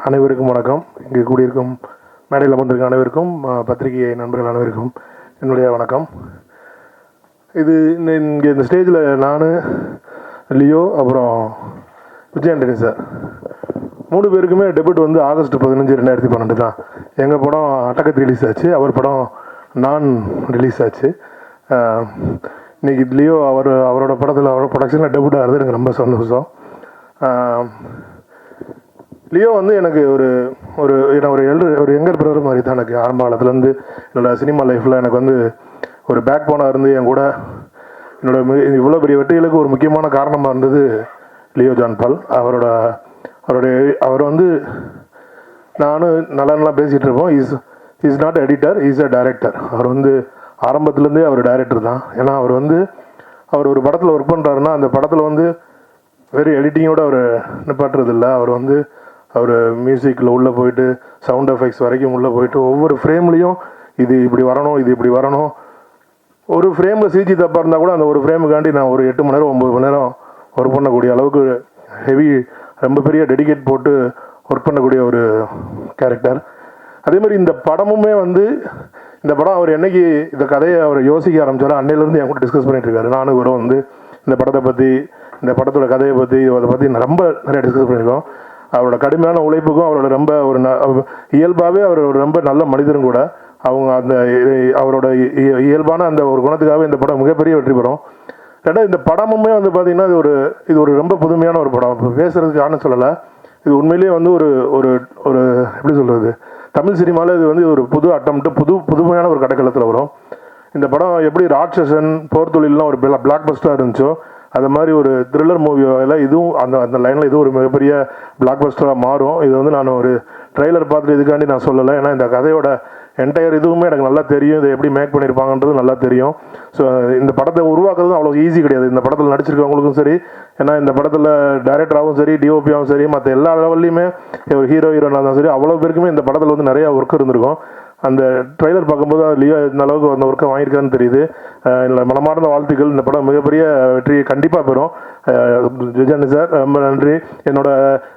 அனைவருக்கும் வணக்கம். இங்கே கூடியிருக்கும் மேடையில் அமர்ந்திருக்கும் அனைவருக்கும், பத்திரிகை நண்பர்கள் அனைவருக்கும் என்னுடைய வணக்கம். இது இங்கே இந்த ஸ்டேஜில் நான், லியோ, அப்புறம் விஜய் ஆண்டனி சார் 3 பேருக்குமே டெபியூட் வந்து ஆகஸ்ட் 15, 2012 தான். எங்கள் படம் அட்டகத்து ரிலீஸ் ஆச்சு, அவர் படம் நான் ரிலீஸ் ஆச்சு. இன்றைக்கி லியோ அவரோட படத்தில் அவரோட ப்ரொடக்ஷனில் டெபியூட் ஆகிறது எனக்கு ரொம்ப சந்தோஷம். லியோ வந்து எனக்கு ஒரு யங்கர் பிரதர் மாதிரி தான். எனக்கு ஆரம்ப காலத்துலேருந்து என்னோடய சினிமா லைஃப்பில் எனக்கு வந்து ஒரு பேக் போனாக இருந்து என் கூட இவ்வளோ பெரிய வெற்றிகளுக்கு ஒரு முக்கியமான காரணமாக இருந்தது லியோ ஜான் பால். அவர் வந்து நானும் நல்லா பேசிகிட்டு இருப்போம். Is not editor, is a director. அவர் வந்து ஆரம்பத்துலேருந்தே அவர் டைரக்டர் தான். ஏன்னா அவர் ஒரு படத்தில் ஒர்க் பண்ணுறாருன்னா அந்த படத்தில் வந்து வெறும் எடிட்டிங்கோடு அவர் நிப்பாட்டுறதில்லை. அவர் மியூசிக்கில் உள்ளே போயிட்டு சவுண்ட் எஃபெக்ட்ஸ் வரைக்கும் உள்ளே போயிட்டு ஒவ்வொரு ஃப்ரேம்லேயும் இது இப்படி வரணும். ஒரு ஃப்ரேமில் சிஜி தப்பாக இருந்தால் கூட அந்த ஒரு ஃப்ரேமுக்காண்டி நான் ஒரு 8 மணி நேரம் 9 மணி நேரம் ஒர்க் பண்ணக்கூடிய அளவுக்கு ஹெவி, ரொம்ப பெரிய டெடிகேட் போட்டு ஒர்க் பண்ணக்கூடிய ஒரு கேரக்டர். அதேமாதிரி இந்த படமுமே வந்து இந்த படம் அவர் என்னைக்கு இந்த கதையை அவர் யோசிக்க ஆரம்பித்தாரோ அன்னையிலேருந்து என் கூட டிஸ்கஸ் பண்ணிகிட்டு இருக்காரு. நானும் இவரும் வந்து இந்த படத்தை பற்றி, இந்த படத்தோட கதையை பற்றி, அதை பற்றி ரொம்ப நிறைய டிஸ்கஸ் பண்ணியிருக்கோம். அவரோட கடுமையான உழைப்புக்கும் அவரோட ரொம்ப இயல்பாகவே அவர் ஒரு ரொம்ப நல்ல மனிதரும் கூட. அவரோட இயல்பான அந்த ஒரு குணத்துக்காகவே இந்த படம் மிகப்பெரிய வெற்றி பெறும். ரெண்டாவது இந்த படமுமே வந்து பார்த்திங்கன்னா இது ஒரு ரொம்ப புதுமையான ஒரு படம். இப்போ பேசுகிறதுக்கு யாரும் சொல்லலை. இது உண்மையிலேயே வந்து ஒரு எப்படி சொல்கிறது, தமிழ் சினிமாவில் இது வந்து ஒரு புது அட்டம்ப்ட்டு, புதுமையான ஒரு கடைக்களத்தில் வரும். இந்த படம் எப்படி ராட்சசன், போர் தொழிலெலாம் ஒரு பிளாக் பஸ்டராக இருந்துச்சோ, அது மாதிரி ஒரு த்ரில்லர் மூவியில் இதுவும் அந்த லைனில் இதுவும் ஒரு மிகப்பெரிய பிளாக் பஸ்டராக மாறும். இது வந்து நான் ஒரு ட்ரெய்லர் பார்த்துட்டு இதுக்காண்டி நான் சொல்லலை. ஏன்னா இந்த கதையோட என்டையர் இதுவுமே எனக்கு நல்லா தெரியும். இதை எப்படி மேக் பண்ணியிருப்பாங்கன்றது நல்லா தெரியும். ஸோ இந்த படத்தை உருவாக்குறதும் அவ்வளோ ஈஸி கிடையாது. இந்த படத்தில் நடிச்சிருக்கவங்களுக்கும் சரி, ஏன்னா இந்த படத்தில் டைரக்டராகவும் சரி, டிஓபியாகவும் சரி, மற்ற எல்லா லெவல்லையுமே ஒரு ஹீரோனாக இருந்தாலும் சரி, அவ்வளோ பேருக்குமே இந்த படத்தில் வந்து நிறையா ஒர்க் இருந்திருக்கும். அந்த ட்ரெய்லர் பார்க்கும்போது லியோ இந்த அளவுக்கு அந்த ஒர்க்கை வாங்கியிருக்கான்னு தெரியுது. என்னோட மனமார்ந்த வாழ்த்துக்கள். இந்த படம் மிகப்பெரிய வெற்றி கண்டிப்பாக பெறும். விஜய் சார் ரொம்ப நன்றி.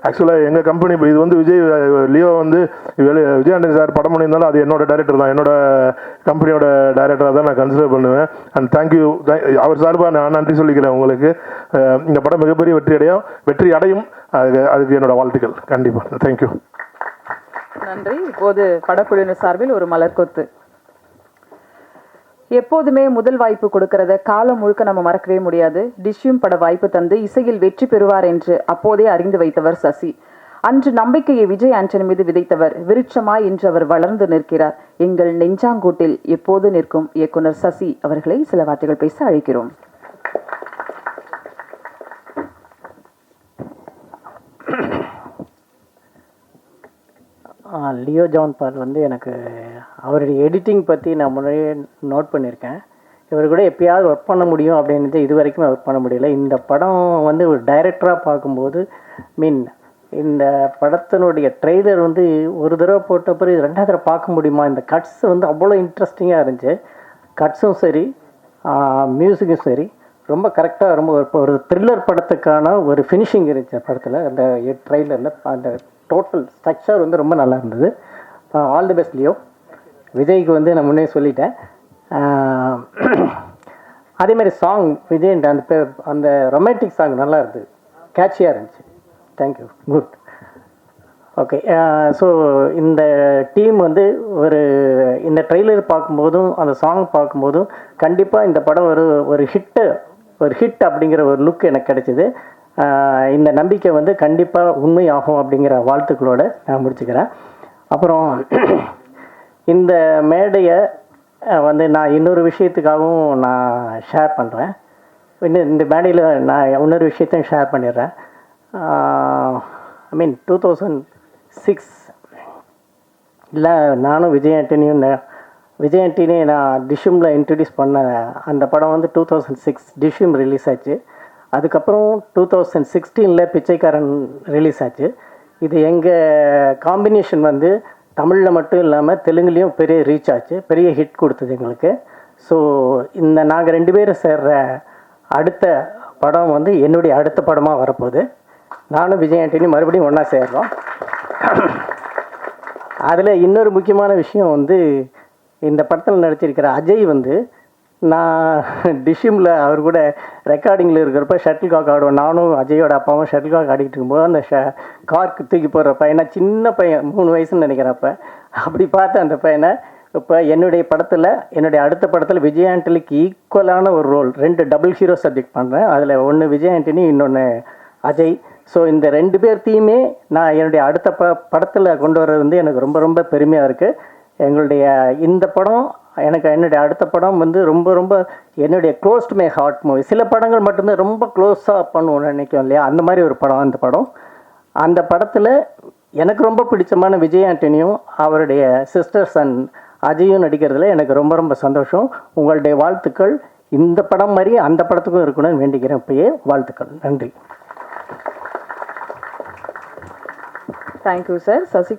ஆக்சுவலாக எங்கள் கம்பெனி இது வந்து லியோ வந்து விஜய் ஆண்டனி சார் படம் பண்ணியிருந்தாலும் அது என்னோட டைரக்டர் தான், என்னோட கம்பெனியோட டைரக்டராக தான் நான் கன்சிடர் பண்ணுவேன். அண்ட் தேங்க்யூ, அவர் சார்பாக நான் நன்றி சொல்லிக்கிறேன் உங்களுக்கு. இந்த படம் மிகப்பெரிய வெற்றி அடையும். அதுக்கு என்னோட வாழ்த்துக்கள் கண்டிப்பாக. தேங்க்யூ, நன்றி. இப்போது படக்குழுவினர் சார்பில் ஒரு மலர்கொத்து. எப்போதுமே முதல் வாய்ப்பு கொடுக்கறத காலம் முழுக்க நம்ம மறக்கவே முடியாது. டிஷ்யூம் பட வாய்ப்பு தந்து இசையில் வெற்றி பெறுவார் என்று அப்போதே அறிந்து வைத்தவர் சசி. அன்று நம்பிக்கையை விஜய் ஆண்டனி மீது விதைத்தவர். விருட்சமாய் இன்று அவர் வளர்ந்து நிற்கிறார். எங்கள் நெஞ்சாங்கூட்டில் எப்போது நிற்கும் இயக்குனர் சசி அவர்களை சில வார்த்தைகள் பேச அழைக்கிறோம். லியோ ஜான் பால் வந்து எனக்கு அவருடைய எடிட்டிங் பற்றி நான் முன்னாடியே நோட் பண்ணியிருக்கேன். இவர் கூட எப்பயாவது ஒர்க் பண்ண முடியும் அப்படின்றது இது வரைக்கும் ஒர்க் பண்ண முடியல. இந்த படம் வந்து ஒரு டைரக்டராக பார்க்கும்போது இந்த படத்தினுடைய ட்ரெய்லர் வந்து ஒரு தடவை போட்ட பிறகு 2வது தடவை பார்க்க முடியுமா? இந்த கட்ஸ் வந்து அவ்வளோ இன்ட்ரெஸ்டிங்காக இருந்துச்சு. கட்ஸும் சரி, மியூசிக்கும் சரி, ரொம்ப கரெக்டாக, ரொம்ப ஒரு த்ரில்லர் படத்துக்கான ஒரு ஃபினிஷிங் இருந்துச்சு படத்தில். அந்த ட்ரெய்லரில் அந்த டோட்டல் ஸ்ட்ரக்சர் வந்து ரொம்ப நல்லா இருந்தது. All the best Leo. விஜய்க்கு வந்து நான் முன்னே சொல்லிட்டேன். அதேமாதிரி சாங் விஜய் அந்த ரொமான்டிக் சாங் நல்லா இருந்தது, கேட்சியாக இருந்துச்சு. Thank you, good. ஓகே, ஸோ இந்த டீம் வந்து இந்த ட்ரெய்லர் பார்க்கும்போதும் அந்த சாங் பார்க்கும்போதும் கண்டிப்பாக இந்த படம் ஒரு ஹிட் அப்படிங்கிற ஒரு லுக் எனக்கு கிடைச்சிது. இந்த நம்பிக்கை வந்து கண்டிப்பாக உண்மையாகும் அப்படிங்கிற வாழ்த்துக்களோடு நான் முடிச்சுக்கிறேன். அப்புறம் இந்த மேடையை வந்து நான் இன்னொரு விஷயத்துக்காகவும் நான் ஷேர் பண்ணுறேன். இந்த மேடையில் நான் இன்னொரு விஷயத்தையும் ஷேர் பண்ணிடுறேன். 2006 நானும் விஜய் ஆண்டனியை நான் டிஷ்யூமில் இன்ட்ரடியூஸ் பண்ண அந்த படம் வந்து 2006 டிஷ்யூம் ரிலீஸ் ஆச்சு. அதுக்கப்புறம் 2016 பிச்சைக்காரன் ரிலீஸ் ஆச்சு. இது எங்கள் காம்பினேஷன் வந்து தமிழில் மட்டும் இல்லாமல் தெலுங்குலேயும் பெரிய ரீச் ஆச்சு, பெரிய ஹிட் கொடுத்தது எங்களுக்கு. ஸோ நாங்கள் 2 பேரும் சேர்ற அடுத்த படம் வந்து என்னுடைய அடுத்த படமாக வரப்போகுது. நானும் விஜய் ஆண்டனி மறுபடியும் ஒன்றா சேர்றோம். அதில் இன்னொரு முக்கியமான விஷயம் வந்து இந்த படத்தில் நடிச்சிருக்கிற அஜய் வந்து நான் டிஷ்யூமில் அவர் கூட ரெக்கார்டிங்கில் இருக்கிறப்ப ஷட்டில் காக் ஆடுவோம். நானும் அஜயோட அப்பாவும் ஷட்டில் காக் ஆடிட்டு இருக்கும்போது அந்த கார்க்கு தூக்கி போடுற பையனை, சின்ன பையன் 3 வயசுன்னு நினைக்கிறப்ப, அப்படி பார்த்து அந்த பையனை இப்போ என்னுடைய படத்தில், என்னுடைய அடுத்த படத்தில் விஜய் ஆண்டனிக்கு ஈக்குவலான ஒரு ரோல், 2 டபுள் ஹீரோ சப்ஜெக்ட் பண்ணுறேன். அதில் ஒன்று விஜய் ஆண்டனி, இன்னொன்று அஜய். ஸோ இந்த 2 பேர்த்தையுமே நான் என்னுடைய அடுத்த படத்தில் கொண்டு வர்றது வந்து எனக்கு ரொம்ப ரொம்ப பெருமையாக இருக்குது. எங்களுடைய இந்த படம் என்னுடைய அடுத்த படம் வந்து ரொம்ப ரொம்ப என்னுடைய close to my heart movie. சில படங்கள் மட்டும்தான் ரொம்ப க்ளோஸாக பண்ணுவோம்னு நினைக்கும் இல்லையா, அந்த மாதிரி ஒரு படம் அந்த படம். அந்த படத்தில் எனக்கு ரொம்ப பிடிச்சமான விஜய் ஆண்டனியும் அவருடைய சிஸ்டர் சன் அஜயும் நடிக்கிறதுல எனக்கு ரொம்ப ரொம்ப சந்தோஷம். உங்களுடைய வாழ்த்துக்கள் இந்த படம் மாதிரி அந்த படத்துக்கும் இருக்கணும்னு வேண்டிக்கிறேன். இப்பயே வாழ்த்துக்கள். நன்றி. Thank you sir. சசி,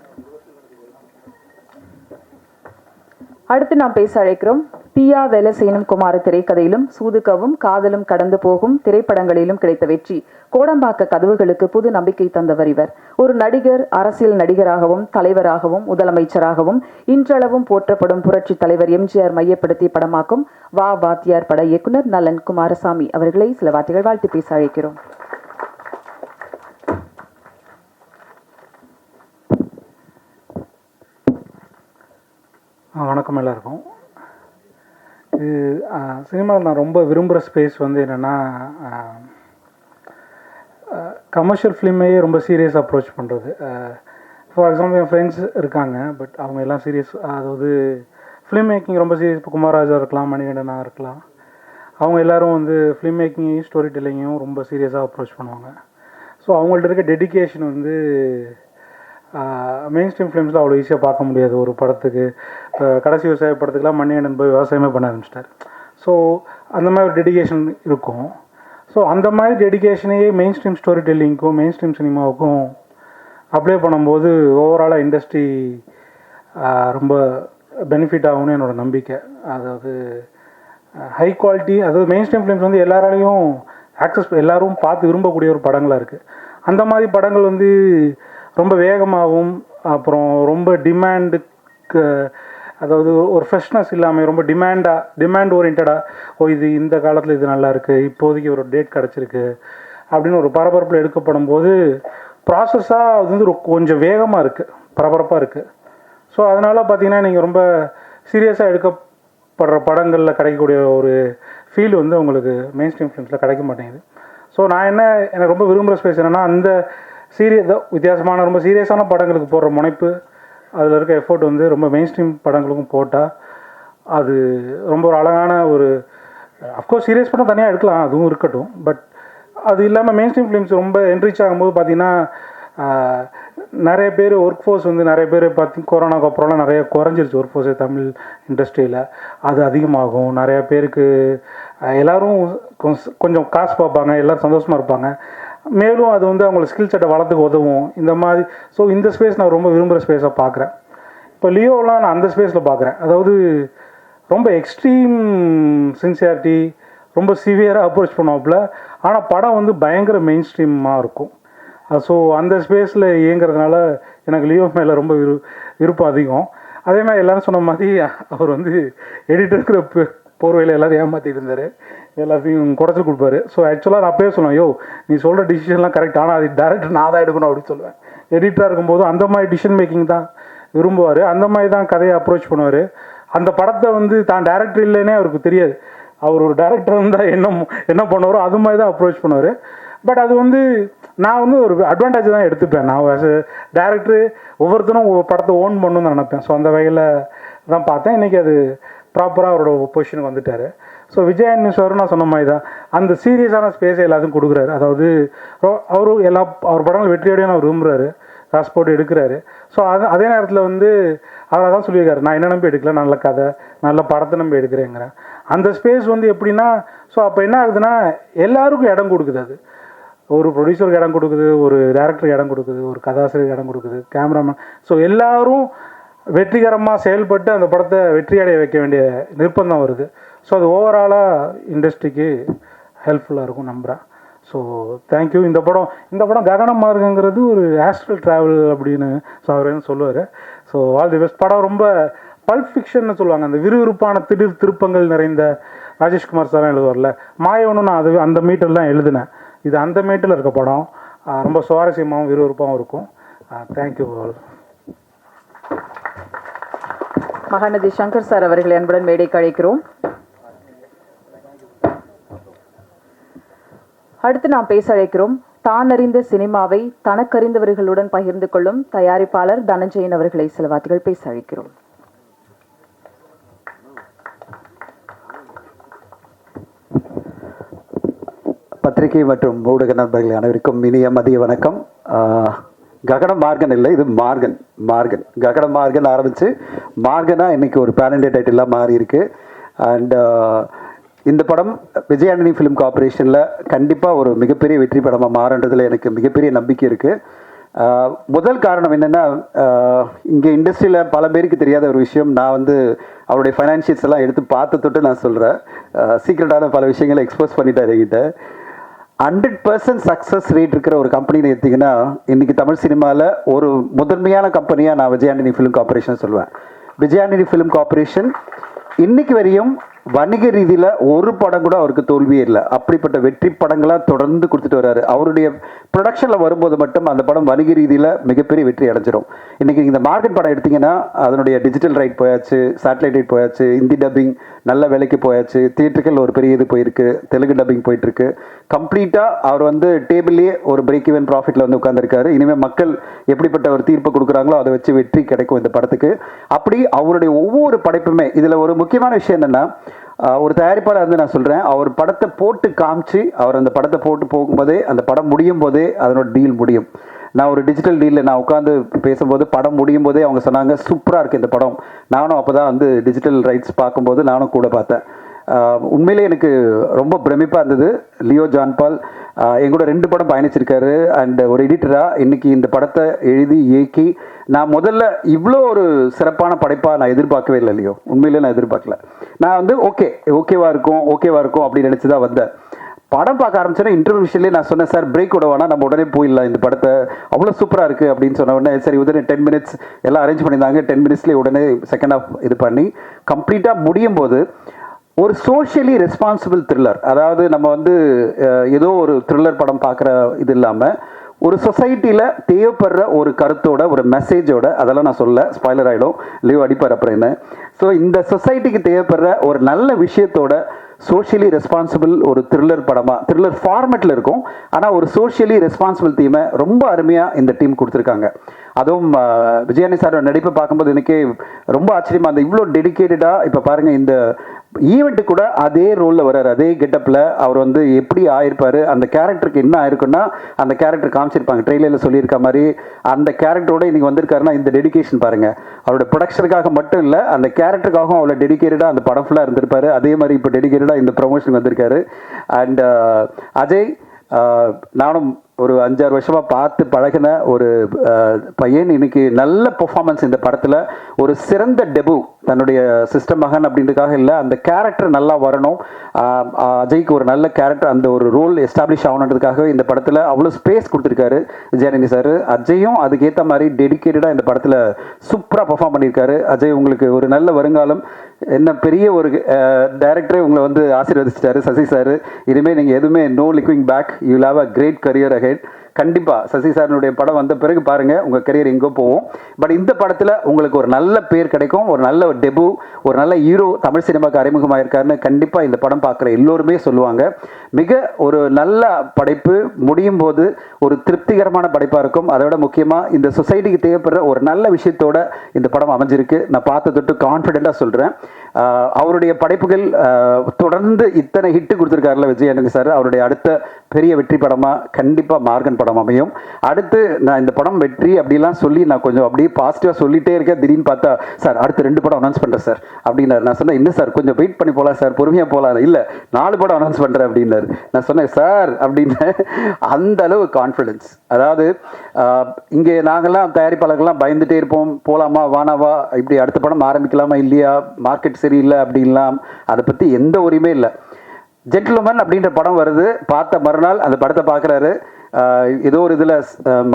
அடுத்து நாம் பேச அழைக்கிறோம். தீயா வேலை செய்யணும் குமார திரைக்கதையிலும் சூதுகவும் காதலும் கடந்து போகும் திரைப்படங்களிலும் கிடைத்த வெற்றி கோடம்பாக்க கதவுகளுக்கு புது நம்பிக்கை தந்தவர் இவர். ஒரு நடிகர், அரசியல் நடிகராகவும் தலைவராகவும் முதலமைச்சராகவும் இன்றளவும் போற்றப்படும் புரட்சி தலைவர் எம்ஜிஆர் மையப்படுத்தி படமாக்கும் வா வாத்தியார் பட இயக்குனர் நலன் குமாரசாமி அவர்களை சில வார்த்தைகள் வாழ்த்து பேச அழைக்கிறோம். வணக்கம் எல்லாருக்கும். இது சினிமாவில் நான் ரொம்ப விரும்புகிற ஸ்பேஸ் வந்து என்னென்னா, கமர்ஷியல் ஃபிலிமையே ரொம்ப சீரியஸாக அப்ரோச் பண்ணுறது. ஃபார் எக்ஸாம்பிள் என் ஃப்ரெண்ட்ஸ் இருக்காங்க, பட் அவங்க எல்லாம் சீரியஸ், அதாவது ஃபிலிம் மேக்கிங் ரொம்ப சீரியஸ். இப்போ குமாராஜா இருக்கலாம், மணிகண்டனாக இருக்கலாம், அவங்க எல்லோரும் வந்து ஃபிலிம் மேக்கிங்கையும் ஸ்டோரி டெல்லிங்கையும் ரொம்ப சீரியஸாக அப்ரோச் பண்ணுவாங்க. ஸோ அவங்கள்ட்ட இருக்க டெடிக்கேஷன் வந்து மெயின் ஸ்ட்ரீம் ஃபிலிம்ஸில் அவ்வளோ ஈஸியாக பார்க்க முடியாது. ஒரு படத்துக்கு கடைசி விவசாய படத்துக்குலாம் மணிகண்டன் போய் விவசாயமே பண்ண ஆரம்பிச்சிட்டார். ஸோ அந்த மாதிரி ஒரு டெடிக்கேஷன் இருக்கும். ஸோ அந்த மாதிரி டெடிக்கேஷனையே மெயின் ஸ்ட்ரீம் ஸ்டோரி டெல்லிங்க்கும் மெயின் ஸ்ட்ரீம் சினிமாவுக்கும் அப்ளை பண்ணும்போது ஓவராலாக இண்டஸ்ட்ரி ரொம்ப பெனிஃபிட் ஆகும்னு என்னோடய நம்பிக்கை. அதாவது ஹை குவாலிட்டி, அதாவது மெயின் ஸ்ட்ரீம் ஃபிலிம்ஸ் வந்து எல்லாராலையும் எல்லோரும் பார்த்து விரும்பக்கூடிய ஒரு படங்களாக இருக்குது. அந்த மாதிரி படங்கள் வந்து ரொம்ப வேகமாகவும் அப்புறம் ரொம்ப டிமாண்டுக்கு, அதாவது ஒரு ஃப்ரெஷ்னஸ் இல்லாமல் ரொம்ப டிமாண்ட் ஓரியன்டாக, இது இந்த காலத்தில் இது நல்லா இருக்குது, இப்போதைக்கு ஒரு டேட் கிடச்சிருக்கு அப்படின்னு ஒரு பரபரப்பில் எடுக்கப்படும் போது ப்ராசஸாக அது வந்து கொஞ்சம் வேகமாக இருக்குது, பரபரப்பாக இருக்குது. ஸோ அதனால் பார்த்திங்கன்னா நீங்கள் ரொம்ப சீரியஸாக எடுக்கப்படுற படங்களில் கிடைக்கக்கூடிய ஒரு ஃபீல் வந்து உங்களுக்கு மெயின் ஸ்ட்ரீம் ஃபிலிம்ஸில் கிடைக்க மாட்டேங்குது. ஸோ நான் எனக்கு ரொம்ப விரும்புகிற ஸ்பேஸ் என்னென்னா, அந்த வித்தியாசமான ரொம்ப சீரியஸான படங்களுக்கு போடுற முனைப்பு, அதில் இருக்க எஃபோர்ட் வந்து ரொம்ப மெயின் ஸ்ட்ரீம் படங்களுக்கும் போட்டால் அது ரொம்ப ஒரு அழகான ஒரு, அஃப்கோர்ஸ் சீரியஸ் படம் தனியாக எடுக்கலாம், அதுவும் இருக்கட்டும். பட் அது இல்லாமல் மெயின் ஸ்ட்ரீம் ஃபிலிம்ஸ் ரொம்ப என்ரிச் ஆகும்போது பார்த்திங்கன்னா நிறைய பேர் ஒர்க் ஃபோர்ஸ் வந்து நிறைய பேர் கொரோனாக்கு அப்புறம்லாம் நிறைய குறைஞ்சிருச்சு ஒர்க் ஃபோர்ஸு தமிழ் இண்டஸ்ட்ரியில். அது அதிகமாகும். நிறையா பேருக்கு எல்லோரும் கொஞ்சம் காசு பார்ப்பாங்க, எல்லோரும் சந்தோஷமாக இருப்பாங்க. மேலும் அது வந்து அவங்களோட ஸ்கில் செட்டை வளர்த்துக்கு உதவும் இந்த மாதிரி. ஸோ இந்த ஸ்பேஸ் நான் ரொம்ப விரும்புகிற ஸ்பேஸாக பார்க்குறேன். இப்போ லியோலாம் நான் அந்த ஸ்பேஸில் பார்க்குறேன். அதாவது ரொம்ப எக்ஸ்ட்ரீம் சின்சியாரிட்டி, ரொம்ப சிவியராக அப்ரோச் பண்ணுவாப்புல, ஆனால் படம் வந்து பயங்கர மெயின் ஸ்ட்ரீமாக இருக்கும். ஸோ அந்த ஸ்பேஸில் இயங்குறதுனால எனக்கு லியோ மேலே ரொம்ப விருப்பம் அதிகம். அதே மாதிரி எல்லோரும் சொன்ன மாதிரி அவர் வந்து எடிட்டருக்கு போர்வையில் எல்லோரும் ஏமாற்றிட்டு இருந்தார், எல்லாத்தையும் குறைச்சி கொடுப்பாரு. ஸோ ஆக்சுவலாக நான் அப்பயே சொல்லுவேன், யோ நீ சொல்கிற டிசிஷன்லாம் கரெக்ட், ஆனால் அது டேரக்டர் நான் தான் எடுக்கணும் அப்படின்னு சொல்லுவேன். எடிட்டராக இருக்கும்போது அந்த மாதிரி டிசிஷன் மேக்கிங் தான் விரும்புவார், அந்த மாதிரி தான் கதையை அப்ரோச் பண்ணுவார். அந்த படத்தை வந்து தான் டேரக்டர் இல்லைன்னே அவருக்கு தெரியாது, அவர் ஒரு டேரக்டர் இருந்தால் என்ன பண்ணுவாரோ அது மாதிரி தான் அப்ரோச் பண்ணுவார். பட் அது வந்து நான் வந்து ஒரு அட்வான்டேஜ் தான் எடுத்துப்பேன். நான் ஆஸ் எ டேரக்டர் ஒவ்வொருத்தரும் ஒவ்வொரு படத்தை ஓன் பண்ணணும்னு தான் நினைப்பேன். ஸோ அந்த வகையில் தான் பார்த்தேன். இன்றைக்கி அது ப்ராப்பராக அவரோட பொசிஷனுக்கு வந்துட்டார். ஸோ விஜய் ஆண்டனி நான் சொன்ன மாதிரி தான் அந்த சீரியஸான ஸ்பேஸை எல்லாத்துக்கும் கொடுக்குறாரு. அதாவது அவரும் அவர் படங்கள் வெற்றியோடையும் அவர் விரும்புகிறாரு, காசு போட்டு எடுக்கிறாரு. ஸோ அதே நேரத்தில் வந்து அவர் தான் சொல்லியிருக்காரு, நான் என்ன நம்பி எடுக்கல, நல்ல கதை நல்ல படத்தை நம்பி எடுக்கிறேங்கிறேன். அந்த ஸ்பேஸ் வந்து எப்படின்னா, ஸோ அப்போ என்ன ஆகுதுன்னா எல்லாருக்கும் இடம் கொடுக்குது. அது ஒரு ப்ரொடியூசருக்கு இடம் கொடுக்குது, ஒரு டேரக்டருக்கு இடம் கொடுக்குது, ஒரு கதாசிரியருக்கு இடம் கொடுக்குது, கேமராமேன். ஸோ எல்லோரும் வெற்றிகரமாக செயல்பட்டு அந்த படத்தை வெற்றியடைய வைக்க வேண்டிய நிர்பந்தம் வருது. ஸோ அது ஓவராலாக இண்டஸ்ட்ரிக்கு ஹெல்ப்ஃபுல்லாக இருக்கும் நம்புகிறேன். So thank you. இந்த படம் ககனம் மார்க்கங்கிறது ஒரு ஆஸ்ட்ரல் ட்ராவல் அப்படின்னு அவர் சொல்லுவார். So all the best. படம் ரொம்ப பல்ப் ஃபிக்ஷன்னு சொல்லுவாங்க, அந்த விறுவிறுப்பான திடீர் திருப்பங்கள் நிறைந்த. ராஜேஷ்குமார் சார் எழுதுவார்ல, மாயவனும் நான் அது அந்த மீட்டர் தான் எழுதினேன். இது அந்த மீட்டரில் இருக்க படம். ரொம்ப சுவாரஸ்யமாகவும் விறுவிறுப்பாகவும் இருக்கும். Thank you all. Mahanadi Shankar sir அவர்களை அன்புடன் மேடைக்கு அழைக்கிறோம். அடுத்து நாம் பேச அழைக்கிறோம் தான் அறிந்த சினிமாவை தனக்கறிந்தவர்களுடன் பகிர்ந்து கொள்ளும் தயாரிப்பாளர் தனஞ்சயன் அவர்களை சில வார்த்தைகள் பேச அழைக்கிறோம். பத்திரிகை மற்றும் ஊடக நண்பர்கள் அனைவருக்கும் இனிய மதிய வணக்கம். ககனம் மார்கன் இல்லை, இது மார்கன். ககனம் மார்கன் ஆரம்பித்து மார்கனாக இன்றைக்கி ஒரு பேன் இண்டியா டைட்டிலாக மாறி இருக்கு. அண்ட் இந்த படம் விஜய் ஆண்டனி ஃபிலிம் கார்பரேஷனில் கண்டிப்பாக ஒரு மிகப்பெரிய வெற்றி படமாக மாறுன்றதில் எனக்கு மிகப்பெரிய நம்பிக்கை இருக்குது. முதல் காரணம் என்னென்னா, இங்கே இண்டஸ்ட்ரியில் பல பேருக்கு தெரியாத ஒரு விஷயம். நான் வந்து அவருடைய ஃபைனான்ஷியல்ஸ் எல்லாம் எடுத்து பார்த்து தொட்டு நான் சொல்கிறேன். சீக்ரெட்டான பல விஷயங்களை எக்ஸ்போஸ் பண்ணிட்டார் என்கிட்ட. 100% சக்ஸஸ் ரேட் இருக்கிற ஒரு கம்பெனின்னு எடுத்திங்கன்னா இன்றைக்கி தமிழ் சினிமாவில் ஒரு முதன்மையான கம்பெனியாக நான் விஜய் ஆண்டனி ஃபிலிம் கார்பரேஷன் சொல்லுவேன். விஜய் ஆண்டனி ஃபிலிம் கார்பரேஷன் இன்னைக்கு வரையும் வணிக ரீதியில் ஒரு படம் கூட அவருக்கு தோல்வியே இல்லை. அப்படிப்பட்ட வெற்றி படங்களாக தொடர்ந்து கொடுத்துட்டு வர்றாரு. அவருடைய ப்ரொடக்ஷனில் வரும்போது மட்டும் அந்த படம் வணிக ரீதியில் மிகப்பெரிய வெற்றி அடைஞ்சிடும். இன்றைக்கி இந்த மார்க்கெட் படம் எடுத்திங்கன்னா அதனுடைய டிஜிட்டல் ரைட் போயாச்சு, சேட்டலைட் ரைட் போயாச்சு, ஹிந்தி டப்பிங் நல்ல வேலைக்கு போயாச்சு, தியேட்டர்கள் ஒரு பெரிய இது போயிருக்கு, தெலுங்கு டப்பிங் போயிட்டுருக்கு. கம்ப்ளீட்டாக அவர் வந்து டேபிள்லேயே ஒரு பிரேக் ஈவன் ப்ராஃபிட்டில் வந்து உட்காந்துருக்காரு. இனிமேல் மக்கள் எப்படிப்பட்ட ஒரு தீர்ப்பு கொடுக்குறாங்களோ அதை வச்சு வெற்றி கிடைக்கும் இந்த படத்துக்கு. அப்படி அவருடைய ஒவ்வொரு படைப்புமே இதில் ஒரு முக்கியமான விஷயம் என்னென்னா, ஒரு தயாரிப்பாளர் வந்து நான் சொல்கிறேன், அவர் படத்தை போட்டு காமிச்சு அவர் அந்த படத்தை போட்டு போகும்போதே அந்த படம் முடியும் போதே அதனோட டீல் முடியும். நான் ஒரு டிஜிட்டல் டீலில் நான் உட்காந்து பேசும்போது படம் முடியும் போதே அவங்க சொன்னாங்க சூப்பராக இருக்குது இந்த படம். நானும் அப்போ தான் வந்து டிஜிட்டல் ரைட்ஸ் பார்க்கும்போது நானும் கூட பார்த்தேன். உண்மையிலே எனக்கு ரொம்ப பிரமிப்பாக இருந்தது. லியோ ஜான்பால் எங்கூட 2 படம் பயணிச்சிருக்காரு. அண்ட் ஒரு எடிட்டராக இன்றைக்கி இந்த படத்தை எழுதி இயக்கி நான் முதல்ல இவ்வளோ ஒரு சிறப்பான படைப்பாக நான் எதிர்பார்க்கவே இல்லை. லியோ உண்மையிலே நான் எதிர்பார்க்கல. நான் வந்து ஓகேவா இருக்கும் அப்படின்னு நினச்சி தான் வந்தேன். படம் பார்க்க ஆரம்பிச்சேன்னா இன்டர்வியூஷன்லேயே நான் சொன்னேன், சார் பிரேக் விட வேணா, நம்ம உடனே போயிடலாம், இந்த படத்தை அவ்வளோ சூப்பராக இருக்குது அப்படின்னு சொன்ன உடனே சரி உடனே 10 மினிட்ஸ் எல்லாம் அரேஞ்ச் பண்ணியிருந்தாங்க. 10 மினிட்ஸ்லேயே உடனே செகண்ட் ஹாஃப் இது பண்ணி கம்ப்ளீட்டாக முடியும் போது ஒரு சோஷியலி ரெஸ்பான்சிபிள் த்ரில்லர். அதாவது நம்ம வந்து ஏதோ ஒரு த்ரில்லர் படம் பார்க்குற இது இல்லாமல் ஒரு சொசைட்டியில் தேவைப்படுற ஒரு கருத்தோட ஒரு மெசேஜோட, அதெல்லாம் நான் சொல்ல ஸ்பாய்லர் ஆகிடும், லியோ அடிப்பார் அப்புறம் என்ன. ஸோ இந்த சொசைட்டிக்கு தேவைப்படுற ஒரு நல்ல விஷயத்தோட சோஷியலி ரெஸ்பான்சிபிள் ஒரு த்ரில்லர் படமாக, த்ரில்லர் ஃபார்மேட்டில் இருக்கும். ஆனால் ஒரு சோஷியலி ரெஸ்பான்சிபிள் தீமை ரொம்ப அருமையாக இந்த டீம் கொடுத்துருக்காங்க. அதுவும் விஜயானி சாரோட நடிப்பை பார்க்கும்போது எனக்கே ரொம்ப ஆச்சரியமாக அந்த இவ்வளோ டெடிக்கேட்டடாக. இப்போ பாருங்கள், இந்த ஈவெண்ட்டு கூட அதே ரோலில் வர்றாரு, அதே கெட்டப்பில் அவர் வந்து எப்படி ஆயிருப்பார், அந்த கேரக்டருக்கு என்ன ஆயிருக்குன்னா அந்த கேரக்டர் காமிச்சிருப்பாங்க. ட்ரெயிலரில் சொல்லியிருக்க மாதிரி அந்த கேரக்டரோட இன்றைக்கி வந்திருக்காருன்னா இந்த டெடிக்கேஷன் பாருங்கள். அவரோட ப்ரொடக்ஷனுக்காக மட்டும் இல்லை, அந்த கேரக்டருக்காகவும் அவ்வளோ டெடிக்கேட்டடாக அந்த படம் ஃபுல்லாக இருந்திருப்பார். அதே மாதிரி இப்போ டெடிக்கேட்டடாக இந்த ப்ரொமோஷன் வந்திருக்காரு. அண்ட் அஜய், நானும் ஒரு 5-6 வருஷமாக பார்த்து பழகின ஒரு பையன், இன்னைக்கு நல்ல பெர்ஃபார்மன்ஸ் இந்த படத்தில். ஒரு சிறந்த டெபு, தன்னுடைய சிஸ்டம் மகன் அப்படின்றதுக்காக இல்லை, அந்த கேரக்டர் நல்லா வரணும். அஜய்க்கு ஒரு நல்ல கேரக்டர், அந்த ஒரு ரோல் எஸ்டாப்ளிஷ் ஆகணுன்றதுக்காகவே இந்த படத்தில் அவ்வளோ ஸ்பேஸ் கொடுத்துருக்காரு விஜயானந்தி சார். அஜயும் அதுக்கேற்ற மாதிரி டெடிக்கேட்டடாக இந்த படத்தில் சூப்பராக பெர்ஃபார்ம் பண்ணியிருக்காரு. அஜய், உங்களுக்கு ஒரு நல்ல வருங்காலம். என்ன பெரிய ஒரு டைரக்டரே உங்களை வந்து ஆசீர்வதிச்சிட்டாரு சசி சார். இனிமேல் நீங்கள் எதுவுமே no looking back, you will have a great career ahead. கண்டிப்பாக சசி சாரினுடைய படம் வந்த பிறகு பாருங்கள் உங்கள் கரியர் எங்கே போகும். பட் இந்த படத்தில் உங்களுக்கு ஒரு நல்ல பேர் கிடைக்கும், ஒரு நல்ல டெபு, ஒரு நல்ல ஹீரோ தமிழ் சினிமாவுக்கு அறிமுகமாயிருக்காருன்னு கண்டிப்பாக இந்த படம் பார்க்குற எல்லோருமே சொல்லுவாங்க. மிக ஒரு நல்ல படைப்பு, முடியும் போது ஒரு திருப்திகரமான படைப்பாக இருக்கும். அதை விட முக்கியமாக இந்த சொசைட்டிக்கு தேவைப்படுற ஒரு நல்ல விஷயத்தோட இந்த படம் அமைஞ்சிருக்கு. நான் பார்த்து தொட்டு கான்ஃபிடென்ட்டாக சொல்கிறேன். அவருடைய படைப்புகள் தொடர்ந்து இத்தனை ஹிட்டு கொடுத்துருக்காருல விஜய் ஆண்டனி சார், அவருடைய அடுத்த பெரிய வெற்றி படமாக கண்டிப்பாக மார்கன் படம் அமையும். அடுத்து நான் இந்த படம் வெற்றி அப்படிலாம் சொல்லி நான் கொஞ்சம் அப்படியே பாசிட்டிவாக சொல்லிகிட்டே இருக்கேன். திடீர்னு பார்த்தா சார் அடுத்து 2 படம் அனௌன்ஸ் பண்ணுறேன் சார் அப்படின்னாரு. நான் சொன்னேன், இன்னும் சார் கொஞ்சம் வெயிட் பண்ணி போகலாம் சார், பொறுமையாக போகலாம். இல்லை 4 படம் அனௌன்ஸ் பண்ணுறேன் அப்படின்னாரு. நான் சொன்னேன் சார் அப்படின்னு. அந்த அளவு கான்ஃபிடென்ஸ். அதாவது இங்கே நாங்கள்லாம் தயாரிப்பாளர்கள்லாம் பயந்துகிட்டே இருப்போம், போகலாமா வானாவா, இப்படி அடுத்த படம் ஆரம்பிக்கலாமா இல்லையா, மார்க்கெட் சரியில்லை அப்படின்லாம், அதை பற்றி எந்த உரிமையும் இல்லை. ஜென்டில்மேன் அப்படின்ற படம் வருது. பார்த்த மறுநாள் அந்த படத்தை பார்க்குறாரு. ஏதோ ஒரு இதில்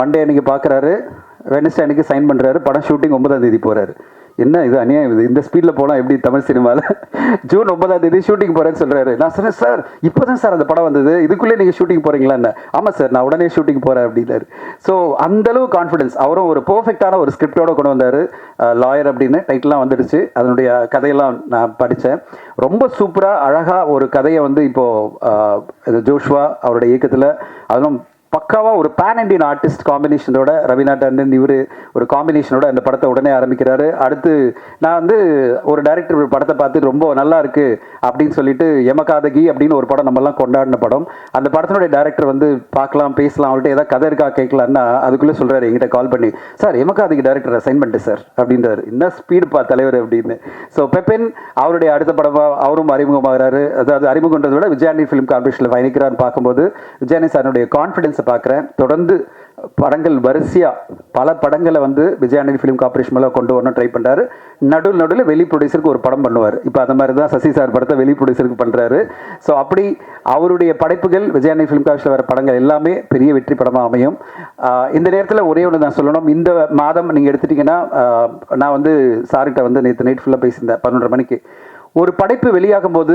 மண்டே அன்னைக்கு பார்க்குறாரு, வெனஸ்டே அன்னைக்கு சைன் பண்ணுறாரு. படம் ஷூட்டிங் 9ஆம் தேதி போகிறாரு. என்ன இது அநியாயம், இது இந்த ஸ்பீடில் போனால் எப்படி தமிழ் சினிமாவில்? ஜூன் 9ஆம் தேதி ஷூட்டிங் போகிறேன்னு சொல்கிறாரு. நான் சொன்னேன், சார் இப்போ தான் சார் அந்த படம் வந்தது, இதுக்குள்ளே நீங்கள் ஷூட்டிங் போகிறீங்களான்னு. ஆமாம் சார், நான் உடனே ஷூட்டிங் போகிறேன் அப்படின்னாரு. ஸோ அந்தளவு கான்ஃபிடன்ஸ். அவரும் ஒரு பர்ஃபெக்டான ஒரு ஸ்கிரிப்டோட கொண்டு வந்தார். லாயர் அப்படின்னு டைட்டிலாம் வந்துடுச்சு. அதனுடைய கதையெல்லாம் நான் படித்தேன். ரொம்ப சூப்பராக அழகாக ஒரு கதையை வந்து இப்போது ஜோஷ்வா அவருடைய இயக்கத்தில், அதெல்லாம் பக்காவாக ஒரு பேன் இண்டியன் ஆர்டிஸ்ட் காம்பினேஷனோட, ரவீனா டண்டன் இவர் ஒரு காம்பினேஷனோட அந்த படத்தை உடனே ஆரம்பிக்கிறாரு. அடுத்து நான் வந்து ஒரு டைரக்டர் ஒரு படத்தை பார்த்து ரொம்ப நல்லா இருக்கு அப்படின்னு சொல்லிட்டு, எமகாதகி அப்படின்னு ஒரு படம் நம்மலாம் கொண்டாடின படம், அந்த படத்தினுடைய டைரக்டர் வந்து பார்க்கலாம் பேசலாம், அவர்கிட்ட ஏதாவது கதை இருக்கா கேட்கலான்னா அதுக்குள்ளே சொல்கிறாரு என்கிட்ட கால் பண்ணி, சார் எமகாதகி டைரக்டர் அசைன் பண்ணிட்டு சார் அப்படின்றாரு. என்ன ஸ்பீடு பா தலைவர் அப்படின்னு. ஸோ பெப்பென் அவருடைய அடுத்த படமாக அவரும் அறிமுகமாகிறாரு. அதாவது அறிமுகன்றதை விட விஜயாண்டி ஃபிலிம் கார்பரேஷனில் பயணிக்கிறான்னு பார்க்கும்போது விஜயாண்டி சாருடைய கான்ஃபிடன்ஸை பார்க்குறேன். தொடர்ந்து படங்கள் வரிசையாக பல படங்களை வந்து விஜயாண்டி ஃபிலிம் கார்பரேஷன் மேலே கொண்டு வரணும் ட்ரை பண்ணுறாரு. நடுவில் வெளி ப்ரொடியூசருக்கு ஒரு படம் பண்ணுவார். இப்போ அந்த மாதிரி தான் சசி சார் படத்தை வெளி ப்ரொடியூசருக்கு பண்ணுறாரு. ஸோ அப்படி அவருடைய படைப்புகள் விஜயாண்டி ஃபிலிம் கார்பரேஷனில் வர படங்கள் எல்லாமே பெரிய வெற்றி படமாக அமையும். இந்த நேரத்தில் ஒரே ஒன்று தான் சொல்லணும். இந்த மாதம் நீங்கள் எடுத்துட்டிங்கன்னா, நான் வந்து சார்கிட்ட வந்து நேற்று நைட் ஃபுல்லாக பேசியிருந்தேன் 11:30 மணிக்கு. ஒரு படைப்பு வெளியாகும் போது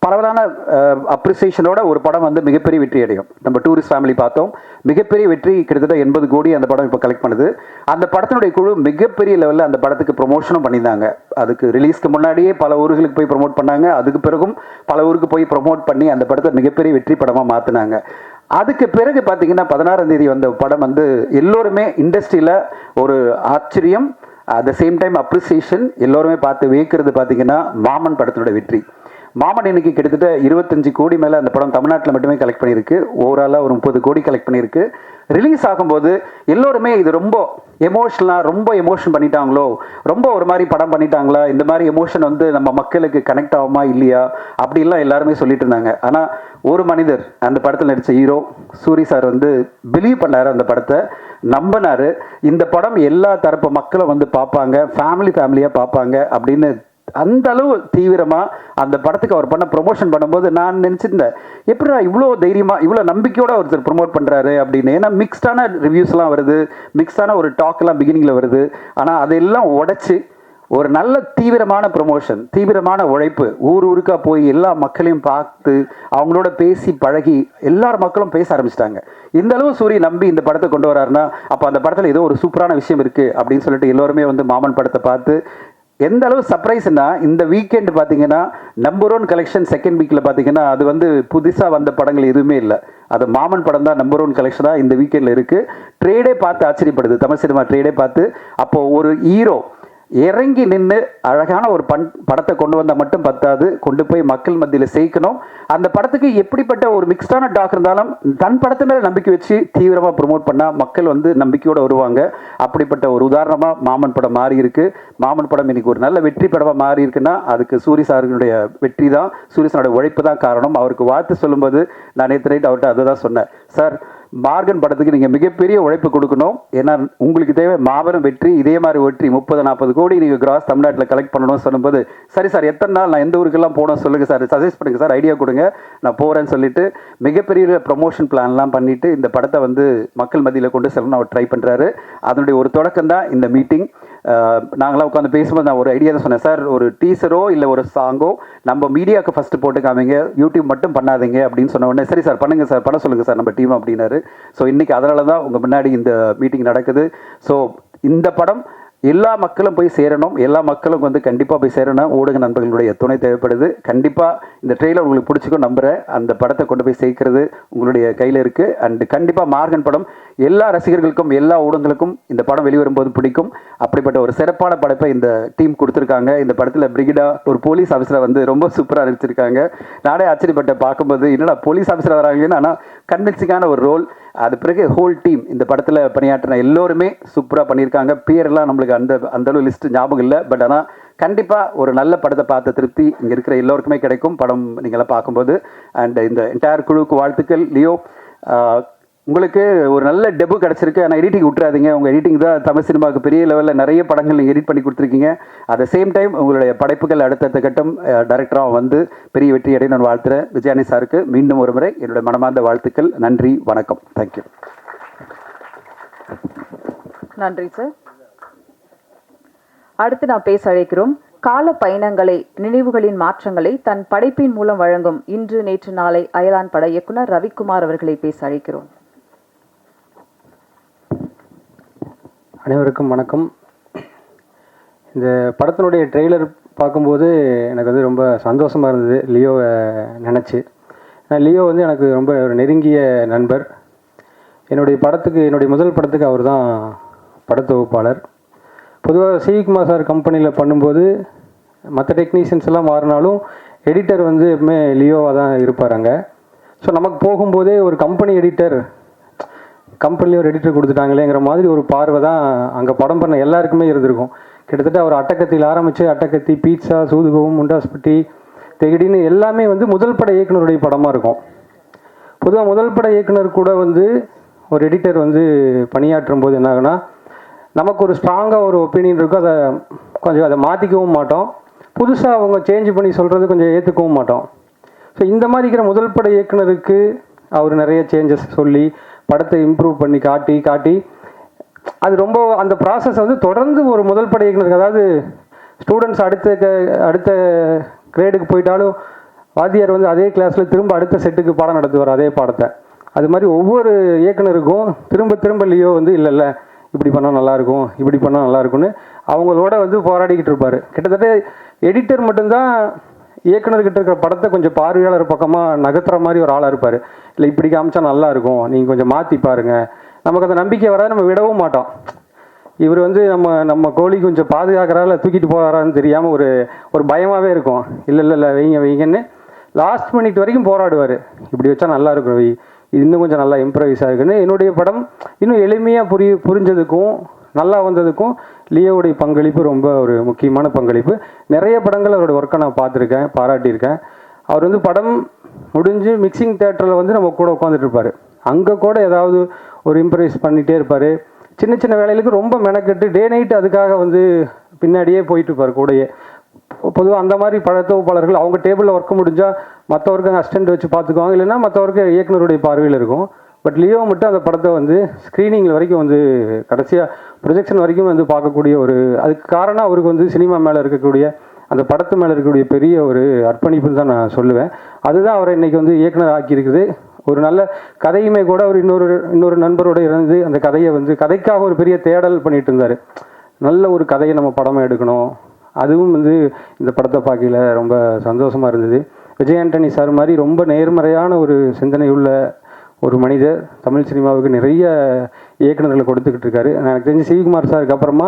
பரவலான அப்ரிசியேஷனோட ஒரு படம் வந்து மிகப்பெரிய வெற்றி அடையும். நம்ம டூரிஸ்ட் ஃபேமிலி பார்த்தோம், மிகப்பெரிய வெற்றி, கிட்டத்தட்ட 80 கோடி அந்த படம் இப்போ கலெக்ட் பண்ணுது. அந்த படத்தினுடைய குழு மிகப்பெரிய லெவலில் அந்த படத்துக்கு ப்ரொமோஷனும் பண்ணியிருந்தாங்க. அதுக்கு ரிலீஸ்க்கு முன்னாடியே பல ஊர்களுக்கு போய் ப்ரொமோட் பண்ணாங்க. அதுக்கு பிறகும் பல ஊருக்கு போய் ப்ரொமோட் பண்ணி அந்த படத்தை மிகப்பெரிய வெற்றி படமாக மாற்றினாங்க. அதுக்கு பிறகு பார்த்தீங்கன்னா 16ஆம் தேதி வந்த படம் வந்து எல்லோருமே இண்டஸ்ட்ரியில் ஒரு ஆச்சரியம், at the same time appreciation, எல்லோருமே பார்த்து வியக்கிறது பார்த்தீங்கன்னா மாமன் படத்தினுடைய வெற்றி. மாமன் இன்னைக்கு கிட்டத்தட்ட 25 கோடி மேலே அந்த படம் தமிழ்நாட்டில் மட்டுமே கலெக்ட் பண்ணியிருக்கு. ஓவராலாக ஒரு 30 கோடி கலெக்ட் பண்ணியிருக்கு. ரிலீஸ் ஆகும்போது எல்லோருமே இது ரொம்ப எமோஷனலாக, ரொம்ப எமோஷன் பண்ணிட்டாங்களோ, ரொம்ப ஒரு மாதிரி படம் பண்ணிட்டாங்களா, இந்த மாதிரி எமோஷன் வந்து நம்ம மக்களுக்கு கனெக்ட் ஆகுமா இல்லையா அப்படிலாம் எல்லாருமே சொல்லிட்டு இருந்தாங்க. ஆனால் ஒரு மனிதர், அந்த படத்தில் நடித்த ஹீரோ சூரி சார் வந்து பிலீவ் பண்ணார், அந்த படத்தை நம்பினார். இந்த படம் எல்லா தரப்பு மக்களும் வந்து பார்ப்பாங்க, ஃபேமிலியாக பார்ப்பாங்க அப்படின்னு அந்த அளவு தீவிரமாக அந்த படத்துக்கு அவர் பண்ண ப்ரொமோஷன் பண்ணும்போது நான் நினச்சிருந்தேன், எப்படிடா இவ்வளோ தைரியமாக இவ்வளோ நம்பிக்கையோடு ஒருத்தர் ப்ரொமோட் பண்ணுறாரு அப்படின்னு. ஏன்னா மிக்ஸ்டான ரிவ்யூஸ்லாம் வருது, மிக்ஸ்டான ஒரு டாக்லாம் பிகினிங்கில் வருது. ஆனால் அதையெல்லாம் உடைச்சி ஒரு நல்ல தீவிரமான ப்ரொமோஷன், தீவிரமான உழைப்பு, ஊருக்கா போய் எல்லா மக்களையும் பார்த்து அவங்களோட பேசி பழகி எல்லார் மக்களும் பேச ஆரம்பிச்சிட்டாங்க. இந்த அளவு சூரிய நம்பி இந்த படத்தை கொண்டு வராருன்னா அப்போ அந்த படத்தில் ஏதோ ஒரு சூப்பரான விஷயம் இருக்குது அப்படின்னு சொல்லிட்டு எல்லோருமே வந்து மாமன் படத்தை பார்த்து எந்த அளவு சர்ப்ரைஸ்னா, இந்த வீக்கெண்ட் பார்த்தீங்கன்னா நம்பர் 1 கலெக்ஷன் செகண்ட் வீக்கில் பார்த்தீங்கன்னா அது வந்து புதுசாக வந்த படங்கள் எதுவுமே இல்லை. அது மாமன் படம் தான் நம்பர் 1 கலெக்ஷனாக இந்த வீக்கெண்டில் இருக்குது. ட்ரேடே பார்த்து ஆச்சரியப்படுது, தமிழ் சினிமா ட்ரேடே பார்த்து. அப்போது ஒரு ஹீரோ இறங்கி நின்று அழகான ஒரு படத்தை கொண்டு வந்தால் மட்டும் பத்தாது, கொண்டு போய் மக்கள் மத்தியில் சேர்க்கணும். அந்த படத்துக்கு எப்படிப்பட்ட ஒரு மிக்ஸ்டான டாக் இருந்தாலும் தன் படத்து மேலே நம்பிக்கை வச்சு தீவிரமாக ப்ரொமோட் பண்ணால் மக்கள் வந்து நம்பிக்கையோடு வருவாங்க. அப்படிப்பட்ட ஒரு உதாரணமாக மாமன் படம் மாறி இருக்கு. மாமன் படம் இன்னைக்கு ஒரு நல்ல வெற்றி படமாக மாறி இருக்குன்னா அதுக்கு சூரி சாருடைய வெற்றி தான், சூரி சாரோட உழைப்பு தான் காரணம். அவருக்கு வாழ்த்து சொல்லும்போது நான் நேற்று நைட் அவர்கிட்ட அதை தான் சொன்னேன், சார் மார்கன் படத்துக்கு நீங்கள் மிகப்பெரிய உழைப்பு கொடுக்கணும். ஏன்னா உங்களுக்கு தேவை மாபெரும் வெற்றி, இதே மாதிரி வெற்றி 30-40 கோடி நீங்கள் கிராஸ் தமிழ்நாட்டில் கலெக்ட் பண்ணணும்னு சொல்லும்போது, சரி சார் எத்தனை நாள் நான் எந்த ஊருக்கெல்லாம் போகணும் சொல்லுங்கள் சார், சஜஸ்ட் பண்ணுங்கள் சார், ஐடியா கொடுங்க, நான் போகிறேன்னு சொல்லிட்டு மிகப்பெரிய ப்ரொமோஷன் பிளான்லாம் பண்ணிவிட்டு இந்த படத்தை வந்து மக்கள் மத்தியில் கொண்டு செல்லணும் அவர் ட்ரை பண்ணுறாரு. அதனுடைய ஒரு தொடக்கம் தான் இந்த மீட்டிங். நாங்களாம் உட்காந்து பேசும்போது நான் ஒரு ஐடியா தான் சொன்னேன், சார் ஒரு டீசரோ இல்லை ஒரு சாங்கோ நம்ம மீடியாவுக்கு ஃபஸ்ட்டு போட்டு காமிங்க, யூடியூப் மட்டும் பண்ணாதீங்க அப்படின்னு சொன்ன உடனே சரி சார் பண்ணுங்கள் சார், பண்ண சொல்லுங்கள் சார் நம்ம டீம் அப்படின்னாரு. ஸோ இன்றைக்கி அதனால தான் உங்கள் முன்னாடி இந்த மீட்டிங் நடக்குது. ஸோ இந்த படம் எல்லா மக்களும் போய் சேரணும், எல்லா மக்களும் வந்து கண்டிப்பாக போய் சேரணும். ஊடக நண்பர்களுடைய துணை தேவைப்படுது. கண்டிப்பாக இந்த ட்ரெயிலர் உங்களுக்கு பிடிச்சிக்கும் நம்புகிறேன். அந்த படத்தை கொண்டு போய் சேர்க்கிறது உங்களுடைய கையில் இருக்குது. அண்டு கண்டிப்பாக மார்கன் படம் எல்லா ரசிகர்களுக்கும் எல்லா ஊடகங்களுக்கும் இந்த படம் வெளிவரும்போது பிடிக்கும். அப்படிப்பட்ட ஒரு சிறப்பான படைப்பை இந்த டீம் கொடுத்துருக்காங்க. இந்த படத்தில் பிரிகிடா ஒரு போலீஸ் ஆஃபீஸரை வந்து ரொம்ப சூப்பராக நடிச்சிருக்காங்க. நானே ஆச்சரியப்பட்ட பார்க்கும்போது என்னடா போலீஸ் ஆஃபீஸர் வராங்கன்னு, ஆனால் கன்வின்சிங்கான ஒரு ரோல். அது பிறகு ஹோல் டீம் இந்த படத்தில் பணியாற்றின எல்லோருமே சூப்பராக பண்ணியிருக்காங்க. பேரெல்லாம் நம்மளுக்கு அந்த அளவு லிஸ்ட்டு ஞாபகம் இல்லை. பட் ஆனால் கண்டிப்பாக ஒரு நல்ல படத்தை பார்த்த திருப்தி இங்கே இருக்கிற எல்லோருக்குமே கிடைக்கும் படம் நீங்களாம் பார்க்கும்போது. அண்ட் இந்த என்டையர் குழுவுக்கு வாழ்த்துக்கள். லியோ உங்களுக்கு ஒரு நல்ல டெபு கிடச்சிருக்கு. ஆனால் எடிட்டிங் விட்டுறாதீங்க. உங்கள் எடிட்டிங் தான் தமிழ் சினிமாவுக்கு பெரிய லெவலில் நிறைய படங்கள் நீங்கள் எடிட் பண்ணி கொடுத்துருக்கீங்க. அட் த சேம் டைம் உங்களுடைய படைப்புகள் அடுத்தடுத்த கட்டம் டைரக்டராக வந்து பெரிய வெற்றி அடைய நான் வாழ்த்துறேன். விஜயானி சாருக்கு மீண்டும் ஒரு முறை என்னுடைய மனமார்ந்த வாழ்த்துக்கள். நன்றி, வணக்கம். தேங்க்யூ. நன்றி சார். அடுத்து நான் பேச அழைக்கிறோம். கால பயணங்களை, நினைவுகளின் மாற்றங்களை தன் படைப்பின் மூலம் வழங்கும் இன்று நேற்று நாளை அயலான் பட இயக்குனர் ரவிக்குமார் அவர்களை பேச அழைக்கிறோம். அனைவருக்கும் வணக்கம். இந்த படத்தினுடைய ட்ரெய்லர் பார்க்கும்போது எனக்கு வந்து ரொம்ப சந்தோஷமாக இருந்தது லியோவை நினச்சி. லியோ வந்து எனக்கு ரொம்ப ஒரு நெருங்கிய நண்பர். என்னுடைய முதல் படத்துக்கு அவர் தான் படத்தொகுப்பாளர். பொதுவாக சிவிகுமார் சார் கம்பெனியில் பண்ணும்போது மற்ற டெக்னீஷியன்ஸ் எல்லாம் மாறினாலும் எடிட்டர் வந்து எப்பவுமே லியோவாக தான் இருப்பார் அங்கே. ஸோ நமக்கு போகும்போதே ஒரு கம்பெனி எடிட்டர், கம்பெனிலேயே ஒரு எடிட்டர் கொடுத்துட்டாங்களேங்கிற மாதிரி ஒரு பார்வை தான் அங்கே படம் பண்ண எல்லாருக்குமே இருந்திருக்கும். கிட்டத்தட்ட அவர் அட்டக்கத்தியில் ஆரம்பித்து அட்டக்கத்தி, பீட்சா, சூதுகவும், முண்டாஸ்பட்டி, தெகிடின்னு எல்லாமே வந்து முதல் பட இயக்குனருடைய படமாக இருக்கும். பொதுவாக முதல் பட இயக்குனர் கூட வந்து ஒரு எடிட்டர் வந்து பணியாற்றும் போது என்ன ஆகுனா, நமக்கு ஒரு ஸ்ட்ராங்காக ஒரு ஒப்பீனியன் இருக்கும். அதை மாற்றிக்கவும் மாட்டோம். புதுசாக அவங்க சேஞ்ச் பண்ணி சொல்கிறது கொஞ்சம் ஏற்றுக்கவும் மாட்டோம். ஸோ இந்த மாதிரி இருக்கிற முதல் பட இயக்குனருக்கு அவர் நிறைய சேஞ்சஸ் சொல்லி படத்தை இம்ப்ரூவ் பண்ணி காட்டி அது ரொம்ப அந்த ப்ராசஸ் வந்து தொடர்ந்து ஒரு முதல் பட இயக்குனருக்கு, அதாவது ஸ்டூடெண்ட்ஸ் அடுத்த கிரேடுக்கு போயிட்டாலும் வாத்தியார் வந்து அதே கிளாஸில் திரும்ப அடுத்த செட்டுக்கு பாடம் நடத்துவார் அதே பாடத்தை. அது மாதிரி ஒவ்வொரு இயக்குனருக்கும் திரும்ப லியோ வந்து இல்லை இப்படி பண்ணால் நல்லாயிருக்கும், இப்படி பண்ணால் நல்லாயிருக்கும்னு அவங்களோட வந்து போராடிக்கிட்டு இருப்பார். கிட்டத்தட்ட எடிட்டர் மட்டும்தான் இயக்குனர்கிட்ட இருக்கிற படத்தை கொஞ்சம் பார்வையாளர் பக்கமாக நகர்த்துற மாதிரி ஒரு ஆளாக இருப்பார். இல்லை இப்படி காமிச்சா நல்லாயிருக்கும், நீங்கள் கொஞ்சம் மாற்றி பாருங்கள், நமக்கு அந்த நம்பிக்கை வராது, நம்ம விடவும் மாட்டோம். இவர் வந்து நம்ம கோழி கொஞ்சம் பாதுகாக்கிறால தூக்கிட்டு போகிறாரான்னு தெரியாமல் ஒரு பயமாகவே இருக்கும். இல்லை வைங்கன்னு லாஸ்ட் மினிட் வரைக்கும் போராடுவார். இப்படி வச்சா நல்லாயிருக்கும், இது இன்னும் கொஞ்சம் நல்லா இம்ப்ரவைஸ் ஆகுன்னு. என்னுடைய படம் இன்னும் எளிமையாக புரிஞ்சதுக்கும் நல்லா வந்ததுக்கும் லியோவுடைய பங்களிப்பு ரொம்ப ஒரு முக்கியமான பங்களிப்பு. நிறைய படங்கள் அவருடைய ஒர்க்கை நான் பார்த்துருக்கேன், பாராட்டியிருக்கேன். அவர் வந்து படம் முடிஞ்சு மிக்சிங் தேட்டரில் வந்து நம்ம கூட உட்காந்துட்டு இருப்பார். அங்கே கூட ஏதாவது ஒரு இம்ப்ரவைஸ் பண்ணிகிட்டே இருப்பார். சின்ன வேலைகளுக்கு ரொம்ப மெனக்கெட்டு டே நைட்டு அதுக்காக வந்து பின்னாடியே போயிட்டு இருப்பார் கூடயே. பொதுவாக அந்த மாதிரி படத்தொகுப்பாளர்கள் அவங்க டேபிளில் ஒர்க் முடிஞ்சால் மற்றவருக்கு அசிஸ்டண்ட் வச்சு பார்த்துக்குவாங்க, இல்லைன்னா மற்றவருக்கு இயக்குனருடைய பார்வையில் இருக்கும். பட் லியோ மட்டும் அந்த படத்தை வந்து ஸ்க்ரீனிங்கில் வரைக்கும் வந்து கடைசியாக ப்ரொஜெக்ஷன் வரைக்கும் வந்து பார்க்கக்கூடிய அதுக்கு காரணம் அவருக்கு வந்து சினிமா மேலே இருக்கக்கூடிய அந்த படத்து மேலே இருக்கக்கூடிய பெரிய ஒரு அர்ப்பணிப்புன்னு தான் நான் சொல்லுவேன். அதுதான் அவரை இன்றைக்கி வந்து இயக்குனர் ஆக்கியிருக்குது. ஒரு நல்ல கதையுமே கூட அவர் இன்னொரு நண்பரோடு இருந்து அந்த கதையை வந்து கதைக்காக ஒரு பெரிய தேடல் பண்ணிட்டு இருந்தார். நல்ல ஒரு கதையை நம்ம படமாக எடுக்கணும். அதுவும் வந்து இந்த படத்தை பார்க்கல ரொம்ப சந்தோஷமாக இருந்தது. விஜய் ஆண்டனி சார் மாதிரி ரொம்ப நேர்மறையான ஒரு சிந்தனை உள்ள ஒரு மனிதர் தமிழ் சினிமாவுக்கு நிறைய இயக்குநர்களை கொடுத்துக்கிட்டு இருக்காரு. எனக்கு தெரிஞ்சு சிவிகுமார் சாருக்கு அப்புறமா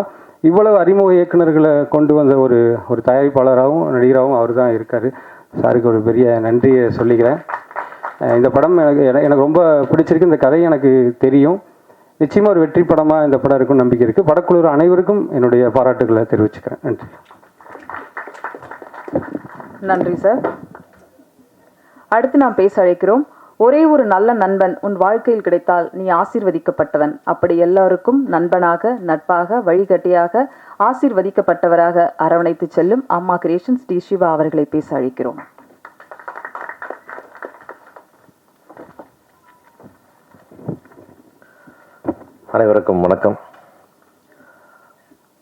இவ்வளவு அறிமுக இயக்குநர்களை கொண்டு வந்த ஒரு தயாரிப்பாளராகவும் நடிகராகவும் அவர் தான் இருக்கார். சாருக்கு ஒரு பெரிய நன்றியை சொல்லிக்கிறேன். இந்த படம் எனக்கு ரொம்ப பிடிச்சிருக்கு. இந்த கதை எனக்கு தெரியும். நிச்சயமாக ஒரு வெற்றி படமாக இந்த படம் இருக்கும் நம்பிக்கை இருக்குது. படக்குழு அனைவருக்கும் என்னுடைய பாராட்டுகளை தெரிவிச்சுக்கிறேன். நன்றி. நன்றி சார். அடுத்து நாம் பேச அழைக்கிறோம். ஒரே ஒரு நல்ல நண்பன் உன் வாழ்க்கையில் கிடைத்தால் நீ ஆசீர்வதிக்கப்பட்டவன். அப்படி எல்லாருக்கும் நண்பனாக, நட்பாக, வழிகட்டியாக, ஆசீர்வதிக்கப்பட்டவராக அரவணைத்து செல்லும் அம்மா கிரியேஷன்ஸ் டி சிவா அவர்களை பேச அழைக்கிறோம். அனைவருக்கும் வணக்கம்.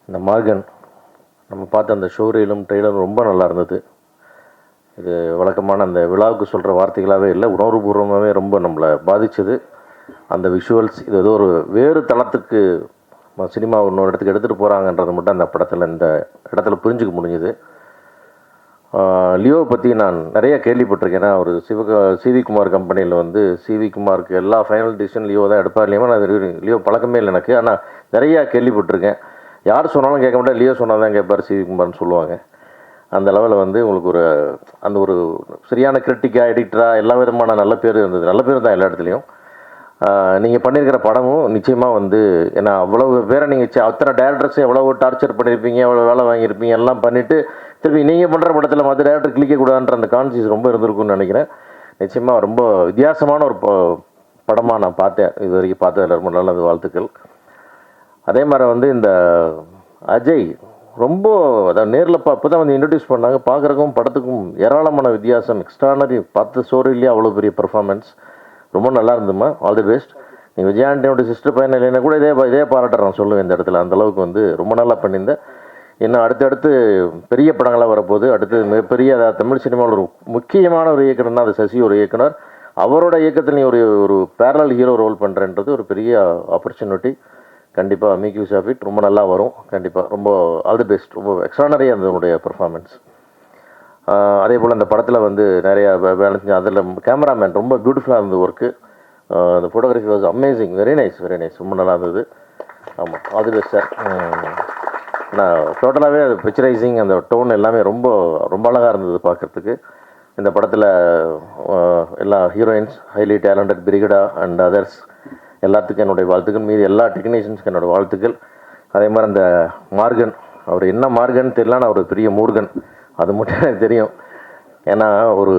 இந்த மார்கன் நம்ம பார்த்த அந்த ஷோரீலும் ட்ரெய்லரும் ரொம்ப நல்லா இருந்தது. இது வழக்கமான அந்த விழாவுக்கு சொல்கிற வார்த்தைகளாகவே இல்லை, உணர்வுபூர்வமாகவே ரொம்ப நம்மளை பாதித்தது. அந்த விஷுவல்ஸ் இது ஏதோ ஒரு வேறு தளத்துக்கு சினிமா இன்னொரு இடத்துக்கு எடுத்துகிட்டு போகிறாங்கன்றது மட்டும் அந்த படத்தில் இந்த இடத்துல புரிஞ்சுக்க முடிஞ்சுது. லியோவை பற்றி நான் நிறையா கேள்விப்பட்டிருக்கேன். ஏன்னா ஒரு சிவிகுமார் கம்பெனியில் வந்து சிவிகுமாருக்கு எல்லா ஃபைனல் டிசிஷன் லியோ தான் எடுப்பார். இல்லையா நான் லியோ பழக்கமே இல்லை எனக்கு. ஆனால் நிறையா கேள்விப்பட்டிருக்கேன். யார் சொன்னாலும் கேட்க மாட்டேன், லியோ சொன்னால் தான் கேட்பார் சிவிகுமார்னு சொல்லுவாங்க. அந்த லெவலில் வந்து உங்களுக்கு ஒரு சரியான கிரிட்டிக்காக, எடிட்டராக எல்லா விதமான நல்ல பேர் இருந்தது. நல்ல பேர் தான் எல்லா இடத்துலையும். நீங்கள் பண்ணியிருக்கிற படமும் நிச்சயமாக வந்து ஏன்னா அவ்வளவு பேரை நீங்கள் அத்தனை டேரக்டர்ஸை எவ்வளோ டார்ச்சர் பண்ணியிருப்பீங்க, எவ்வளோ வேலை வாங்கியிருப்பீங்க, எல்லாம் பண்ணிவிட்டு திருப்பி நீங்கள் பண்ணுற படத்தில் மற்ற டேரக்டர் கிளிக்கக்கூடாதுன்ற அந்த கான்சியஸ் ரொம்ப இருந்திருக்குன்னு நினைக்கிறேன். நிச்சயமாக ரொம்ப வித்தியாசமான ஒரு படமாக நான் பார்த்தேன். இது வரைக்கும் பார்த்ததில் ரொம்ப நல்லது, வாழ்த்துக்கள். அதே மாதிரி வந்து இந்த அஜய் ரொம்ப அதாவது நேரில் இப்போ தான் வந்து இன்ட்ரடியூஸ் பண்ணாங்க. பார்க்குறக்கும் படத்துக்கும் ஏராளமான வித்தியாசம், எக்ஸ்ட்ரானரி. 10 ஸ்டோரிலேயே அவ்வளோ பெரிய பெர்ஃபார்மன்ஸ், ரொம்ப நல்லா இருந்துமா. All the best. நீங்கள் விஜய் ஆண்டனியோட சிஸ்டர் பையன் இல்லைன்னா கூட இதே பாராட்ட நான் சொல்லுவேன் இந்த இடத்துல. அந்தளவுக்கு வந்து ரொம்ப நல்லா பண்ணியிருந்தேன். இன்னும் அடுத்தடுத்து பெரிய படங்களாக வரப்போகுது. அடுத்து மிகப்பெரிய அதாவது தமிழ் சினிமாவில் ஒரு முக்கியமான ஒரு இயக்குனர்னா அது சசி ஒரு இயக்குனர். அவரோட இயக்கத்தில் நீ ஒரு பேரலல் ஹீரோ ரோல் பண்ணுறன்றது ஒரு பெரிய ஆப்பர்ச்சுனிட்டி. கண்டிப்பாக மேக் யூஸ் ஆஃப் இட். ரொம்ப நல்லா வரும் கண்டிப்பாக. ரொம்ப ஆல் தி பெஸ்ட். ரொம்ப எக்ஸ்ட்ரானரியாக இருந்தது உங்களுடைய பெர்ஃபார்மன்ஸ். அதே போல் அந்த படத்தில் வந்து நிறையா வேலை செஞ்சு அதில் கேமராமேன் ரொம்ப பியூட்டிஃபுல்லாக இருந்தது ஒர்க்கு. அந்த photography was amazing. Very nice, very nice. ரொம்ப நல்லா இருந்தது. ஆமாம், ஆல் தி பெஸ்ட் சார். நான் டோட்டலாகவே அது பிக்சரைசிங் அந்த டோன் எல்லாமே ரொம்ப ரொம்ப அழகாக இருந்தது பார்க்குறதுக்கு. இந்த படத்தில் எல்லா heroines, highly talented Brigida and others எல்லாத்துக்கும் என்னுடைய வாழ்த்துக்கள். மீது எல்லா டெக்னீஷியன்ஸ்க்கு என்னோடய வாழ்த்துக்கள். அதே மாதிரி அந்த மார்கன், அவர் என்ன மார்கன் தெரியல, நான் ஒரு பெரிய மூர்கன் அது மட்டும் எனக்கு தெரியும். ஏன்னா ஒரு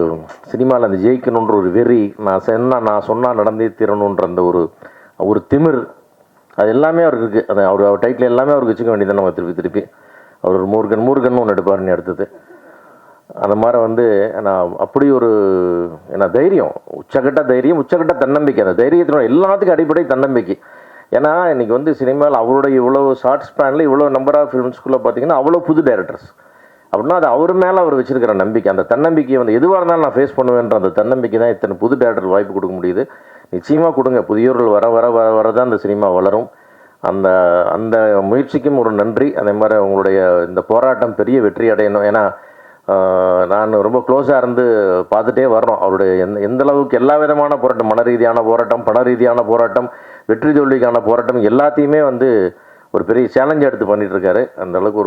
சினிமாவில் அந்த ஜெயிக்கணுன்ற ஒரு வெறி, நான் சொன்னால் நடந்தே தீரணுன்ற அந்த ஒரு திமிர், அது எல்லாமே அவருக்கு இருக்குது. அது அவர் டைட்டில் எல்லாமே அவருக்கு வச்சுக்க வேண்டியது நம்ம திருப்பி அவர் ஒரு மூர்கன் ஒன்று எடுப்பாருன்னு அடுத்தது. அந்த மாதிரி வந்து நான் அப்படி ஒரு என்ன தைரியம், உச்சக்கட்ட தன்னம்பிக்கை. அந்த தைரியத்தினோட எல்லாத்துக்கும் அடிப்படை தன்னம்பிக்கை. ஏன்னா இன்றைக்கி வந்து சினிமாவில் அவருடைய இவ்வளோ ஷார்ட் ஸ்பேனில் இவ்வளோ நம்பர் ஆஃப் ஃபிலிம்ஸ்குள்ளே பார்த்தீங்கன்னா அவ்வளோ புது டைரக்டர்ஸ் அப்படின்னா அது அவர் மேலே அவர் வச்சிருக்கிற நம்பிக்கை. அந்த தன்னம்பிக்கையை வந்து எதுவாக இருந்தாலும் நான் ஃபேஸ் பண்ணுவேன்ற அந்த தன்னம்பிக்கை தான் இத்தனை புது டேரக்டர் வாய்ப்பு கொடுக்க முடியுது. நிச்சயமாக கொடுங்க. புதியவர்கள் வர தான் அந்த சினிமா வளரும். அந்த அந்த முயற்சிக்கும் ஒரு நன்றி. அதே மாதிரி உங்களுடைய இந்த போராட்டம் பெரிய வெற்றி அடையணும். ஏன்னா நான் ரொம்ப க்ளோஸாக இருந்து பார்த்துட்டே வர்றோம் அவருடைய எந்த அளவுக்கு எல்லா விதமான போராட்டம், மன ரீதியான போராட்டம், பண ரீதியான போராட்டம், வெற்றி தோல்விக்கான போராட்டம் எல்லாத்தையுமே வந்து ஒரு பெரிய சேலஞ்சாக எடுத்து பண்ணிகிட்ருக்காரு. அந்த அளவுக்கு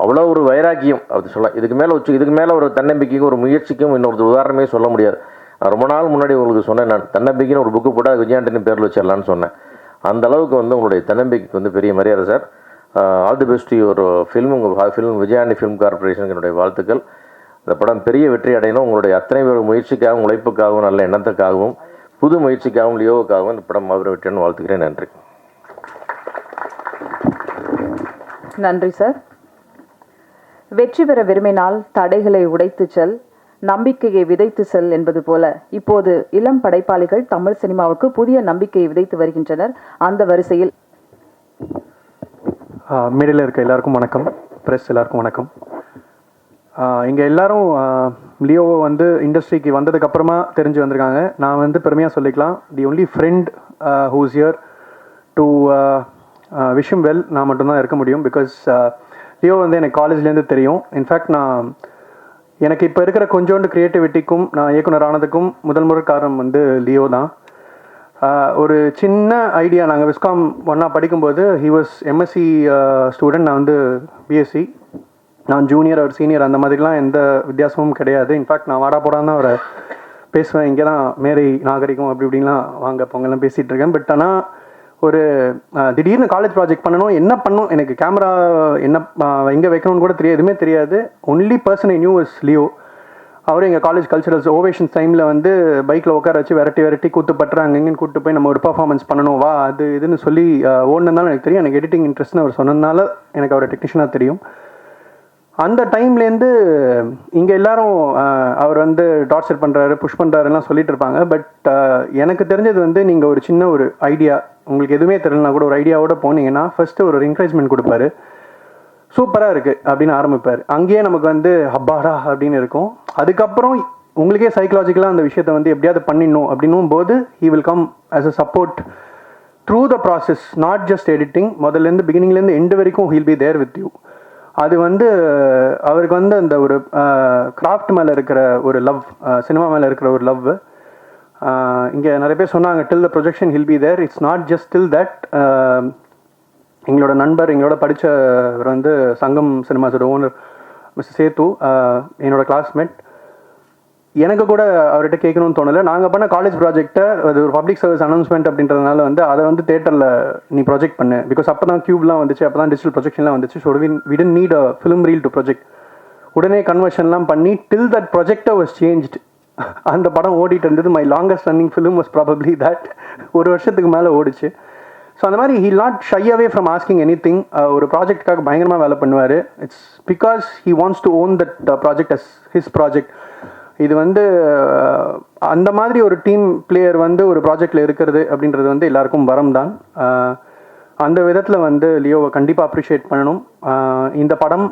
அவ்வளோ ஒரு வைராக்கியம் அப்படி சொல்லலாம். இதுக்கு மேலே ஒரு தன்னம்பிக்கைக்கும் ஒரு முயற்சிக்கும் இன்னொரு உதாரணமே சொல்ல முடியாது. நான் ரொம்ப நாள் முன்னாடி உங்களுக்கு சொன்னேன், நான் தன்னம்பிக்கைன்னு ஒரு புக்கு போட்டால் விஜய் ஆண்டனி பேரில் வச்சிடலான்னு சொன்னேன். அந்த அளவுக்கு வந்து உங்களுடைய தன்னம்பிக்கைக்கு வந்து பெரிய மரியாதை சார். ஆல் தி பெஸ்ட் ஒரு ஃபிலிம் விஜய் ஆண்டனி ஃபிலிம் கார்பரேஷனுக்கு என்னுடைய வாழ்த்துக்கள். இந்த படம் பெரிய வெற்றி அடையணும். உங்களுடைய அத்தனை பேர் முயற்சிக்காகவும், உழைப்புக்காகவும், நல்ல எண்ணத்துக்காகவும், புது முயற்சிக்காகவும், லியோவுக்காகவும் இந்த படம் மாபெரும் வெற்றின்னு வாழ்த்துக்கிறேன். நன்றி. நன்றி சார். வெற்றி பெற விரும்பினால் தடைகளை உடைத்து செல், நம்பிக்கையை விதைத்து செல் என்பது போல இப்போது இளம் படைப்பாளிகள் தமிழ் சினிமாவுக்கு புதிய நம்பிக்கையை விதைத்து வருகின்றனர். அந்த வரிசையில் மீடியில் இருக்க எல்லாருக்கும் வணக்கம், ப்ரெஸ் எல்லாருக்கும் வணக்கம். இங்கே எல்லாரும் லியோவை வந்து இண்டஸ்ட்ரிக்கு வந்ததுக்கப்புறமா தெரிஞ்சு வந்திருக்காங்க. நான் வந்து பெருமையாக சொல்லிக்கலாம், the only friend who's here to wish him well நான் மட்டும்தான் இருக்க முடியும். பிகாஸ் லியோ வந்து எனக்கு காலேஜ்லேருந்து தெரியும். இன்ஃபேக்ட் எனக்கு இப்போ இருக்கிற கொஞ்சோண்டு க்ரியேட்டிவிட்டிக்கும் நான் இயக்குனர் ஆனதுக்கும் முதல் காரணம் வந்து லியோ தான். ஒரு சின்ன ஐடியா, நாங்கள் விஸ்காம் ஒன்றா படிக்கும்போது ஹி வாஸ் எம்எஸ்சி ஸ்டூடெண்ட், நான் வந்து பிஎஸ்சி. நான் ஜூனியர், அவர் சீனியர், அந்த மாதிரிலாம் எந்த வித்தியாசமும் கிடையாது. இன்ஃபேக்ட் நான் வாடா போடான்னு அவரை பேசுவேன். இங்கே தான் மேரி நாகரிகம் அப்படி இப்படின்லாம் வாங்க பொங்கலாம் பேசிகிட்டு இருக்கேன். பட் ஆனால் ஒரு திடீர்னு காலேஜ் ப்ராஜெக்ட் பண்ணணும், என்ன பண்ணணும், எனக்கு கேமரா என்ன எங்கே வைக்கணும்னு கூட எதுவுமே தெரியாது. Only person I knew is Leo. அவரும் எங்கள் காலேஜ் கல்ச்சரல்ஸ் ஓவேஷன்ஸ் டைமில் வந்து பைக்கில் உட்கார வச்சு விரட்டி கூத்து பட்டுறாங்க எங்கேன்னு கூப்பிட்டு போய் நம்ம ஒரு பர்ஃபார்மன்ஸ் பண்ணணும் வா அது இதுன்னு சொல்லி ஓடுனதுனால எனக்கு தெரியும். எனக்கு எடிட்டிங் இன்ட்ரெஸ்ட்னு அவர் சொன்னதுனால எனக்கு அவரை டெக்னீஷியனாக தெரியும். அந்த டைம்லேருந்து இங்கே எல்லாரும் அவர் வந்து டார்ச்சர் பண்ணுறாரு, புஷ் பண்ணுறாருலாம் சொல்லிட்டு இருப்பாங்க. பட் எனக்கு தெரிஞ்சது வந்து நீங்கள் ஒரு சின்ன ஒரு ஐடியா, உங்களுக்கு எதுவுமே தெரியலனா கூட ஒரு ஐடியாவோட போனீங்கன்னா ஃபஸ்ட்டு ஒரு என்கரேஜ்மெண்ட் கொடுப்பாரு. சூப்பராக இருக்குது அப்படின்னு ஆரம்பிப்பார். அங்கேயே நமக்கு வந்து ஹப்பாடா அப்படின்னு இருக்கும். அதுக்கப்புறம் உங்களுக்கே சைக்கலாஜிக்கலாக அந்த விஷயத்தை வந்து எப்படியாவது பண்ணிடணும் அப்படின்னும் போது he will come as a support through the process, not just editing. முதல்லேருந்து பிகினிங்லேருந்து எண்டு வரைக்கும் he'll be there with you. அது வந்து அவருக்கு வந்து அந்த ஒரு கிராஃப்ட் மேலே இருக்கிற ஒரு லவ், சினிமா மேலே இருக்கிற ஒரு லவ். இங்கே நிறைய பேர் சொன்னாங்க till the projection he'll be there. It's not just till that. எங்களோட நண்பர், எங்களோட படித்தவர் வந்து சங்கம் சினிமாஸோட ஓனர் மிஸ்டர் சேத்து, என்னோட கிளாஸ்மேட். எனக்கு கூட அவர்கிட்ட கேட்கணும்னு தோணலை. நாங்கள் பண்ண காலேஜ் ப்ராஜெக்டை அது ஒரு பப்ளிக் சர்வீஸ் அனௌன்ஸ்மெண்ட் அப்படின்றதுனால வந்து அதை வந்து தேட்டரில் நீ ப்ரொஜெக்ட் பண்ணு. பிகாஸ் அப்போ தான் கியூப்லாம் வந்துச்சு, அப்போ தான் டிஜிட்டல் ப்ரொஜெக்ஷன்லாம் வந்துச்சு. So we tend need a film reel to project. உடனே கன்வர்ஷன்லாம் பண்ணி till that projector was changed. அந்த படம் ஓடிட்டு இருந்தது. My longest running film was probably that. ஒரு வருஷத்துக்கு மேலே ஓடிச்சு. ஸோ அந்த மாதிரி he not shy away from asking any thing. ஒரு ப்ராஜெக்டுக்காக பயங்கரமாக வேலை பண்ணுவார். It's because he wants to own that project as his project. இது வந்து அந்த மாதிரி ஒரு டீம் பிளேயர் வந்து ஒரு ப்ராஜெக்டில் இருக்கிறது அப்படின்றது வந்து எல்லாருக்கும் வரம் தான். அந்த விதத்தில் வந்து லியோவை கண்டிப்பாக அப்ரிஷியேட் பண்ணணும். இந்த படம்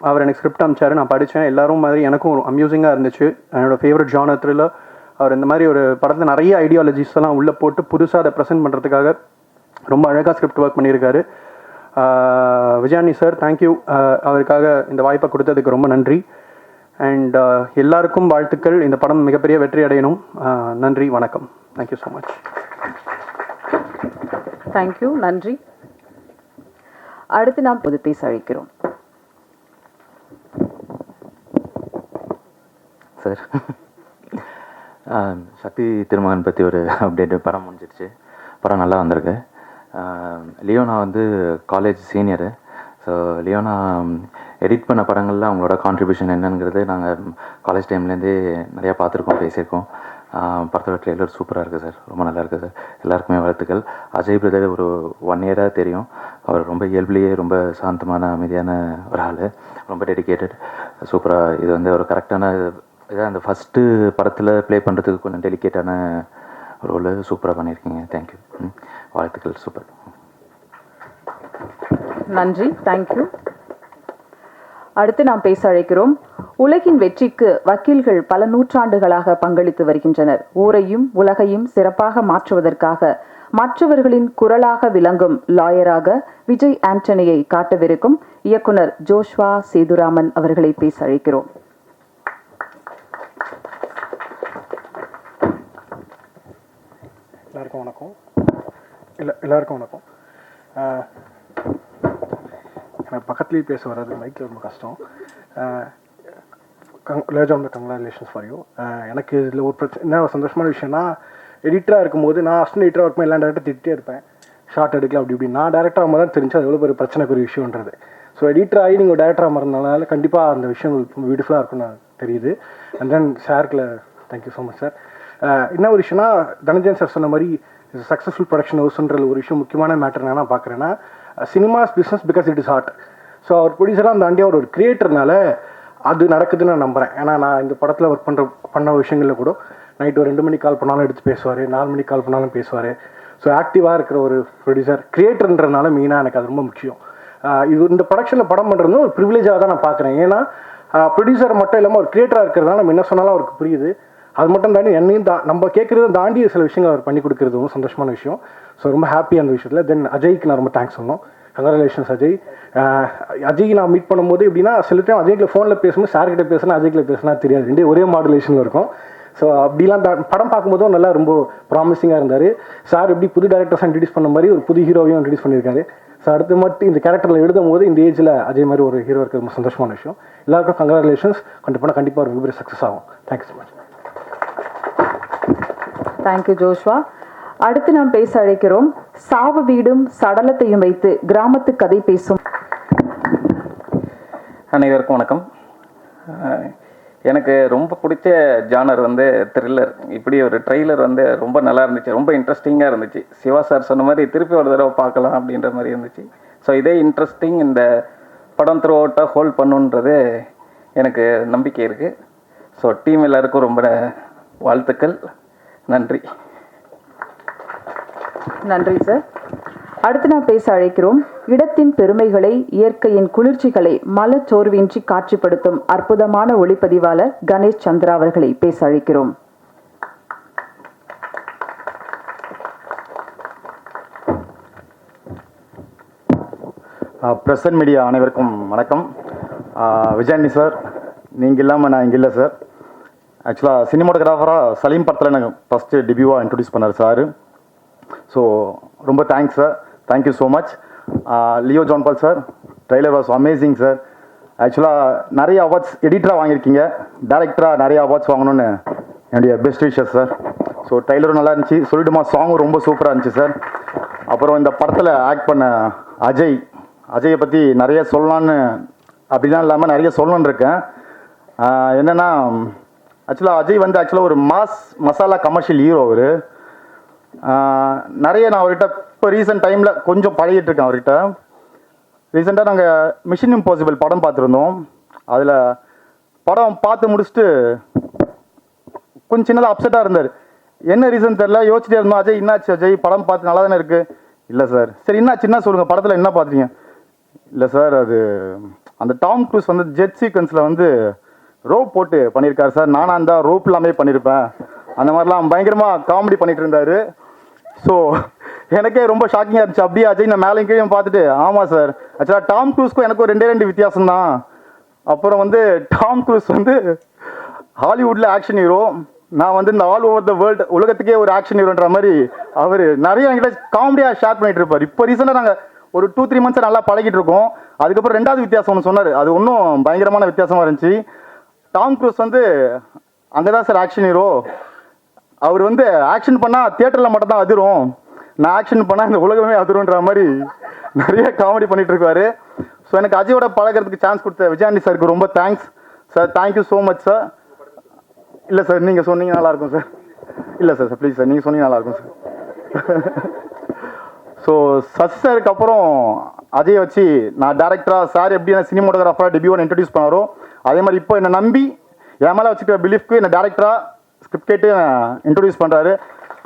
அவர் எனக்கு ஸ்கிரிப்ட் அனுப்பிச்சாரு, நான் படித்தேன். எல்லாரும் மாதிரி எனக்கும் அம்யூசிங்காக இருந்துச்சு. என்னோடய ஃபேவரட் ஜானர் த்ரில்லர். அவர் இந்த மாதிரி ஒரு படத்தில் நிறைய ஐடியாலஜிஸ் எல்லாம் உள்ளே போட்டு புதுசாக அதை ப்ரெசென்ட் பண்ணுறதுக்காக ரொம்ப அழகாக ஸ்கிரிப்ட் ஒர்க் பண்ணியிருக்காரு. Vijayani sir, thank you. அவருக்காக இந்த வாய்ப்பை கொடுத்ததுக்கு ரொம்ப நன்றி. அண்ட் எல்லாருக்கும் வாழ்த்துக்கள். இந்த படம் மிகப்பெரிய வெற்றி அடையணும். நன்றி, வணக்கம். Thank you so much. தேங்க்யூ, நன்றி. அடுத்து நாம் பொது பேச அழைக்கிறோம். சார், சக்தி திருமகன் பற்றி ஒரு அப்டேட். படம் முடிஞ்சிடுச்சு. படம் நல்லா வந்திருக்கு. லியோனா வந்து college senior. So Leona edit பண்ண படங்களில் அவங்களோட கான்ட்ரிபியூஷன் என்னங்கிறது நாங்கள் காலேஜ் டைம்லேருந்தே நிறையா பார்த்துருக்கோம், பேசியிருக்கோம். படத்தோட ட்ரெய்லர் சூப்பராக இருக்குது சார், ரொம்ப நல்லா இருக்குது சார். எல்லாருக்குமே வாழ்த்துக்கள். அஜய் பிரதர் ஒரு 1 இயராக தெரியும். அவர் ரொம்ப இயல்புலேயே ரொம்ப சாந்தமான அமைதியான ஒரு ஆள், ரொம்ப டெடிக்கேட்டட். சூப்பராக இது வந்து ஒரு கரெக்டான இதான் அந்த ஃபஸ்ட்டு படத்தில் ப்ளே பண்ணுறதுக்கு கொஞ்சம் டெலிகேட்டான ரோலு சூப்பராக பண்ணியிருக்கீங்க. தேங்க்யூ, வாழ்த்துக்கள். சூப்பர், நன்றி, தேங்க்யூ. அடுத்து நாம் பேச அழைக்கிறோம். உலகின் வெற்றிக்கு வக்கீல்கள் பல நூற்றாண்டுகளாக பங்களித்து வருகின்றனர். ஊரையும் உலகையும் சிறப்பாக மாற்றுவதற்காக மற்றவர்களின் குரலாக விளங்கும் லாயராக விஜய் ஆண்டனியை காட்டவிருக்கும் இயக்குனர் ஜோஷ்வா சேதுராமன் அவர்களை பேச அழைக்கிறோம். எல்லாருக்கும் வணக்கம். எல்லாருக்கும் வணக்கம். எனக்கு பக்கத்துலேயே பேச வர்றது மைக்கில் ரொம்ப கஷ்டம். Congratulations for you. எனக்கு இதில் ஒரு பிரச்சனை என்ன சந்தோஷமான விஷயம்னா, எடிட்டராக இருக்கும்போது நான் அசிஸ்டன்ட் எடிட்டராக இருக்கும்போது எல்லா டேரக்டர் திட்டே இருப்பேன், ஷார்ட் எடுக்கலாம் அப்படி இப்படி. நான் டேரக்டர் ஆகும்போது தான் தெரிஞ்சு அது எவ்வளோ பெரிய பிரச்சனைக்குரிய விஷயன்றது. ஸோ எடிட்டர் ஆகி நீங்கள் டேரக்டராக மாறினால கண்டிப்பாக அந்த விஷயம் ரொம்ப பியூட்டிஃபுல்லாக இருக்குன்னு தெரியுது. அண்ட் தென் சார்க்கில் தேங்க்யூ ஸோ மச் சார். என்ன ஒரு விஷயம்னா, தனஞ்சயன் சார் சொன்ன மாதிரி சக்ஸஸ்ஃபுல் ப்ரொடக்ஷன் ஹவுஸ்ன்ற ஒரு விஷயம் முக்கியமான மேட்டர் என்னென்னா பார்க்குறேன்னா, cinemas business because it is art. So அவர் ப்ரொடியூசராக தாண்டி அவர் ஒரு கிரியேட்டர்னால அது நடக்குதுன்னு நான் நம்புகிறேன். ஏன்னா நான் இந்த படத்தில் ஒர்க் பண்ண விஷயங்களில் கூட நைட்டு ஒரு 2 மணிக்கு கால் பண்ணாலும் எடுத்து பேசுவார், 4 மணிக்கு கால் பண்ணாலும் பேசுவார். ஸோ ஆக்டிவாக இருக்கிற ஒரு ப்ரொடியூசர், கிரியேட்டர்ன்றனால மெயினாக எனக்கு அது ரொம்ப முக்கியம். இது இந்த ப்ரொடக்ஷனில் படம் பண்ணுறது ஒரு ப்ரிவிலேஜாக தான் நான் பார்க்குறேன். ஏன்னா ப்ரொடியூசர் மட்டும் இல்லாமல் ஒரு கிரியேட்டராக இருக்கிறதுனால நம்ம என்ன சொன்னாலும் அவருக்கு புரியுது. அது மட்டும் தாண்டி என்னையும் நம்ம கேட்குறத தாண்டி சில விஷயங்கள் அவர் பண்ணி கொடுக்குறது ரொம்ப சந்தோஷமான விஷயம். ஸோ ரொம்ப ஹாப்பி அந்த விஷயத்தில். தென் அஜய்க்கு நான் ரொம்ப தேங்க்ஸ் சொல்லணும். கங்க்ராச்சுலேஷன்ஸ் அஜய். அஜய் நான் மீட் பண்ணும்போது எப்படின்னா, சில டைம் அஜய்கில் ஃபோனில் பேசும்போது சார்கிட்ட பேசுனா அஜய்கில் பேசுனா தெரியாது, ரெண்டே ஒரே மாடுலேஷனில் இருக்கும். ஸோ அப்படிலாம் படம் பார்க்கும்போதும் நல்லா ரொம்ப ப்ராமிசிங்காக இருந்தார். சார் எப்படி புது டேரக்டர்ஸ் இன்ட்ரடியூஸ் பண்ண மாதிரி ஒரு புது ஹீரோவையும் இன்ட்ரடியூஸ் பண்ணியிருக்காரு. ஸோ அடுத்து மட்டும் இந்த கேரக்டரில் எழுதும் போது இந்த ஏஜில் அஜய் மாதிரி ஒரு ஹீரோ இருக்கிறது ரொம்ப சந்தோஷமான விஷயம். எல்லாருக்கும் கங்க்ராச்சுலேஷன்ஸ். கண்டிப்பாக ஒரு மிகப்பெரிய சக்ஸஸ் ஆகும். Thank you so much. Thank you Joshua. அடுத்து நாம் பேச அழைக்கிறோம். சாவு வீடும் சடலத்தையும் வைத்து கிராமத்து கதை பேசும். அனைவருக்கும் வணக்கம். எனக்கு ரொம்ப பிடிச்ச ஜானர் வந்து த்ரில்லர். இப்படி ஒரு ட்ரெய்லர் வந்து ரொம்ப நல்லா இருந்துச்சு, ரொம்ப இன்ட்ரெஸ்டிங்காக இருந்துச்சு. சிவா சார் சொன்ன மாதிரி திருப்பி ஒரு தடவை பார்க்கலாம் அப்படின்ற மாதிரி இருந்துச்சு. ஸோ இதே இன்ட்ரெஸ்டிங் இந்த படம் த்ரூ அவுட்டாக ஹோல்ட் பண்ணுன்றது எனக்கு நம்பிக்கை இருக்குது. ஸோ டீம் எல்லாருக்கும் ரொம்ப வாழ்த்துக்கள். நன்றி. நன்றி சார். அடுத்து நான் பேச அழைக்கிறோம். இடத்தின் பெருமைகளை, இயற்கையின் குளிர்ச்சிகளை மலச்சோர்வின்றி காட்சிப்படுத்தும் அற்புதமான ஒளிப்பதிவாளர் கணேஷ் சந்திரா அவர்களை பேச அழைக்கிறோம். பிரசன்ட் மீடியா அனைவருக்கும் வணக்கம். விஜயானி சார், நீங்கள் இல்லாமல் நான் இங்கே இல்லை சார். ஆக்சுவலாக சினிமாட்டோகிராஃபராக சலீம் படத்தில் எனக்கு ஃபஸ்ட்டு டெபியூவாக இன்ட்ரடியூஸ் பண்ணார் சார். ஸோ ரொம்ப thanks sir, thank you so much. Leo John ball sir, trailer was amazing sir. ஆக்சுவலாக நிறைய அவார்ட்ஸ் எடிட்டராக வாங்கியிருக்கீங்க, டேரக்டராக நிறைய அவார்ட்ஸ் வாங்கணும்னு என்னுடைய பெஸ்ட் விஷஸ் சார். ஸோ ட்ரெய்லரும் நல்லா இருந்துச்சு, சொல்லிட்டுமா சாங்கும் ரொம்ப சூப்பராக இருந்துச்சு சார். அப்புறம் இந்த படத்தில் ஆக்ட் பண்ண அஜயை பற்றி நிறைய சொல்லலான்னு அப்படிலாம் இல்லாமல் நிறைய சொல்லணுன்னு இருக்கேன். என்னென்னா ஆக்சுவலாக அஜய் வந்து ஆக்சுவலாக ஒரு மசாலா கமர்ஷியல் ஹீரோ அவர். நிறைய நான் அவர்கிட்ட இப்போ ரீசெண்ட் டைமில் கொஞ்சம் பழகிட்டு இருக்கேன் அவர்கிட்ட. ரீசெண்டாக நாங்கள் மிஷன் இம்பாசிபிள் படம் பார்த்துருந்தோம். அதில் படம் பார்த்து முடிச்சுட்டு கொஞ்சம் சின்னதாக அப்செட்டாக இருந்தார். என்ன ரீசன் தெரில, யோசிச்சுட்டே இருந்தோம். அஜய் என்னாச்சு அஜய், படம் பார்த்து நல்லா தானே இருக்குது. இல்லை சார். சரி என்னாச்சு, என்ன சொல்லுங்கள், படத்தில் என்ன பார்த்துட்டீங்க? இல்லை சார், அது அந்த டாம் க்ரூஸ் வந்து ஜெட் சீக்வன்ஸில் வந்து ரோப் போட்டு பண்ணியிருக்காரு சார். நானாக இருந்தால் ரோப் இல்லாமே பண்ணியிருப்பேன். அந்த மாதிரிலாம் பயங்கரமாக காமெடி பண்ணிகிட்டு இருந்தார். ஸோ எனக்கே ரொம்ப ஷாக்கிங்காக இருந்துச்சு. அப்படியே அஜய் நான் மேலே கீழே பார்த்துட்டு, ஆமாம் சார், ஆக்சுவலாக டாம் க்ரூஸ்க்கும் எனக்கும் ரெண்டு வித்தியாசம் தான். அப்புறம் வந்து டாம் க்ரூஸ் வந்து ஹாலிவுட்டில் ஆக்ஷன் ஹீரோ, நான் வந்து இந்த ஆல் ஓவர் த வேர்ல்டு உலகத்துக்கே ஒரு ஆக்ஷன் ஹீரோன்ற மாதிரி அவர் நிறைய என்கிட்ட காமெடியாக ஷேர் பண்ணிகிட்டு இருப்பார். இப்போ ரீசெண்டாக நாங்கள் ஒரு 2-3 மந்த்ஸ் நல்லா பழகிட்டு இருக்கோம். அதுக்கப்புறம் ரெண்டாவது வித்தியாசம் ஒன்று சொன்னார், அது இன்னும் பயங்கரமான வித்தியாசமாக இருந்துச்சு. டாம் க்ரூஸ் வந்து அங்கே தான் சார் ஆக்ஷன் ஹீரோ. அவர் வந்து ஆக்ஷன் பண்ணால் தியேட்டரில் மட்டும் தான் அதிரும், நான் ஆக்ஷன் பண்ணால் இந்த உலகமே அதிரும்ன்ற மாதிரி நிறைய காமெடி பண்ணிகிட்டு இருக்காரு. ஸோ எனக்கு அஜயோட பழகிறதுக்கு சான்ஸ் கொடுத்த விஜயாண்டி சாருக்கு ரொம்ப thanks sir. Thank you so much sir. இல்லை சார், நீங்கள் சொன்னீங்க நல்லாயிருக்கும் சார். இல்லை சார் ப்ளீஸ் சார், நீங்கள் சொன்னீங்க நல்லாயிருக்கும் சார். ஸோ சசி சாருக்கு அப்புறம் அஜயை வச்சு நான் டேரக்டராக சார் எப்படி என்ன சினிமோட்டோகிராஃபராக டெபியூன்னு இன்ட்ரடியூஸ் பண்ணாரோ, அதே மாதிரி இப்போ என்னை நம்பி என் மேலே வச்சுக்கிற பிலீஃப்க்கு என்னை டேரக்டராக ஸ்கிரிப்ட் கேட்டு இன்ட்ரடியூஸ் பண்ணுறாரு.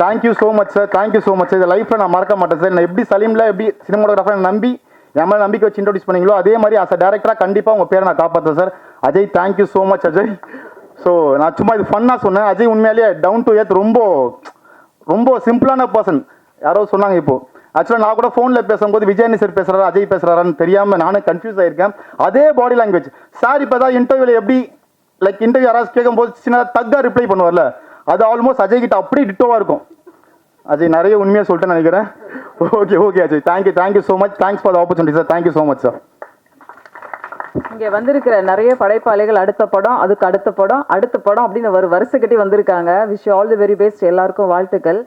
Thank you so much sir. Thank you so much sir. இந்த லைஃப்பில் நான் மறக்க மாட்டேன் சார். நான் எப்படி சலீமில் எப்படி சினிமோட்டோகிராஃபரை நம்பி என் மேலே நம்பிக்கை வச்சு இன்ட்ரடியூஸ் பண்ணீங்களோ, அதே மாதிரி அஸ் அ டேரக்டராக கண்டிப்பாக உங்கள் பேரை நான் காப்பாற்றுறேன் sir. Ajay thank you so much Ajay. So நான் சும்மா இது ஃபன்னாக சொன்னேன். அஜய் உண்மையிலேயே டவுன் டு எர்த், ரொம்ப ரொம்ப சிம்பிளான பர்சன். யாரோ சொன்னாங்க இப்போது, ஆக்சுவலாக நான் கூட ஃபோனில் பேசும்போது விஜயானி சார் பேசுகிறாரா அஜய் பேசுகிறாரான்னு தெரியாமல் நானும் கன்ஃபியூஸ் ஆகியிருக்கேன். அதே பாடி லாங்குவேஜ் சார். இப்போ தான் இன்டர்வியூவில் எப்படி லைக் இன்டர்வியூ யாராவது கேட்கும்போது சின்ன தக்காக ரிப்ளை பண்ணுவார்ல, அது ஆல்மோஸ்ட் அஜய் கிட்ட அப்படி டிட்டோவாக இருக்கும். அஜய் நிறைய உண்மையாக சொல்லிட்டேன்னு நினைக்கிறேன். Okay Ajay, thank you so much. Thanks for the opportunity sir. Thank you so much sir. இங்கே வந்திருக்கிற நிறைய படைப்பாளிகள் அடுத்த படம், அதுக்கு அடுத்த படம், அடுத்த படம் அப்படின்னு ஒரு வருஷை கட்டி வந்திருக்காங்க. Wish you all the very best. எல்லாருக்கும் வாழ்த்துக்கள்.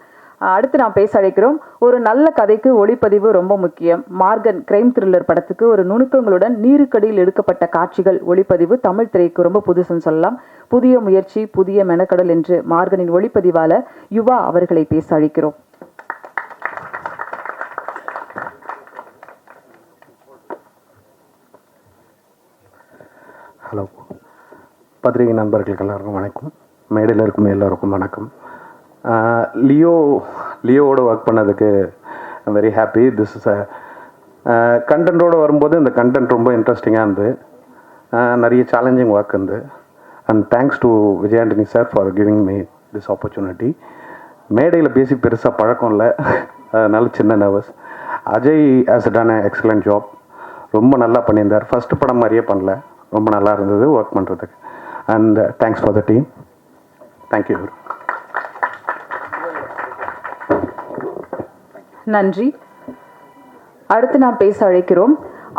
அடுத்து நான் பேச அழைக்கிறோம். ஒரு நல்ல கதைக்கு ஒளிப்பதிவு ரொம்ப முக்கியம். மார்கன் கிரைம் த்ரில்லர் படத்துக்கு ஒரு நுணுக்கங்களுடன் நீருக்கடியில் எடுக்கப்பட்ட காட்சிகள் ஒளிப்பதிவு தமிழ் திரைக்கு ரொம்ப புதுசுன்னு சொல்லலாம். புதிய முயற்சி, புதிய மெனக்கடல் என்று மார்கனின் ஒளிப்பதிவாளர் யுவா அவர்களை பேச அழைக்கிறோம். ஹலோ, பத்திரிகை நண்பர்களுக்கு எல்லாருக்கும் வணக்கம். மேடையில் இருக்கும் எல்லாருக்கும் வணக்கம். லியோவோட ஒர்க் பண்ணதுக்கு வெரி ஹாப்பி. திஸ் இஸ் கண்டென்ட்டோடு வரும்போது இந்த கண்டென்ட் ரொம்ப இன்ட்ரெஸ்டிங்காக இருந்து நிறைய சேலஞ்சிங் ஒர்க் இருந்து. And thanks to Vijay Antony sir for giving me this opportunity. மேடையில் பேசி பெருசாக பழக்கம் இல்லை, அதனால சின்ன nervous. Ajay has done excellent job. ரொம்ப நல்லா பண்ணியிருந்தார். ஃபஸ்ட்டு படம் மாதிரியே பண்ணல, ரொம்ப நல்லா இருந்தது ஒர்க் பண்ணுறதுக்கு. And thanks for the team. Thank you. நன்றி. அடுத்து நாம் பேச அழைக்கிறோம்.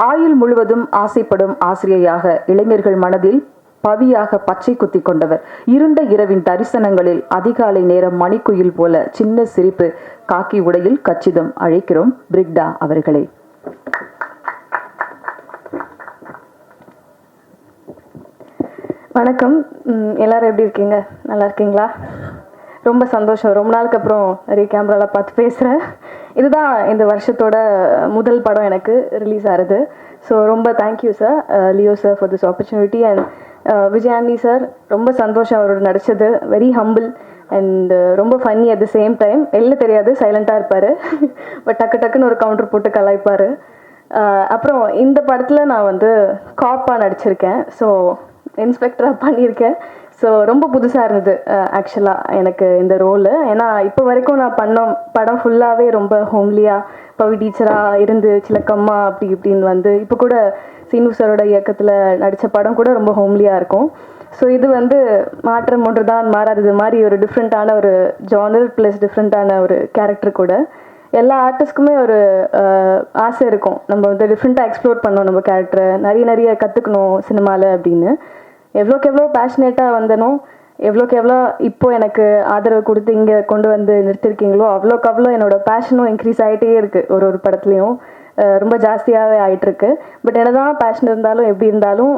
ஆயுள் முழுவதும் ஆசைப்படும் ஆசிரியையாக இளைஞர்கள் மனதில் பவியாக பச்சை குத்தி கொண்டவர். இருண்ட இரவின் தரிசனங்களில் அதிகாலை நேரம் மணிக்குயில் போல சின்ன சிரிப்பு, காக்கி உடையில் கச்சிதம். அழைக்கிறோம் பிரிக்டா அவர்களை. வணக்கம். எல்லாரும் எப்படி இருக்கீங்க? நல்லா இருக்கீங்களா? ரொம்ப சந்தோஷம். ரொம்ப நாளுக்கு அப்புறம் நிறைய கேமராவில் பார்த்து பேசுகிறேன். இதுதான் இந்த வருஷத்தோட முதல் படம் எனக்கு ரிலீஸ் ஆகுது. ஸோ ரொம்ப thank you sir, Leo sir for this opportunity. And Vijayandi sir, ரொம்ப சந்தோஷம் அவரோட நடித்தது. வெரி ஹம்பிள் அண்ட் ரொம்ப funny at the same time. வெளில தெரியாது, சைலண்ட்டாக இருப்பார், பட் டக்குன்னு ஒரு கவுண்டர் போட்டு கலாய்ப்பார். அப்புறம் இந்த படத்தில் நான் வந்து காப்பாக நடிச்சிருக்கேன். ஸோ இன்ஸ்பெக்டராக பண்ணியிருக்கேன். ஸோ ரொம்ப புதுசாக இருந்தது ஆக்சுவலாக எனக்கு இந்த ரோலு. ஏன்னா இப்போ வரைக்கும் நான் பண்ண படம் ஃபுல்லாகவே ரொம்ப ஹோம்லியாக பவி டீச்சராக இருந்து சிலக்கம்மா அப்படி இப்படின்னு வந்து, இப்போ கூட சீனு சாரோட இயக்கத்தில் நடித்த படம் கூட ரொம்ப ஹோம்லியாக இருக்கும். ஸோ இது வந்து மாற்றம் ஒன்று தான் மாறாதது மாதிரி ஒரு டிஃப்ரெண்ட்டான ஒரு ஜானர் ப்ளஸ் டிஃப்ரெண்ட்டான ஒரு கேரக்டர் கூட. எல்லா ஆர்டிஸ்ட்க்குமே ஒரு ஆசை இருக்கும், நம்ம வந்து டிஃப்ரெண்ட்டாக எக்ஸ்ப்ளோர் பண்ணோம் நம்ம கேரக்டரை, நிறைய கற்றுக்கணும் சினிமாவில் அப்படின்னு. எவ்வளோக்கு எவ்வளோ பேஷனேட்டாக வந்தனோ, எவ்வளோக்கு எவ்வளோ இப்போ எனக்கு ஆதரவு கொடுத்து இங்கே கொண்டு வந்து நிறுத்திருக்கீங்களோ, அவ்வளோக்கு அவ்வளோ என்னோடய பேஷனும் இன்க்ரீஸ் ஆகிட்டே இருக்குது. ஒரு படத்துலையும் ரொம்ப ஜாஸ்தியாகவே ஆகிட்டுருக்கு. பட் என்ன தான் பேஷன் இருந்தாலும் எப்படி இருந்தாலும்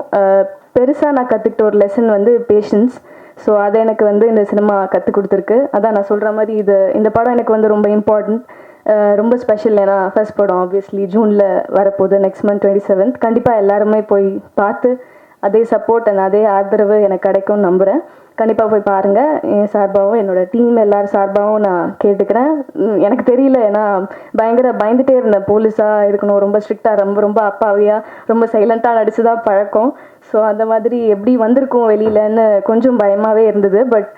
பெருசாக நான் கற்றுக்கிட்ட ஒரு லெசன் வந்து பேஷன்ஸ். ஸோ அதை எனக்கு வந்து இந்த சினிமா கற்றுக் கொடுத்துருக்கு. அதான் நான் சொல்கிற மாதிரி இந்த படம் எனக்கு வந்து ரொம்ப இம்பார்ட்டண்ட், ரொம்ப ஸ்பெஷல். ஏன்னா ஃபர்ஸ்ட் படம் ஆப்வியஸ்லி ஜூனில் வரப்போகுது, நெக்ஸ்ட் மந்த் 27th. கண்டிப்பாக எல்லாருமே போய் பார்த்து அதே சப்போர்ட் அண்ட் அதே ஆதரவு எனக்கு கிடைக்கும்னு நம்புகிறேன். கண்டிப்பாக போய் பாருங்கள். என் சார்பாகவும் என்னோட டீம் எல்லாரும் சார்பாகவும் நான் கேட்டுக்கிறேன். எனக்கு தெரியல, ஏன்னா பயந்துட்டே இருந்தேன். போலீஸாக இருக்கணும், ரொம்ப ஸ்ட்ரிக்டாக, ரொம்ப அப்பாவியாக, ரொம்ப சைலண்ட்டாக நடிச்சு தான் பழக்கம். ஸோ அந்த மாதிரி எப்படி வந்திருக்கும் வெளியிலன்னு கொஞ்சம் பயமாகவே இருந்தது. பட்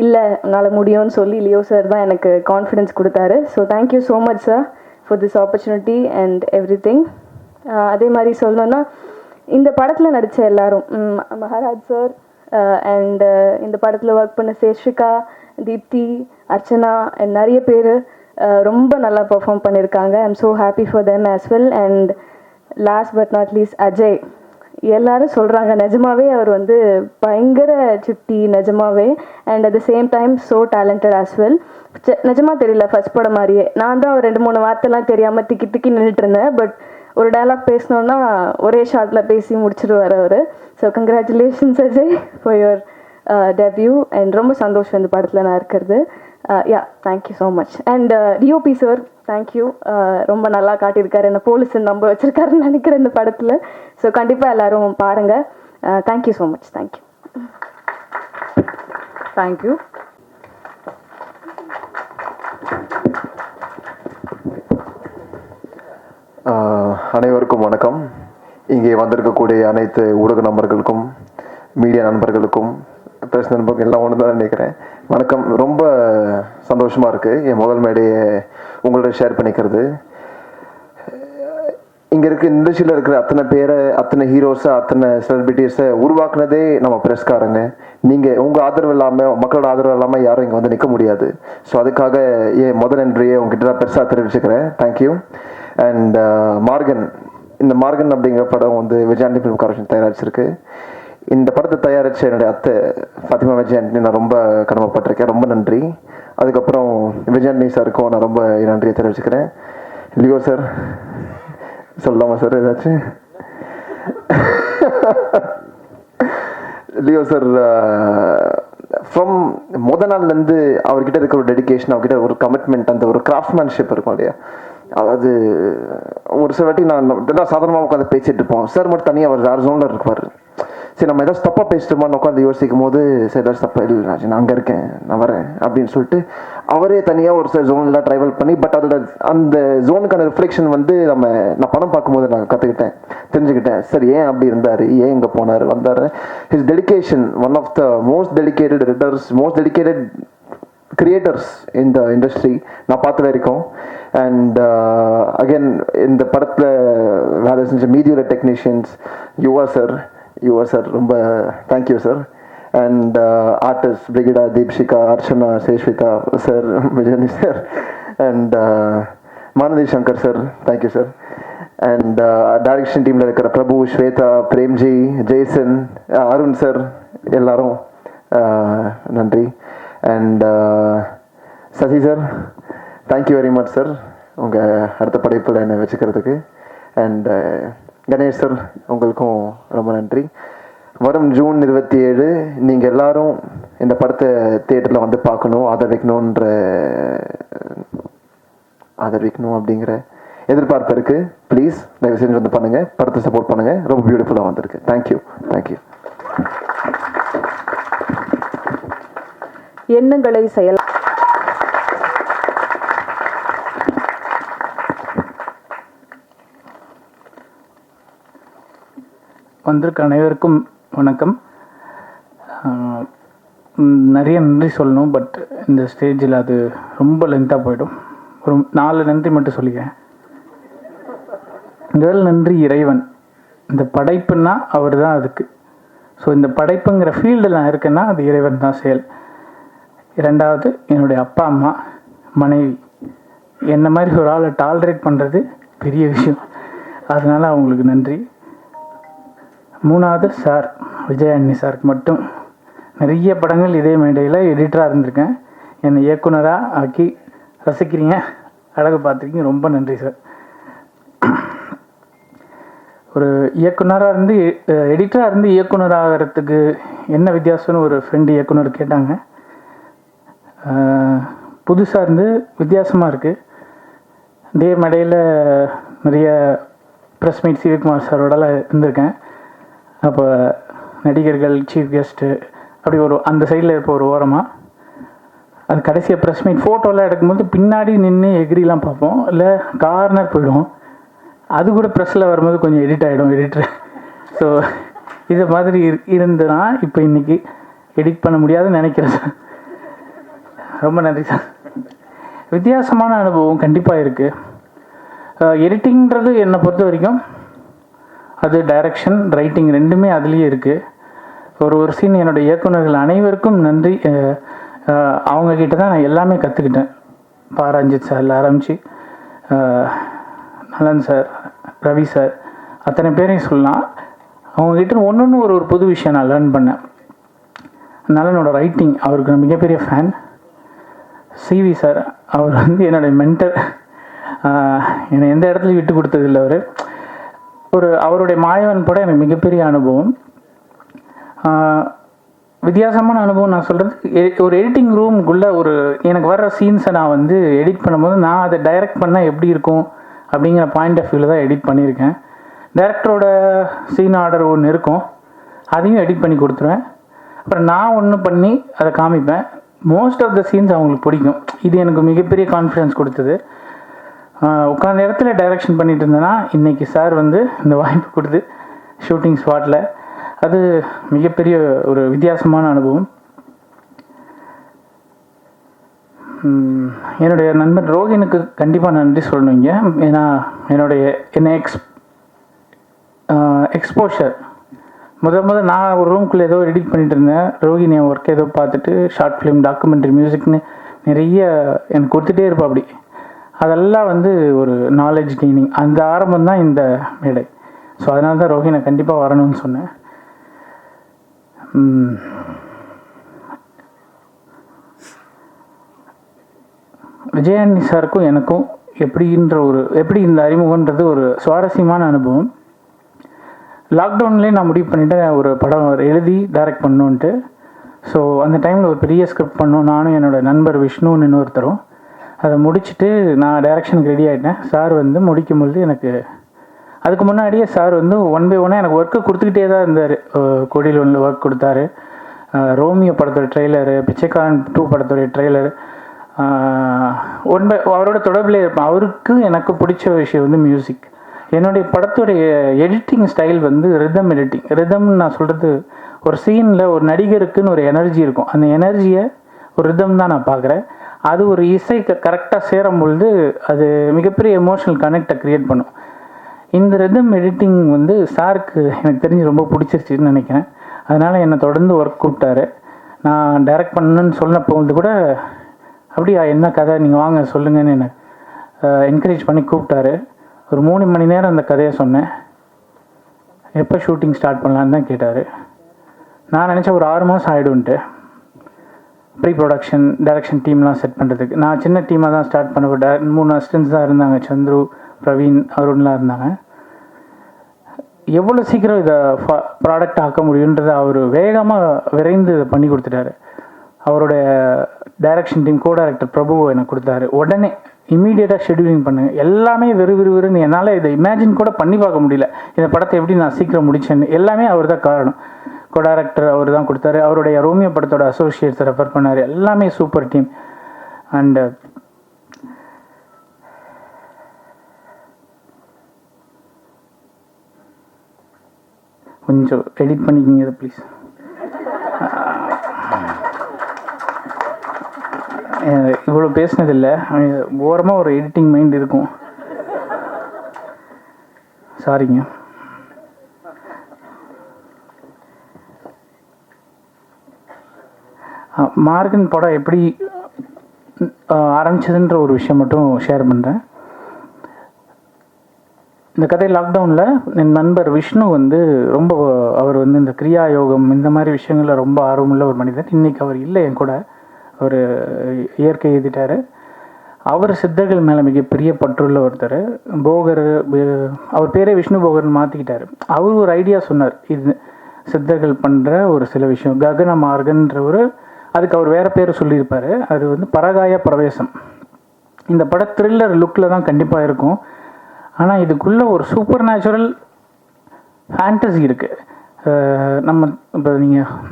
இல்லை, உன்னால் முடியும்னு சொல்லி லியோ சார் தான் எனக்கு கான்ஃபிடென்ஸ் கொடுத்தாரு. So thank you so much sir for this opportunity and every thing. அதே மாதிரி சொல்லணுன்னா, இந்த படத்தில் நடித்த எல்லாரும், மகாராஜ் சார் அண்ட் இந்த படத்தில் ஒர்க் பண்ண சேஷிகா, தீப்தி, அர்ச்சனா அண்ட் நிறைய பேர் ரொம்ப நல்லா பெர்ஃபார்ம் பண்ணியிருக்காங்க. I am so happy for them as well. And last but not least Ajay. எல்லாரும் சொல்கிறாங்க நிஜமாவே அவர் வந்து பயங்கர சுட்டி, நிஜமாவே. And at the same time so talented as well. நிஜமாக தெரியல, ஃபர்ஸ்ட் படம் மாதிரியே. நான் தான் 2-3 வார்த்தைலாம் தெரியாமல் திக்கி நின்றுட்டு இருந்தேன். பட் ஒரு டயலாக் பேசினோன்னா ஒரே ஷார்ட்டில் பேசி முடிச்சிடுவார் அவர். So congratulations Ajay for your debut. And ரொம்ப சந்தோஷம் இந்த படத்தில் நான் இருக்கிறது. Yeah, thank you so much. And DOP sir, thank you. ரொம்ப நல்லா காட்டியிருக்காரு, என்ன போலீஸ் நம்ப வச்சுருக்காருன்னு நினைக்கிறேன் இந்த படத்தில். ஸோ கண்டிப்பாக எல்லோரும் பாருங்கள். Thank you so much. Thank you. Thank you. அனைவருக்கும் வணக்கம். இங்கே வந்திருக்கக்கூடிய அனைத்து ஊடக நண்பர்களுக்கும், மீடியா நண்பர்களுக்கும், பிரஸ் நண்பர்கள் எல்லாம் ஒன்று தான் நினைக்கிறேன். வணக்கம். ரொம்ப சந்தோஷமாக இருக்குது என் முதல் மேடையை உங்களோட ஷேர் பண்ணிக்கிறது. இங்கே இருக்க இண்டஸ்ட்ரியில் இருக்கிற அத்தனை பேரை, அத்தனை ஹீரோஸை, அத்தனை செலிபிரிட்டிஸை உருவாக்குனதே நம்ம பிரஸ்காரங்க. நீங்கள் உங்கள் ஆதரவு இல்லாமல், மக்களோட ஆதரவு இல்லாமல் யாரும் இங்கே வந்து நிற்க முடியாது. ஸோ அதுக்காக என் முதல் நன்றியை உங்ககிட்ட நான் பெருசாக தெரிவிச்சுக்கிறேன். தேங்க்யூ. அண்ட் மார்கன், இந்த மார்கன் அப்படிங்கிற படம் வந்து விஜயாண்டி ஃபிலிம் கார்பரேஷன் தயாரிச்சிருக்கு. இந்த படத்தை தயாரித்த என்னுடைய அத்தை ஃபாத்திமா விஜயாண்டி நான் ரொம்ப கடமைப்பட்டிருக்கேன். ரொம்ப நன்றி. அதுக்கப்புறம் விஜயாண்டி சாருக்கும் நான் ரொம்ப நன்றியை தெரிவிச்சுக்கிறேன். லியோ சார் சொல்லலாமா சார் ஏதாச்சும்? லியோ சார் ஃப்ரம் நாள்லேருந்து அவர்கிட்ட இருக்கிற ஒரு டெடிக்கேஷன், அவர்கிட்ட ஒரு கமிட்மெண்ட், அந்த ஒரு கிராஃப்ட்மேன்ஷிப் இருக்கும் இல்லையா, அதாவது ஒரு சில வாட்டி நான் சாதாரணமாக உட்காந்து பேசிட்டு இருப்போம். சார் மட்டும் தனியாக அவர் வேறு ஜோனில் இருப்பார். சரி, நம்ம ஏதாச்சும் தப்பாக பேசிட்டோமான்னு உட்காந்து யோசிக்கும் போது, சரி ஏதாச்சும் தப்பா இல்லை ராஜ், நான் அங்கே இருக்கேன், நான் வரேன் அப்படின்னு சொல்லிட்டு அவரே தனியாக ஒரு சில ஜோன்லாம் ட்ரைவல் பண்ணி, பட் அதோட அந்த ஜோனுக்கான ரிஃப்ளெக்ஷன் வந்து நான் படம் பார்க்கும்போது நான் கற்றுக்கிட்டேன், தெரிஞ்சுக்கிட்டேன். சரி, ஏன் அப்படி இருந்தார், ஏன் இங்கே போனார், வந்தார். His dedication, one of the most dedicated writers, most dedicated creators இந்த இண்டஸ்ட்ரி நான் பார்த்த வரைக்கும். அண்ட் அகெயின் இந்த படத்தில் வேலை செஞ்ச மீதியோட டெக்னீஷியன்ஸ், யுவா சார் ரொம்ப thank you sir. And artist Brigida, Deepshikha, Archana, Seshvitha sir, Vijayani sir, and Manathi Shankar sir, thank you sir. And direction டீமில் இருக்கிற பிரபு, ஸ்வேதா, பிரேம்ஜி, ஜெய்சன், அருண் சார், எல்லாரும் நன்றி. And Sasi sir, thank you very much sir, உங்கள் அடுத்த படைப்பில் என்னை வச்சுக்கிறதுக்கு. அண்ட் கணேஷ் சார், உங்களுக்கும் ரொம்ப நன்றி. வரும் ஜூன் 27 நீங்கள் எல்லாரும் இந்த படத்தை தியேட்டரில் வந்து பார்க்கணும், ஆதரவிக்கணும் அப்படிங்கிற எதிர்பார்ப்பு இருக்குது. ப்ளீஸ் தயவு செஞ்சு வந்து பண்ணுங்கள், படத்தை சப்போர்ட் பண்ணுங்கள். ரொம்ப பியூட்டிஃபுல்லாக வந்திருக்கு. தேங்க்யூ. எண்ணங்களை செயல் வந்திருக்க அனைவருக்கும் வணக்கம். நிறைய நன்றி சொல்லணும், பட் இந்த ஸ்டேஜில் அது ரொம்ப லென்த்தாக போயிடும். ஒரு 4 நன்றி மட்டும் சொல்லிக்கிறேன். முதல் நன்றி இறைவன். இந்த படைப்புன்னா அவர் தான் அதுக்கு. ஸோ இந்த படைப்புங்கிற ஃபீல்டில் நான் இருக்கேன்னா அது இறைவன் தான் செயல். 2வது என்னுடைய அப்பா அம்மா, மனைவி. என்ன மாதிரி ஒரு ஆளை டாலரேட் பண்ணுறது பெரிய விஷயம், அதனால் அவங்களுக்கு நன்றி. 3வது சார், விஜயாண்டி சாருக்கு மட்டும் நிறைய படங்கள் இதே மேடையில் எடிட்டராக இருந்திருக்கேன். என்னை இயக்குனராக ஆக்கி ரசிக்கிறீங்க, அழகு பார்த்துருக்கீங்க, ரொம்ப நன்றி சார். ஒரு இயக்குனராக இருந்து எடிட்டராக இருந்து இயக்குனர் ஆகிறதுக்கு என்ன வித்தியாசம்னு ஒரு ஃப்ரெண்டு இயக்குனர் கேட்டாங்க. புதுசாக இருந்து வித்தியாசமாக இருக்குது. இதே மேடையில் நிறைய ப்ரெஸ் மீட் சிவகுமார் சாரோடலாம் இருந்திருக்கேன். அப்போ நடிகர்கள், சீஃப் கெஸ்ட்டு அப்படி ஒரு அந்த சைடில் இருப்ப ஒரு ஓரமாக அது கடைசியாக ப்ரெஸ் மீட் ஃபோட்டோலாம் எடுக்கும்போது பின்னாடி நின்று எகிரிலாம் பார்ப்போம், இல்லை கார்னர் போயிடுவோம். அது கூட ப்ரெஸ்ஸில் வரும்போது கொஞ்சம் எடிட் ஆகிடும் எடிட்ரு. ஸோ இது மாதிரி இருந்துன்னா இப்போ இன்றைக்கி எடிட் பண்ண முடியாதுன்னு நினைக்கிறேன் சார். ரொம்ப நன்றி சார். வித்தியாசமான அனுபவம் கண்டிப்பாக இருக்குது. எடிட்டிங்கிறது என்னை பொறுத்த வரைக்கும் அது டைரக்ஷன், ரைட்டிங் ரெண்டுமே அதுலேயே இருக்குது. ஒரு சீன் என்னோடய இயக்குநர்கள் அனைவருக்கும் நன்றி. அவங்கக்கிட்ட தான் நான் எல்லாமே கற்றுக்கிட்டேன். பாரஞ்சித் சார்ல ஆரம்பித்து நலன் சார், ரவி சார், அத்தனை பேரையும் சொல்லலாம். அவங்கக்கிட்ட ஒன்று ஒரு புது விஷயம் நான் லேர்ன் பண்ணேன். நலனோட ரைட்டிங், அவருக்கு நான் மிகப்பெரிய ஃபேன். சிவி சார், அவர் வந்து என்னுடைய மென்டர். என்னை எந்த இடத்துலையும் விட்டு கொடுத்ததில்லை. அவருடைய மாயவன் படம் எனக்கு மிகப்பெரிய அனுபவம். வித்தியாசமான அனுபவம் நான் சொல்கிறது, ஒரு எடிட்டிங் ரூமுக்குள்ளே எனக்கு வர்ற சீன்ஸை நான் வந்து எடிட் பண்ணும்போது நான் அதை டைரக்ட் பண்ணால் எப்படி இருக்கும் அப்படிங்கிற பாயிண்ட் ஆஃப் வியூவில் தான் எடிட் பண்ணியிருக்கேன். டைரக்டரோட சீன் ஆர்டர் ஒன்று இருக்கும், அதையும் எடிட் பண்ணி கொடுத்துருவேன். அப்புறம் நான் ஒன்று பண்ணி அதை காமிப்பேன். மோஸ்ட் ஆஃப் த சீன்ஸ் அவங்களுக்கு பிடிக்கும். இது எனக்கு மிகப்பெரிய கான்ஃபிடன்ஸ் கொடுத்தது. உட்காந்த இடத்துல டைரக்ஷன் பண்ணிட்டு இருந்தேன்னா இன்றைக்கி சார் வந்து இந்த வாய்ப்பு கொடுத்து ஷூட்டிங் ஸ்பாட்டில், அது மிகப்பெரிய ஒரு வித்தியாசமான அனுபவம். என்னுடைய நண்பர் ரோஹினுக்கு கண்டிப்பாக நன்றி சொல்லணுங்க. ஏன்னா என்னை எக்ஸ்போஷர் முதல் நான் ஒரு ரூம்குள்ளே ஏதோ எடிட் பண்ணிட்டு இருந்தேன். ரோஹின் என் ஒர்க் ஏதோ பார்த்துட்டு ஷார்ட் ஃபிலிம், டாக்குமெண்ட்ரி, மியூசிக்னு நிறைய எனக்கு கொடுத்துட்டே இருப்பா. அப்படி அதெல்லாம் வந்து ஒரு நாலேஜ் கெய்னிங். அந்த ஆரம்பம் தான் இந்த மேடை. ஸோ அதனால தான் ரோஹினை கண்டிப்பாக வரணும்னு சொன்னேன். விஜயானி சாருக்கும் எனக்கும் எப்படி இந்த அறிமுகன்றது ஒரு சுவாரஸ்யமான அனுபவம். லாக்டவுன்லேயே நான் முடிவு பண்ணிவிட்டேன் ஒரு படம் எழுதி டைரக்ட் பண்ணணுன்ட்டு. ஸோ அந்த டைமில் ஒரு பெரிய ஸ்கிரிப்ட் பண்ணோம். நானும் என்னோடய நண்பர் விஷ்ணுன்னு இன்னொருத்தரும் அதை முடிச்சுட்டு நான் டைரக்ஷனுக்கு ரெடி ஆகிட்டேன். சார் வந்து முடிக்கும்போது அதுக்கு முன்னாடியே சார் வந்து 1 by 1 எனக்கு ஒர்க்கு கொடுத்துக்கிட்டே தான் இருந்தார். கொடியில் ஒன்று ஒர்க் கொடுத்தாரு. ரோமியோ படத்தோட ட்ரெய்லரு, பிச்சைக்காரன் 2 படத்தோடைய ட்ரெய்லரு, அவரோட தொடர்பில் இருப்பேன். அவருக்கு எனக்கு பிடிச்ச விஷயம் வந்து மியூசிக். என்னுடைய படத்துடைய எடிட்டிங் ஸ்டைல் வந்து ரிதம் எடிட்டிங். ரிதம்னு நான் சொல்கிறது, ஒரு சீனில் ஒரு நடிகருக்குன்னு ஒரு எனர்ஜி இருக்கும். அந்த எனர்ஜியை ஒரு ரிதம் தான் நான் பார்க்குறேன். அது ஒரு இசைக்கு கரெக்டாக சேரும் பொழுது அது மிகப்பெரிய எமோஷனல் கனெக்டை க்ரியேட் பண்ணும். இந்த ரிதம் எடிட்டிங் வந்து சாருக்கு எனக்கு தெரிஞ்சு ரொம்ப பிடிச்சிருச்சுன்னு நினைக்கிறேன். அதனால் என்னை தொடர்ந்து ஒர்க் கூப்பிட்டாரு. நான் டைரக்ட் பண்ணணுன்னு சொன்னப்போ கூட அப்படியா, என்ன கதை, நீங்கள் வாங்க சொல்லுங்கன்னு என்னை என்கரேஜ் பண்ணி கூப்பிட்டாரு. ஒரு 3 மணி நேரம் அந்த கதையை சொன்னேன். எப்போ ஷூட்டிங் ஸ்டார்ட் பண்ணலான்னு தான் கேட்டார். நான் நினச்சேன் ஒரு 6 மாதம் ஆகிடும்ன்ட்டு. ப்ரீ ப்ரொடக்ஷன், டைரக்ஷன் டீம்லாம் செட் பண்ணுறதுக்கு நான் சின்ன டீமாக தான் ஸ்டார்ட் பண்ண. 3 அசிஸ்டன்ஸ் தான் இருந்தாங்க. சந்துரு, பிரவீன், அருண்லாம் இருந்தாங்க. எவ்வளோ சீக்கிரம் இதை ப்ராடக்ட் ஆக்க முடியுன்றதை அவர் வேகமாக விரைந்து இதை பண்ணி கொடுத்துட்டாரு. அவருடைய டைரக்ஷன் டீம் கோ டைரக்டர் பிரபுவை எனக்கு கொடுத்தாரு. உடனே இம்மீடியட்டாக ஷெடியூலிங் பண்ணுங்க. எல்லாமே விறுவிறுன்னு என்னால் இதை இமேஜின் கூட பண்ணி பார்க்க முடியல. இந்த படத்தை எப்படி நான் சீக்கிரம் முடிச்சேன்னு எல்லாமே அவர் தான் காரணம். கோ டைரக்டர் அவர் தான் கொடுத்தாரு. அவருடைய ரோமியோ படத்தோட அசோசியேட்ஸை ரெஃபர் பண்ணார். எல்லாமே சூப்பர் டீம். அண்டு கொஞ்சம் எடிட் பண்ணிக்கிங்க இதை ப்ளீஸ். இவ்வளோ பேசினதில்லை, ஓரமாக ஒரு எடிட்டிங் மைண்ட் இருக்கும். சாரிங்க. மார்கன் படம் எப்படி ஆரம்பிச்சதுன்ற ஒரு விஷயம் மட்டும் ஷேர் பண்ணுறேன். இந்த கதை லாக்டவுனில் என் நண்பர் விஷ்ணு வந்து அவர் வந்து இந்த கிரியா யோகம் இந்த மாதிரி விஷயங்களில் ரொம்ப ஆர்வமுள்ள ஒரு மனிதர். இன்றைக்கி அவர் இல்லை என் கூட. அவர் இயற்கை எழுதிட்டார். அவர் சித்தர்கள் மேலே மிகப்பெரிய பற்றுள்ள ஒருத்தர். போகர், அவர் பேரே விஷ்ணு போகர்னு மாற்றிக்கிட்டார். அவர் ஒரு ஐடியா சொன்னார், இது சித்தர்கள் பண்ணுற ஒரு சில விஷயம். ககன மார்கன்ற ஒரு, அதுக்கு அவர் வேறு பேர் சொல்லியிருப்பார். அது வந்து பரகாய பிரவேசம். இந்த படம் த்ரில்லர் லுக்கில் தான் கண்டிப்பாக இருக்கும். ஆனால் இதுக்குள்ளே ஒரு சூப்பர் நேச்சுரல் ஃபேண்டசி இருக்குது. நம்ம இப்போ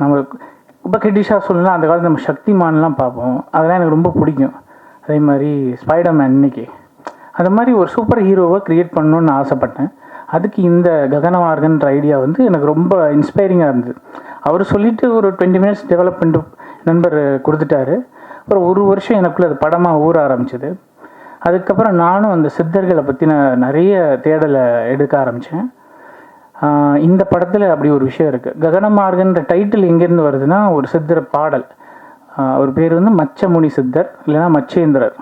நம்ம கிட்டிஷாக சொல்லலாம், அந்த காலத்தில் நம்ம சக்திமான்லாம் பார்ப்போம், அதெல்லாம் எனக்கு ரொம்ப பிடிக்கும். அதே மாதிரி ஸ்பைடர்மேன் இன்னைக்கு அந்த மாதிரி ஒரு சூப்பர் ஹீரோவை க்ரியேட் பண்ணணுன்னு ஆசைப்பட்டேன். அதுக்கு இந்த ககனமார்கன்ற ஐடியா வந்து எனக்கு ரொம்ப இன்ஸ்பைரிங்காக இருந்தது. அவர் சொல்லிவிட்டு ஒரு 20 மினிட்ஸ் டெவலப் பண்ணிட்டு நண்பர் கொடுத்துட்டாரு. அப்புறம் ஒரு வருஷம் எனக்குள்ளே அது படமாக ஊற ஆரம்பிச்சிது. அதுக்கப்புறம் நானும் அந்த சித்தர்களை பற்றின நிறைய தேடலை எடுக்க ஆரம்பித்தேன். இந்த படத்தில் அப்படி ஒரு விஷயம் இருக்குது. ககனமார்கன்ற டைட்டில் எங்கேருந்து வருதுன்னா, ஒரு சித்தர் பாடல். அவர் பேர் வந்து மச்சமுனி சித்தர், இல்லைன்னா மச்சேந்திரர்.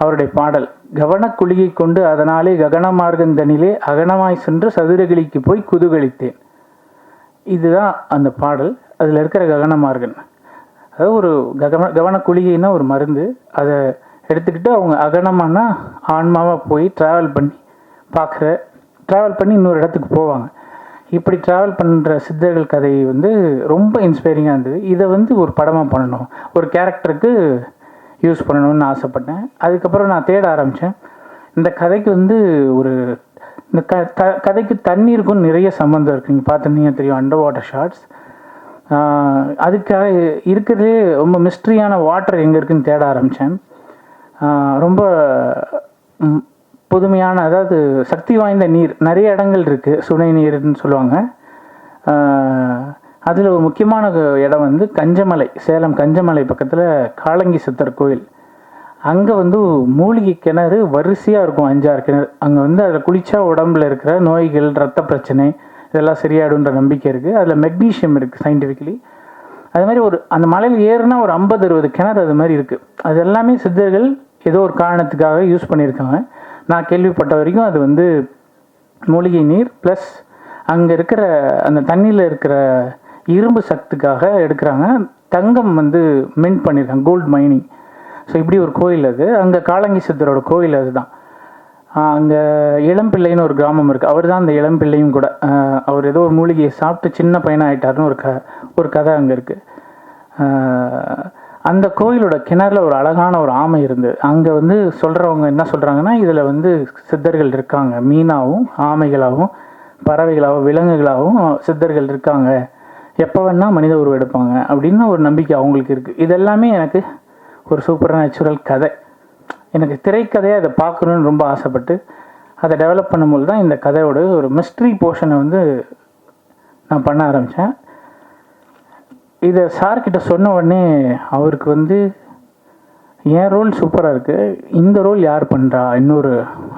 அவருடைய பாடல், கவனக்குழியை கொண்டு அதனாலே ககனமார்கந்தனிலே அகனமாய் சென்று சதுரகிளிக்கு போய் குதூகலித்தேன். இதுதான் அந்த பாடல். அதில் இருக்கிற ககனமார்கன், அதாவது ஒரு கவனக்குழிகைன்னா ஒரு மருந்து. அதை எடுத்துக்கிட்டு அவங்க அகனமானா ஆன்மாவாக போய் ட்ராவல் பண்ணி இன்னொரு இடத்துக்கு போவாங்க. இப்படி ட்ராவல் பண்ணுற சித்தர்கள் கதை வந்து ரொம்ப இன்ஸ்பைரிங்காக இருந்தது. இதை வந்து ஒரு படமாக பண்ணணும், ஒரு கேரக்டருக்கு யூஸ் பண்ணணும்னு ஆசைப்பட்டேன். அதுக்கப்புறம் நான் தேட ஆரம்பித்தேன். இந்த கதைக்கு வந்து இந்த கதைக்கு தண்ணீருக்கும் நிறைய சம்மந்தம் இருக்குது. நீங்கள் பார்த்துருந்தீங்க தெரியும், அண்டர் வாட்டர் ஷாட்ஸ். அதுக்காக இருக்கிறதே ரொம்ப மிஸ்ட்ரியான வாட்டர் எங்கே இருக்குதுன்னு தேட ஆரம்பித்தேன். ரொம்ப புதுமையான, அதாவது சக்தி வாய்ந்த நீர் நிறைய இடங்கள் இருக்குது, சுனை நீர்னு சொல்லுவாங்க. அதில் ஒரு முக்கியமான இடம் வந்து கஞ்சமலை, சேலம் கஞ்சமலை பக்கத்தில் காளங்கி சித்தர் கோயில். அங்கே வந்து மூலிகை கிணறு வரிசையாக இருக்கும், 5-6 கிணறு. அங்கே வந்து அதில் குளித்தா உடம்புல இருக்கிற நோய்கள், ரத்த பிரச்சனை இதெல்லாம் சரியாயிடுன்ற நம்பிக்கை இருக்குது. அதில் மெக்னீஷியம் இருக்குது சயின்டிஃபிக்கலி. அது மாதிரி அந்த மலையில் ஏறுனா ஒரு 50-60 கிணறு அது மாதிரி இருக்குது. அது எல்லாமே சித்தர்கள் ஏதோ ஒரு காரணத்துக்காக யூஸ் பண்ணியிருக்காங்க. நான் கேள்விப்பட்ட வரைக்கும் அது வந்து மூலிகை நீர் ப்ளஸ் அங்கே இருக்கிற அந்த தண்ணியில் இருக்கிற இரும்பு சத்துக்காக எடுக்கிறாங்க. தங்கம் வந்து மின்ட் பண்ணியிருக்காங்க, கோல்டு மைனிங். ஸோ இப்படி ஒரு கோயில் அது. அங்கே காளங்கி சித்தரோட கோயில் அதுதான். அங்கே இளம்பிள்ளைன்னு ஒரு கிராமம் இருக்குது, அவர் தான் அந்த இளம்பிள்ளையும் கூட. அவர் ஏதோ ஒரு மூலிகையை சாப்பிட்டு சின்ன பையனாக ஆகிட்டாருன்னு ஒரு கதை அங்கே இருக்குது. அந்த கோயிலோட கிணறுல ஒரு அழகான ஒரு ஆமை இருந்தது. அங்கே வந்து சொல்கிறவங்க என்ன சொல்கிறாங்கன்னா, இதில் வந்து சித்தர்கள் இருக்காங்க, மீனாகவும் ஆமைகளாகவும் பறவைகளாகவும் விலங்குகளாகவும் சித்தர்கள் இருக்காங்க, எப்போ வேணால் மனித உருவம் எடுப்பாங்க அப்படின்னு ஒரு நம்பிக்கை அவங்களுக்கு இருக்குது. இதெல்லாமே எனக்கு ஒரு சூப்பர் நேச்சுரல் கதை. எனக்கு திரைக்கதையாக அதை பார்க்கணுன்னு ரொம்ப ஆசைப்பட்டு அதை டெவலப் பண்ணும்போது தான் இந்த கதையோட ஒரு மிஸ்ட்ரி போர்ஷனை வந்து நான் பண்ண ஆரம்பித்தேன். இதை சார்கிட்ட சொன்ன உடனே அவருக்கு வந்து என் ரோல் சூப்பராக இருக்குது, இந்த ரோல் யார் பண்ணுறா,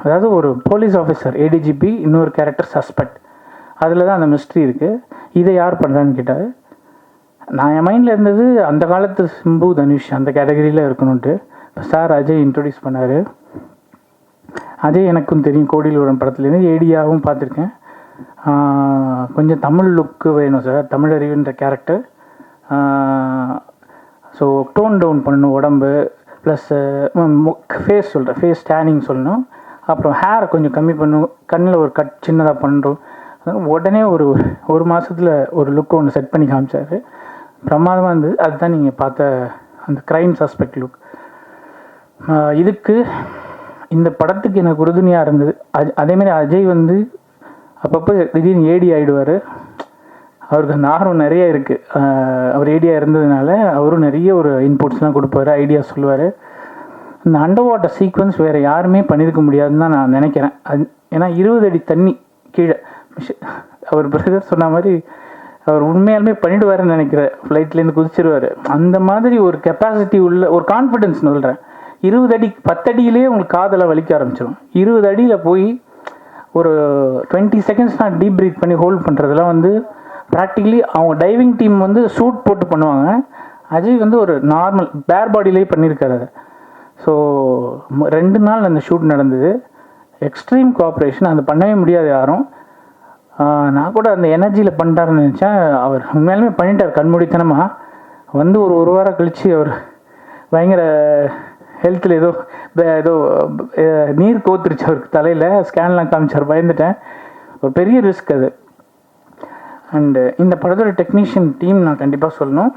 அதாவது ஒரு போலீஸ் ஆஃபீஸர் ஏடிஜிபி, இன்னொரு கேரக்டர் சஸ்பெக்ட், அதில் தான் அந்த மிஸ்ட்ரி இருக்குது, இதை யார் பண்ணுறான்னு கேட்டார். நான் என் மைண்டில் இருந்தது அந்த காலத்து சிம்பு தனுஷ் அந்த கேட்டகரியில் இருக்கணுன்ட்டு. இப்போ சார் அஜய் இன்ட்ரொடியூஸ் பண்ணார். அஜய் எனக்கும் தெரியும், கோடியில் ஒரு படத்துலேருந்து ஏடியாவும் பார்த்துருக்கேன். கொஞ்சம் தமிழ் லுக்கு வேணும் சார், தமிழ் அறிவுன்ற கேரக்டர். ஸோ டோன் டவுன் பண்ணணும் உடம்பு, ப்ளஸ் ஃபேஸ் ஃபேஸ் ஸ்டேனிங் சொல்லணும். அப்புறம் ஹேரை கொஞ்சம் கம்மி பண்ணணும், கண்ணில் ஒரு கட் சின்னதாக பண்ணுறோம். உடனே ஒரு மாதத்தில் ஒரு லுக்கு ஒன்று செட் பண்ணி காமிச்சார். பிரமாதமாக இருந்தது. அதுதான் நீங்கள் பார்த்த அந்த க்ரைம் சஸ்பெக்ட் லுக். இந்த படத்துக்கு எனக்கு உறுதுணையாக இருந்தது. அதேமாதிரி அஜய் வந்து அப்பப்போ திடீர்னு ஏடி ஆகிடுவார். அவருக்கு அந்த ஆர்வம் நிறைய இருக்குது. அவர் ஐடியா இருந்ததுனால அவரும் நிறைய ஒரு இன்புட்ஸ்லாம் கொடுப்பாரு, ஐடியா சொல்லுவார். இந்த அண்டர் வாட்டர் சீக்வன்ஸ் வேறு யாருமே பண்ணியிருக்க முடியாதுன்னு தான் நான் நினைக்கிறேன். ஏன்னா 20 அடி தண்ணி கீழே, அவர் பிரதர் சொன்ன மாதிரி அவர் உண்மையாலுமே பண்ணிவிடுவாருன்னு நினைக்கிறேன். ஃப்ளைட்லேருந்து குதிச்சிருவார். அந்த மாதிரி ஒரு கெப்பாசிட்டி உள்ள ஒரு கான்ஃபிடென்ஸ் சொல்கிறேன். 20 அடி 10 அடியிலேயே உங்களுக்கு காதில் வலிக்க ஆரம்பிச்சிடும். 20 அடியில் போய் ஒரு 20 செகண்ட்ஸ் தான் டீப் ப்ரீத் பண்ணி ஹோல்ட் பண்ணுறதுலாம் வந்து ப்ராக்டிக்கலி அவங்க டைவிங் டீம் வந்து சூட் போட்டு பண்ணுவாங்க. அஜய் வந்து ஒரு நார்மல் பேர் பாடியிலே பண்ணியிருக்காரு அதை. ஸோ 2 நாள் அந்த ஷூட் நடந்தது. எக்ஸ்ட்ரீம் கோஆப்ரேஷன், அது பண்ணவே முடியாது யாரும். நான் கூட அந்த எனர்ஜியில் பண்ணிட்டாருன்னு நினச்சேன். அவர் உண்மையாலுமே பண்ணிட்டார் கண்மூடித்தனமாக. வந்து ஒரு வாரம் கழித்து அவர் பயங்கர ஹெல்த்தில் ஏதோ ஏதோ நீர் கோத்துருச்சு அவருக்கு தலையில், ஸ்கேன்லாம் காமிச்சார், பயந்துட்டேன். ஒரு பெரிய ரிஸ்க் அது. அண்டு இந்த படத்தோட டெக்னீஷியன் டீம் நான் கண்டிப்பாக சொல்லணும்.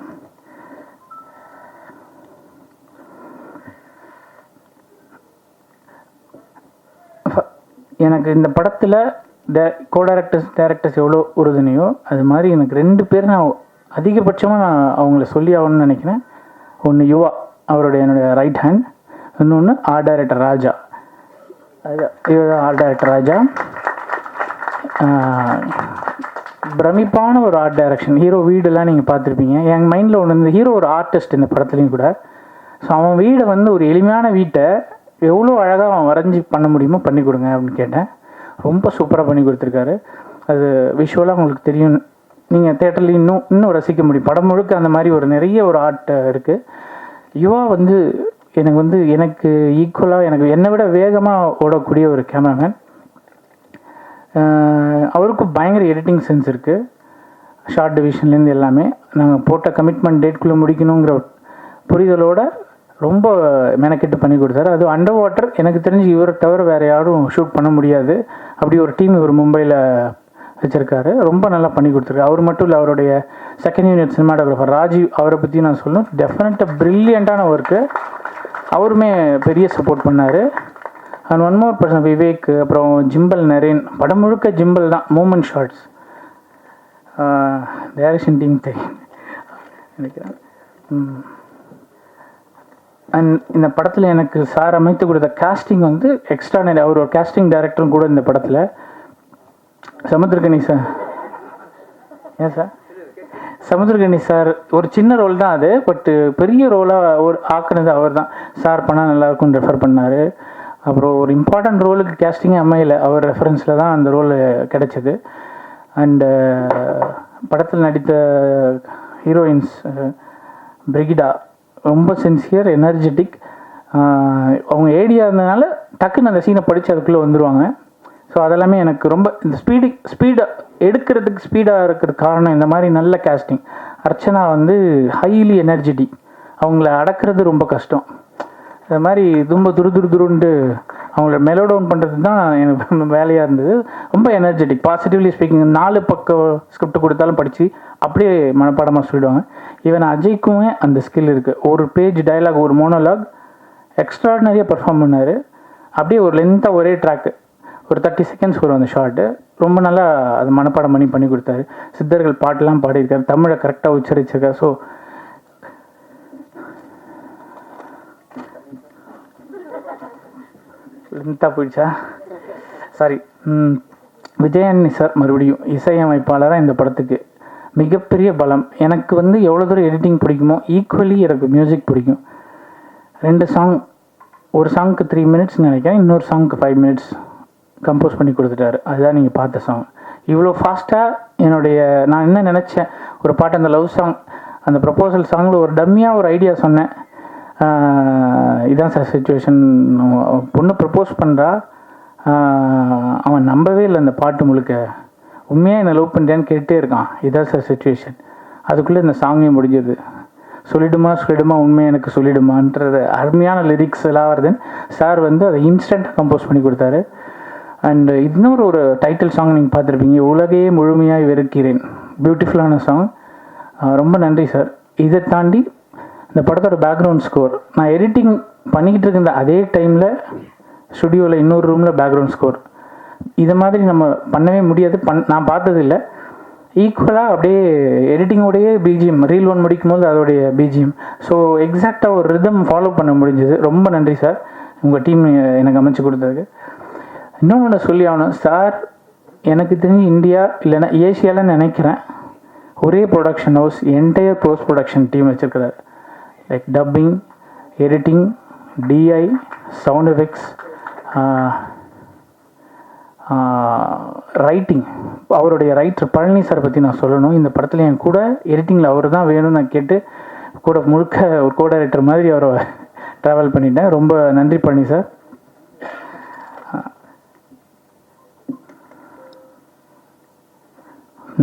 எனக்கு இந்த படத்தில் டைரக்டர்ஸ் எவ்வளோ உறுதுணையோ அது மாதிரி எனக்கு 2 பேர் நான் அதிகபட்சமாக நான் அவங்கள சொல்லி ஆகணும்னு நினைக்கிறேன். ஒன்று யுவா, அவருடைய என்னுடைய ரைட் ஹேண்ட். இன்னொன்று ஆர்ட் டைரக்டர் ராஜா. இதுதான் ஆர்ட் டைரக்டர் ராஜா. பிரமிப்பான ஒரு ஆர்ட் டைரக்ஷன். ஹீரோ வீடெல்லாம் நீங்கள் பார்த்துருப்பீங்க. என் மைண்டில் ஒன்று, இந்த ஹீரோ ஒரு ஆர்டிஸ்ட் இந்த படத்துலையும் கூட. ஸோ அவன் வீடை வந்து ஒரு எளிமையான வீட்டை எவ்வளோ அழகாக அவன் வரைஞ்சி பண்ண முடியுமோ பண்ணி கொடுங்க அப்படின்னு கேட்டேன். ரொம்ப சூப்பராக பண்ணி கொடுத்துருக்காரு. அது விஷுவலாக உங்களுக்கு தெரியும், நீங்கள் தேட்டரில் இன்னும் ரசிக்க முடியும். படம் முழுக்க அந்த மாதிரி ஒரு நிறைய ஒரு ஆர்ட் இருக்குது. யுவா வந்து எனக்கு ஈக்குவலாக என்னை விட வேகமாக ஓடக்கூடிய ஒரு கேமராமேன். அவருக்கும் பயங்கர எடிட்டிங் சென்ஸ் இருக்குது. ஷார்ட் டிவிஷன்லேருந்து எல்லாமே நாங்கள் போட்ட கமிட்மெண்ட் டேட்குள்ளே முடிக்கணுங்கிற புரிதலோடு ரொம்ப மெனக்கெட்டு பண்ணி கொடுத்தாரு. அது அண்டர் வாட்டர் எனக்கு தெரிஞ்சு இவரை தவிர வேறு யாரும் ஷூட் பண்ண முடியாது. அப்படி ஒரு டீம் இவர் மும்பையில் வச்சுருக்காரு. ரொம்ப நல்லா பண்ணி கொடுத்துருக்காரு. அவர் மட்டும் இல்லை, அவருடைய செகண்ட் யூனிட் சினிமாட்டோகிராஃபர் ராஜீவ், அவரை பற்றி நான் சொல்லணும். டெஃபினட்டாக ப்ரில்லியண்ட்டான ஒர்க்கு. அவருமே பெரிய சப்போர்ட் பண்ணார். And one more person Vivek, அப்புறம் ஜிம்பல் நரேன். படம் முழுக்க ஜிம்பல் தான், மூமெண்ட் ஷார்ட்ஸ். டைரக்ஷன் டீம் தெரியும் நினைக்கிறேன். அண்ட் இந்த படத்தில் எனக்கு சார் அமைத்து கொடுத்த காஸ்டிங் வந்து எக்ஸ்ட்ரானரி. அவர் ஒரு காஸ்டிங் டைரக்டரும் கூட இந்த படத்தில். சமுத்திரகனி சார், ஏன் சார்? சமுத்திரகனி சார் ஒரு சின்ன ரோல் தான் அது, பட்டு பெரிய ரோலாக ஒரு ஆக்குனது அவர் தான். சார் பண்ணால் நல்லாயிருக்கும்னு ரெஃபர் பண்ணார். அப்புறம் ஒரு இம்பார்ட்டண்ட் ரோலுக்கு கேஸ்டிங்கே அமையலை, அவர் ரெஃபரன்ஸில் தான் அந்த ரோல் கிடைச்சது. அண்டு படத்தில் நடித்த ஹீரோயின்ஸ் பிரிகிடா ரொம்ப சின்சியர், எனர்ஜெட்டிக். அவங்க ஏடியாக இருந்ததுனால டக்குன்னு அந்த சீனை படித்து அதுக்குள்ளே வந்துடுவாங்க. ஸோ அதெல்லாமே எனக்கு ரொம்ப இந்த ஸ்பீடாக எடுக்கிறதுக்கு ஸ்பீடாக இருக்கிறதுக்கு காரணம் இந்த மாதிரி நல்ல கேஸ்டிங். அர்ச்சனா வந்து ஹைலி எனர்ஜெட்டிக், அவங்கள அடக்கிறது ரொம்ப கஷ்டம். அது மாதிரி ரொம்ப துருன்ட்டு அவங்கள மெலோ டவுன் பண்ணுறது தான் எனக்கு வேலையாக இருந்தது. ரொம்ப எனர்ஜெட்டிக், பாசிட்டிவ்லி ஸ்பீக்கிங். 4 பக்கம் ஸ்கிரிப்ட் கொடுத்தாலும் படித்து அப்படியே மனப்பாடமாக சொல்லிடுவாங்க. ஈவன் அஜய்க்குமே அந்த ஸ்கில் இருக்குது. ஒரு பேஜ் டயலாக், ஒரு மோனோலாக் எக்ஸ்ட்ராடினரியாக பெர்ஃபார்ம் பண்ணார். அப்படியே ஒரு லென்த்தாக ஒரே ட்ராக்கு, ஒரு 30 செகண்ட்ஸ் வரும் அந்த ஷார்ட்டு. ரொம்ப நல்லா அது மனப்பாடம் பண்ணி கொடுத்தாரு. சித்தர்கள் பாட்டெல்லாம் பாடியிருக்காரு, தமிழை கரெக்டாக உச்சரிச்சிருக்காரு. ஸோ லென்த்தாக போயிடுச்சா, சாரி. விஜயானி சார் மறுபடியும் இசையமைப்பாளராக இந்த படத்துக்கு மிகப்பெரிய பலம். எனக்கு வந்து எவ்வளோ தூரம் எடிட்டிங் பிடிக்குமோ ஈக்குவலி எனக்கு மியூசிக் பிடிக்கும். 2 சாங், ஒரு சாங்க்கு 3 மினிட்ஸ் நினைக்கிறேன், இன்னொரு சாங்க்கு 5 மினிட்ஸ் கம்போஸ் பண்ணி கொடுத்துட்டாரு. அதுதான் நீங்கள் பார்த்த சாங். இவ்வளோ ஃபாஸ்ட்டாக நான் என்ன நினச்சேன், ஒரு பாட்டு அந்த லவ் சாங், அந்த ப்ரப்போசல் சாங்கில் ஒரு டம்மியாக ஒரு ஐடியா சொன்னேன். இதான் சார் சுச்சுவேஷன். பொண்ணு ப்ரப்போஸ் பண்ணுறா, அவன் நம்பவே இல்லை அந்த பாட்டு முழுக்க. உண்மையாக என்னை லவ் பண்ணுறேன்னு கேட்டே இருக்கான். இதான் சார் சுச்சுவேஷன். அதுக்குள்ளே இந்த சாங்கே முடிஞ்சது. சொல்லிடுமா உண்மையை எனக்கு சொல்லிடுமான்றது அருமையான லிரிக்ஸ் எல்லாம் வருதுன்னு சார் வந்து அதை இன்ஸ்டண்ட்டாக கம்போஸ் பண்ணி கொடுத்தாரு. அண்டு இன்னொரு ஒரு டைட்டில் சாங் நீங்கள் பார்த்துருப்பீங்க, உலகையே முழுமையாக வெறுக்கிறேன். பியூட்டிஃபுல்லான சாங். ரொம்ப நன்றி சார். இதை தாண்டி இந்த படத்தோட பேக்ரவுண்ட் ஸ்கோர், நான் எடிட்டிங் பண்ணிக்கிட்டு இருந்த அதே டைமில் ஸ்டுடியோவில் இன்னொரு ரூமில் பேக்ரவுண்ட் ஸ்கோர். இதை மாதிரி நம்ம பண்ணவே முடியாது, நான் பார்த்ததில்லை. ஈக்குவலாக அப்படியே எடிட்டிங்கோடையே பிஜிஎம், ரீல் 1 முடிக்கும் போது அதோடைய பிஜிஎம். ஸோ எக்ஸாக்டாக ஒரு ரிதம் ஃபாலோ பண்ண முடிஞ்சது. ரொம்ப நன்றி சார், உங்கள் டீம் எனக்கு அமைச்சு கொடுத்ததுக்கு. இன்னொன்று சொல்லி ஆகணும் சார், எனக்கு தெரிஞ்சு இந்தியா இல்லைன்னா ஏஷியாவில் நினைக்கிறேன் ஒரே production house entire post production team வச்சுருக்கிறார். Like dubbing, editing, DI, sound effects, writing. அவருடைய ரைட்டர் பழனி சார் பற்றி நான் சொல்லணும். இந்த படத்தில் என் கூட எடிட்டிங்கில் அவர் தான் வேணும்னு நான் கேட்டு கூட முழுக்க ஒரு கோ டைரக்டர் மாதிரி அவரை ட்ராவல் பண்ணிட்டேன். ரொம்ப நன்றி பழனி சார்.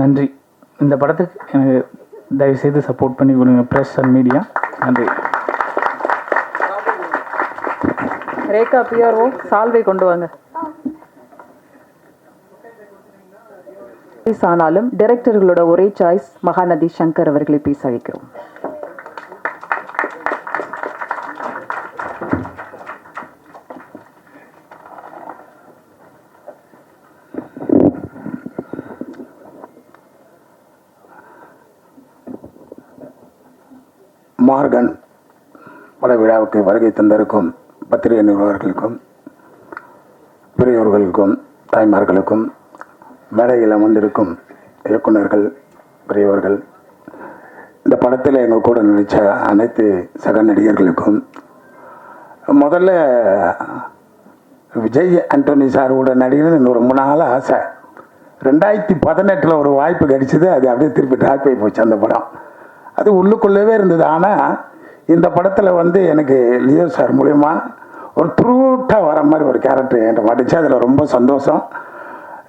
நன்றி. இந்த படத்துக்கு எனக்கு தயவுசெய்து சப்போர்ட் பண்ணி கொடுங்க, ப்ரெஸ் அண்ட் மீடியா. நன்றி. ரேகா பிஆர்ஓ சால்வை கொண்டு வாங்க. ஆனாலும் டைரக்டர்களோட ஒரே சாய்ஸ் மகாநதி சங்கர் அவர்களை பேச அழைக்கிறோம். மார்கன் பட விழாவுக்கு வருகை தந்திருக்கும் பத்திரிகை நிறுவனர்களுக்கும் பெரியோர்களுக்கும் தாய்மார்களுக்கும் மேடையில் அமர்ந்திருக்கும் இயக்குநர்கள் பெரியவர்கள், இந்த படத்தில் எங்கள் கூட நடித்த அனைத்து சக நடிகர்களுக்கும், முதல்ல விஜய் ஆண்டனி சார் கூட நடிகர்னு இன்னும் ரொம்ப நாள் ஆசை. 2018 ஒரு வாய்ப்பு கிடைச்சிது. அது அப்படியே திருப்பி ட்ராப் ஆகி போச்சு அந்த படம். அது உள்ளுக்குள்ளவே இருந்தது. ஆனால் இந்த படத்தில் வந்து எனக்கு லியோ சார் மூலயமா ஒரு த்ரூட்டாக வர மாதிரி ஒரு கேரக்டர் என்கிட்ட மாட்டுச்சு. அதில் ரொம்ப சந்தோஷம்.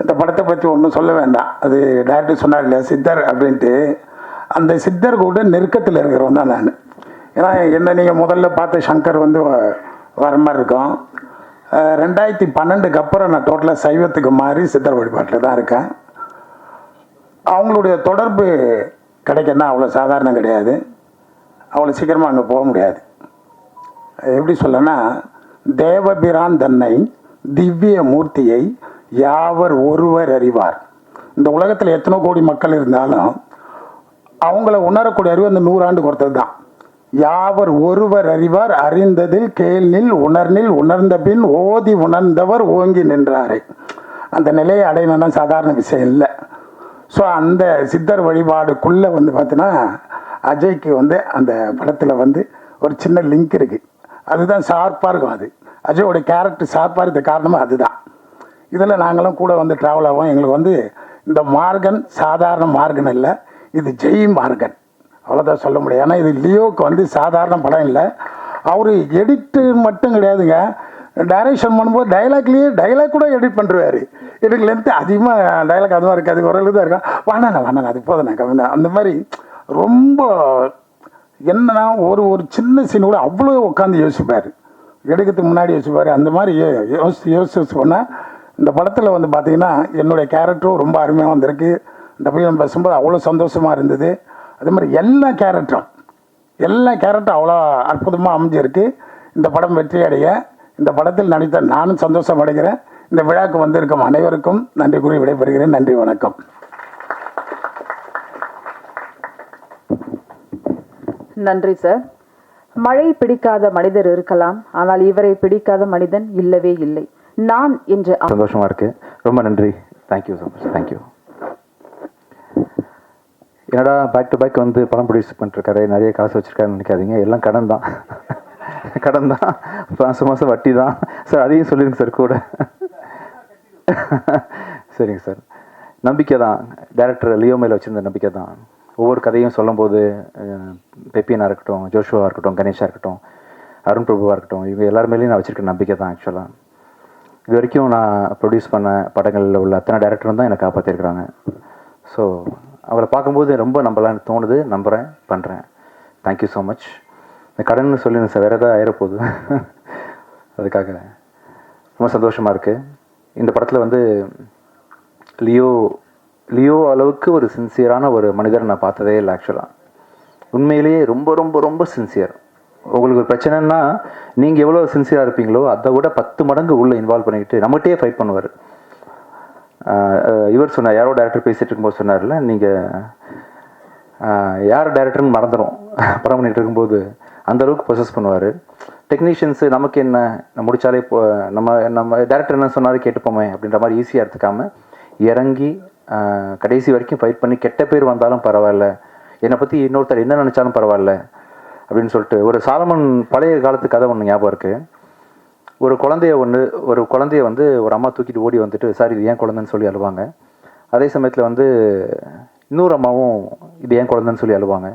இந்த படத்தை பற்றி ஒன்றும் சொல்ல வேண்டாம். அது டைரக்டர் சொன்னார் இல்லையா சித்தர் அப்படின்ட்டு, அந்த சித்தர் கூட நெருக்கத்தில் இருக்கிறவன் தான் நான். ஏன்னா என்ன நீங்கள் முதல்ல பார்த்த சங்கர் வந்து வர மாதிரி இருக்கும். 2012 அப்புறம் நான் டோட்டலாக சைவத்துக்கு மாறி சித்தர் வழிபாட்டில் தான் இருக்கேன். அவங்களுடைய தொடர்பு கிடைக்கன்னா அவ்வளோ சாதாரணம் கிடையாது. அவ்வளோ சீக்கிரமாக அங்கே போக முடியாது. எப்படி சொல்லனா, தேவபிரான் தன்னை திவ்ய மூர்த்தியை யாவர் ஒருவர் அறிவார். இந்த உலகத்தில் எத்தனை கோடி மக்கள் இருந்தாலும் அவங்கள உணரக்கூடிய அறிவு அந்த 100 ஆண்டுக்கு ஒருத்தர் தான். யாவர் ஒருவர் அறிவார், அறிந்ததில் கேள்நில் உணர்நில் உணர்ந்த பின் ஓதி உணர்ந்தவர் ஓங்கி நின்றாரே. அந்த நிலையை அடையணும்னா சாதாரண விஷயம் இல்லை. ஸோ அந்த சித்தர் வழிபாடுக்குள்ளே வந்து பார்த்தீங்கன்னா அஜய்க்கு வந்து அந்த படத்தில் வந்து ஒரு சின்ன லிங்க் இருக்குது. அதுதான் ஷார்ப்பாக இருக்கும். அது அஜயோடைய கேரக்டர் ஷார்ப்பாக இருக்க காரணமாக அதுதான். இதில் நாங்களும் கூட வந்து ட்ராவல் ஆகும். எங்களுக்கு வந்து இந்த மார்கன் சாதாரண மார்கன் இல்லை, இது ஜெய் மார்கன், அவ்வளோதான் சொல்ல முடியும். ஏன்னா இது லியோவுக்கு வந்து சாதாரண படம் இல்லை. அவர் எடிட்டு மட்டும் கிடையாதுங்க, டைரக்ஷன் பண்ணும்போது டைலாக் கூட எடிட் பண்ணுறாரு. எனக்கு லென்த்து அதிகமாக டைலாக் அதுவாக இருக்குது, அது ஒரு தான் இருக்கும். வாண்ணா அது போதுண்ணா கம்மிண்ணா அந்த மாதிரி ரொம்ப என்னன்னா ஒரு சின்ன சீன் கூட அவ்வளோ உட்காந்து யோசிப்பார். எடுக்கிறதுக்கு முன்னாடி யோசிப்பார். அந்த மாதிரி யோசிச்சு போனால் இந்த படத்தில் வந்து பார்த்திங்கன்னா என்னுடைய கேரக்டரும் ரொம்ப அருமையாக வந்திருக்கு. இந்த பையன் பேசும்போது அவ்வளோ சந்தோஷமாக இருந்தது. அதே மாதிரி எல்லா கேரக்டரும் அவ்வளோ அற்புதமாக அமைஞ்சிருக்கு. இந்த படம் வெற்றி அடைய இந்த படத்தில் நடித்த நானும் சந்தோஷம் அடைகிறேன். இந்த விழாவுக்கு வந்திருக்கும் அனைவருக்கும் நன்றி கூறி விடைபெறுகிறேன். நன்றி, வணக்கம். நன்றி சார். மழை பிடிக்காத மனிதர் இருக்கலாம், ஆனால் இவரை பிடிக்காத மனிதன் இல்லவே இல்லை. நான் என்று சந்தோஷமா இருக்கு. ரொம்ப நன்றி. Thank you so much. தேங்க்யூ. என்னடா பேக் டு பேக் வந்து படம் ப்ரொடியூஸ் பண்ணிருக்காரு, நிறைய காசு வச்சிருக்காருன்னு நினைக்காதீங்க. எல்லாம் கடன் தான் மாதம் வட்டி தான் சார். அதையும் சொல்லிடுங்க சார் கூட. சரிங்க சார். நம்பிக்கை தான் டைரக்டர் லியோ மேலே வச்சுருந்த நம்பிக்கை தான். ஒவ்வொரு கதையும் சொல்லும்போது பெப்பியனாக இருக்கட்டும், ஜோஷுவாக இருக்கட்டும், கணேஷாக இருக்கட்டும், அருண் பிரபுவாக இருக்கட்டும், இவங்க எல்லாருமேலேயும் நான் வச்சுருக்க நம்பிக்கை தான். ஆக்சுவலாக இது வரைக்கும் நான் ப்ரொடியூஸ் பண்ண படங்களில் உள்ள அத்தனை டேரக்டரும் தான் என்னை காப்பாற்றிருக்கிறாங்க. ஸோ அவரை பார்க்கும்போது ரொம்ப நம்பலான்னு தோணுது. நம்புகிறேன், பண்ணுறேன். Thank you so much. இந்த கடன் சொல்லி சார் வேறு ஏதாவது ஆயிரப்போகுது. அதுக்காக ரொம்ப சந்தோஷமாக இருக்குது. இந்த படத்தில் வந்து லியோ அளவுக்கு ஒரு சின்சியரான ஒரு மனிதர் நான் பார்த்ததே இல்லை. ஆக்சுவலாக உண்மையிலேயே ரொம்ப ரொம்ப ரொம்ப சின்சியர். உங்களுக்கு ஒரு பிரச்சனைன்னா நீங்கள் எவ்வளோ சின்சியராக இருப்பீங்களோ அதை விட 10 மடங்கு உள்ளே இன்வால்வ் பண்ணிக்கிட்டு நம்மகிட்டே ஃபைட் பண்ணுவார். இவர் சொன்னார், யாரோ டேரக்டர் பேசிகிட்டு இருக்கும்போது சொன்னார்ல, நீங்கள் யார் டேரக்டர்னு மறந்துடும் படம் பண்ணிகிட்டு இருக்கும்போது. அந்தளவுக்கு ப்ரொசஸ் பண்ணுவார். டெக்னீஷியன்ஸு நமக்கு என்ன முடித்தாலே இப்போ நம்ம டேரக்டர் என்ன சொன்னாலும் கேட்டுப்போமே அப்படின்ற மாதிரி ஈஸியாக எடுத்துக்காமல் இறங்கி கடைசி வரைக்கும் ஃபைட் பண்ணி கெட்ட பேர் வந்தாலும் பரவாயில்ல, என்னை பற்றி இன்னொருத்தர் என்ன நினச்சாலும் பரவாயில்ல அப்படின்னு சொல்லிட்டு ஒரு சாலமன் பழைய காலத்து கதை ஒன்று ஞாபகம் இருக்குது. ஒரு குழந்தைய வந்து ஒரு அம்மா தூக்கிட்டு ஓடி வந்துட்டு, சார் இது ஏன் குழந்தைன்னு சொல்லி அழுவாங்க. அதே சமயத்தில் வந்து இன்னொரு அம்மாவும் இது ஏன் குழந்தைன்னு சொல்லி அழுவாங்க.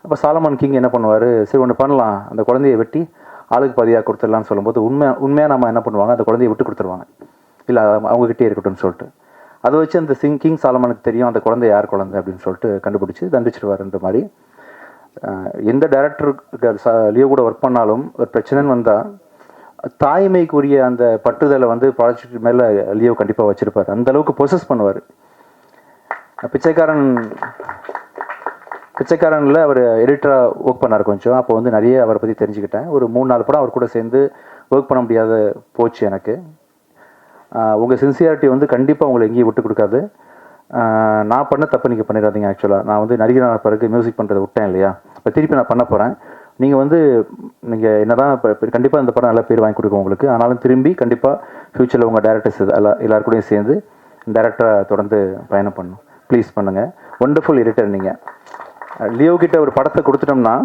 அப்போ சாலமன் கிங் என்ன பண்ணுவார், சரி ஒன்று பண்ணலாம், அந்த குழந்தைய வெட்டி ஆளுக்கு பாதியாக கொடுத்துடலான்னு சொல்லும்போது உண்மையாக நம்ம என்ன பண்ணுவாங்க, அந்த குழந்தைய விட்டு கொடுத்துருவாங்க, இல்லை அவங்ககிட்டே இருக்கட்டும்னு சொல்லிட்டு. அதை வச்சு அந்த கிங் சாலமனுக்கு தெரியும் அந்த குழந்தை யார் குழந்தை அப்படின்னு சொல்லிட்டு கண்டுபிடிச்சி தண்டிச்சிடுவார்ன்ற மாதிரி. எந்த டேரக்டர் லியோ கூட ஒர்க் பண்ணாலும் ஒரு பிரச்சனைன்னு வந்தால் தாய்மைக்குரிய அந்த பற்றுதலை வந்து ப்ராஜெக்ட் மேலே லியோ கண்டிப்பாக வச்சுருப்பார். அந்த அளவுக்கு பொசஸ் பண்ணுவார். பிச்சைக்காரனில் அவர் எடிட்டராக ஒர்க் பண்ணார் கொஞ்சம். அப்போ வந்து நிறைய அவரை பற்றி தெரிஞ்சுக்கிட்டேன். ஒரு 3-4 படம் அவர் கூட சேர்ந்து ஒர்க் பண்ண முடியாத போச்சு எனக்கு. உங்கள் சின்சியாரிட்டி வந்து கண்டிப்பாக உங்களை எங்கேயும் விட்டு கொடுக்காது. நான் பண்ண தப்பு நீங்கள் பண்ணிடாதீங்க. ஆக்சுவலாக நான் வந்து நடிகரான பிறகு மியூசிக் பண்ணுறதை விட்டேன் இல்லையா, இப்போ திருப்பி நான் பண்ண போகிறேன். நீங்கள் வந்து நீங்கள் என்ன தான் இப்போ கண்டிப்பாக இந்த படம் நல்ல பேர் வாங்கி கொடுக்கும் உங்களுக்கு. ஆனாலும் திரும்பி கண்டிப்பாக ஃப்யூச்சரில் உங்கள் டேரக்டர்ஸ் எல்லாருக்கூடையும் சேர்ந்து டேரக்டராக தொடர்ந்து பயணம் பண்ணணும். ப்ளீஸ் பண்ணுங்கள். ஒண்டர்ஃபுல் எடிட்டர் நீங்கள். லியோ கிட்ட ஒரு படத்தை கொடுத்துட்டோம்னா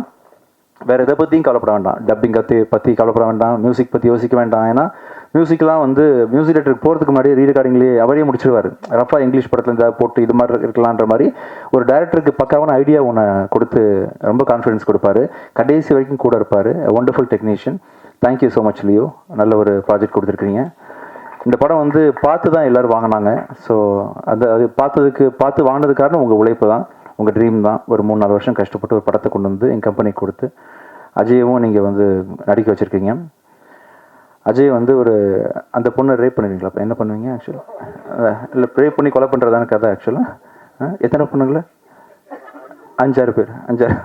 வேறு எதை பற்றியும் கவலைப்பட வேண்டாம். டப்பிங் பற்றி கவலைப்பட வேண்டாம். மியூசிக் பற்றி யோசிக்க வேண்டாம். ஏன்னா மியூசிக்லாம் வந்து மியூசிக் டேரக்டருக்கு போகிறதுக்கு முன்னாடி ரீரெக்கார்டிங்லேயே அவரே முடிச்சிடுவார். ரஃபாக இங்கிலீஷ் படத்தில் இந்த போட்டு இது மாதிரி இருக்கலான்ற மாதிரி ஒரு டேரக்டருக்கு பக்காவான ஐடியா ஒன்று கொடுத்து ரொம்ப கான்ஃபிடன்ஸ் கொடுப்பாரு. கடைசி வரைக்கும் கூட இருப்பார். Wonderful technician. Thank you so much Leo. நல்ல ஒரு ப்ராஜெக்ட் கொடுத்துருக்கீங்க. இந்த படம் வந்து பார்த்து தான் எல்லோரும் வாங்கினாங்க. ஸோ அது பார்த்து வாங்கினது காரணம் உங்கள் உழைப்பு தான், உங்கள் ட்ரீம் தான். ஒரு 3-4 வருஷம் கஷ்டப்பட்டு ஒரு படத்தை கொண்டு வந்து என் கம்பெனிக்கு கொடுத்து அஜயவும் நீங்கள் வந்து நடிக்க வச்சுருக்கீங்க. அஜய் வந்து ஒரு அந்த பொண்ணை ரேப் பண்ணுவீங்களா? அப்போ என்ன பண்ணுவீங்க ஆக்சுவலாக? இல்லை ரேப் பண்ணி கொலை பண்ணுறதான கதை ஆக்சுவலாக. எத்தனை பொண்ணுங்களா? 5-6 பேர். 5-6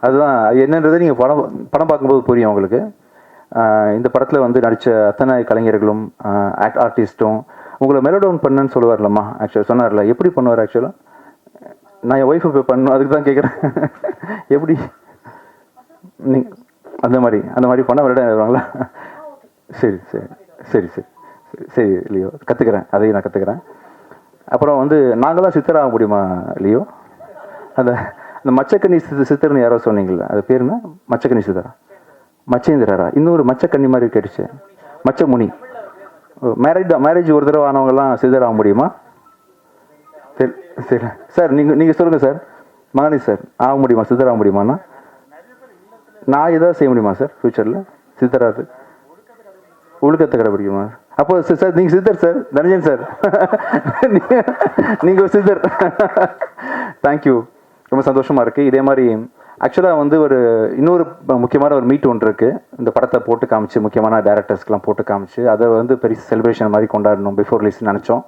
அதுதான் என்னன்றதை நீங்கள் படம் பார்க்கும்போது புரியும் உங்களுக்கு. இந்த படத்தில் வந்து நடித்த அத்தனை கலைஞர்களும் ஆர்டிஸ்ட்டும் உங்களை மெலோடவுன் பண்ணுன்னு சொல்லுவார்லம்மா. ஆக்சுவலாக சொன்னார்ல, எப்படி பண்ணுவார் ஆக்சுவலாக? நான் என் ஒய்ஃபை போய் பண்ணணும், அதுக்கு தான் கேட்குறேன். எப்படி அந்த மாதிரி பண்ண வருவாங்களா? சரி சரி சரி சரி சரி லியோ, கற்றுக்கிறேன். அதையும் நான் கற்றுக்கிறேன். அப்புறம் வந்து நாங்களாம் சித்தர் ஆக முடியுமா லியோ? அந்த மச்சக்கன்னி சித்தர்னு யாரோ சொன்னீங்களா, அது பேர் என்ன? மச்சக்கன்னி சித்தரா? மச்சேந்திரரா? இன்னொரு மச்சக்கன்னி மாதிரி கேட்டுச்சு. மச்சமுனி. மேரேஜ் ஒரு தடவை ஆனவங்கலாம் சித்தர் ஆக முடியுமா? சரி சரி சார், நீங்கள் சொல்லுங்கள் சார். மகனி சார், ஆக முடியுமா? சித்தர் ஆக முடியுமாண்ணா? நான் ஏதாவது செய்ய முடியுமா சார் ஃப்யூச்சரில் சித்தராது? ஒழுக்கத்தை கடைபிடிக்குமா? அப்போ சார் நீங்கள் சித்தர் சார், தனஞ்சன் சார். நீங்கள் ஒரு சித்தர். தேங்க்யூ. ரொம்ப சந்தோஷமாக இருக்குது. இதே மாதிரி ஆக்சுவலாக வந்து இன்னொரு முக்கியமான ஒரு மீட் ஒன்று இருக்குது. இந்த படத்தை போட்டு காமிச்சு முக்கியமான டேரக்டர்ஸ்க்கெலாம் போட்டு காமிச்சு அதை வந்து பெரிய செலிப்ரேஷன் மாதிரி கொண்டாடணும் பிஃபோர் ரிலீஸ் நினச்சோம்.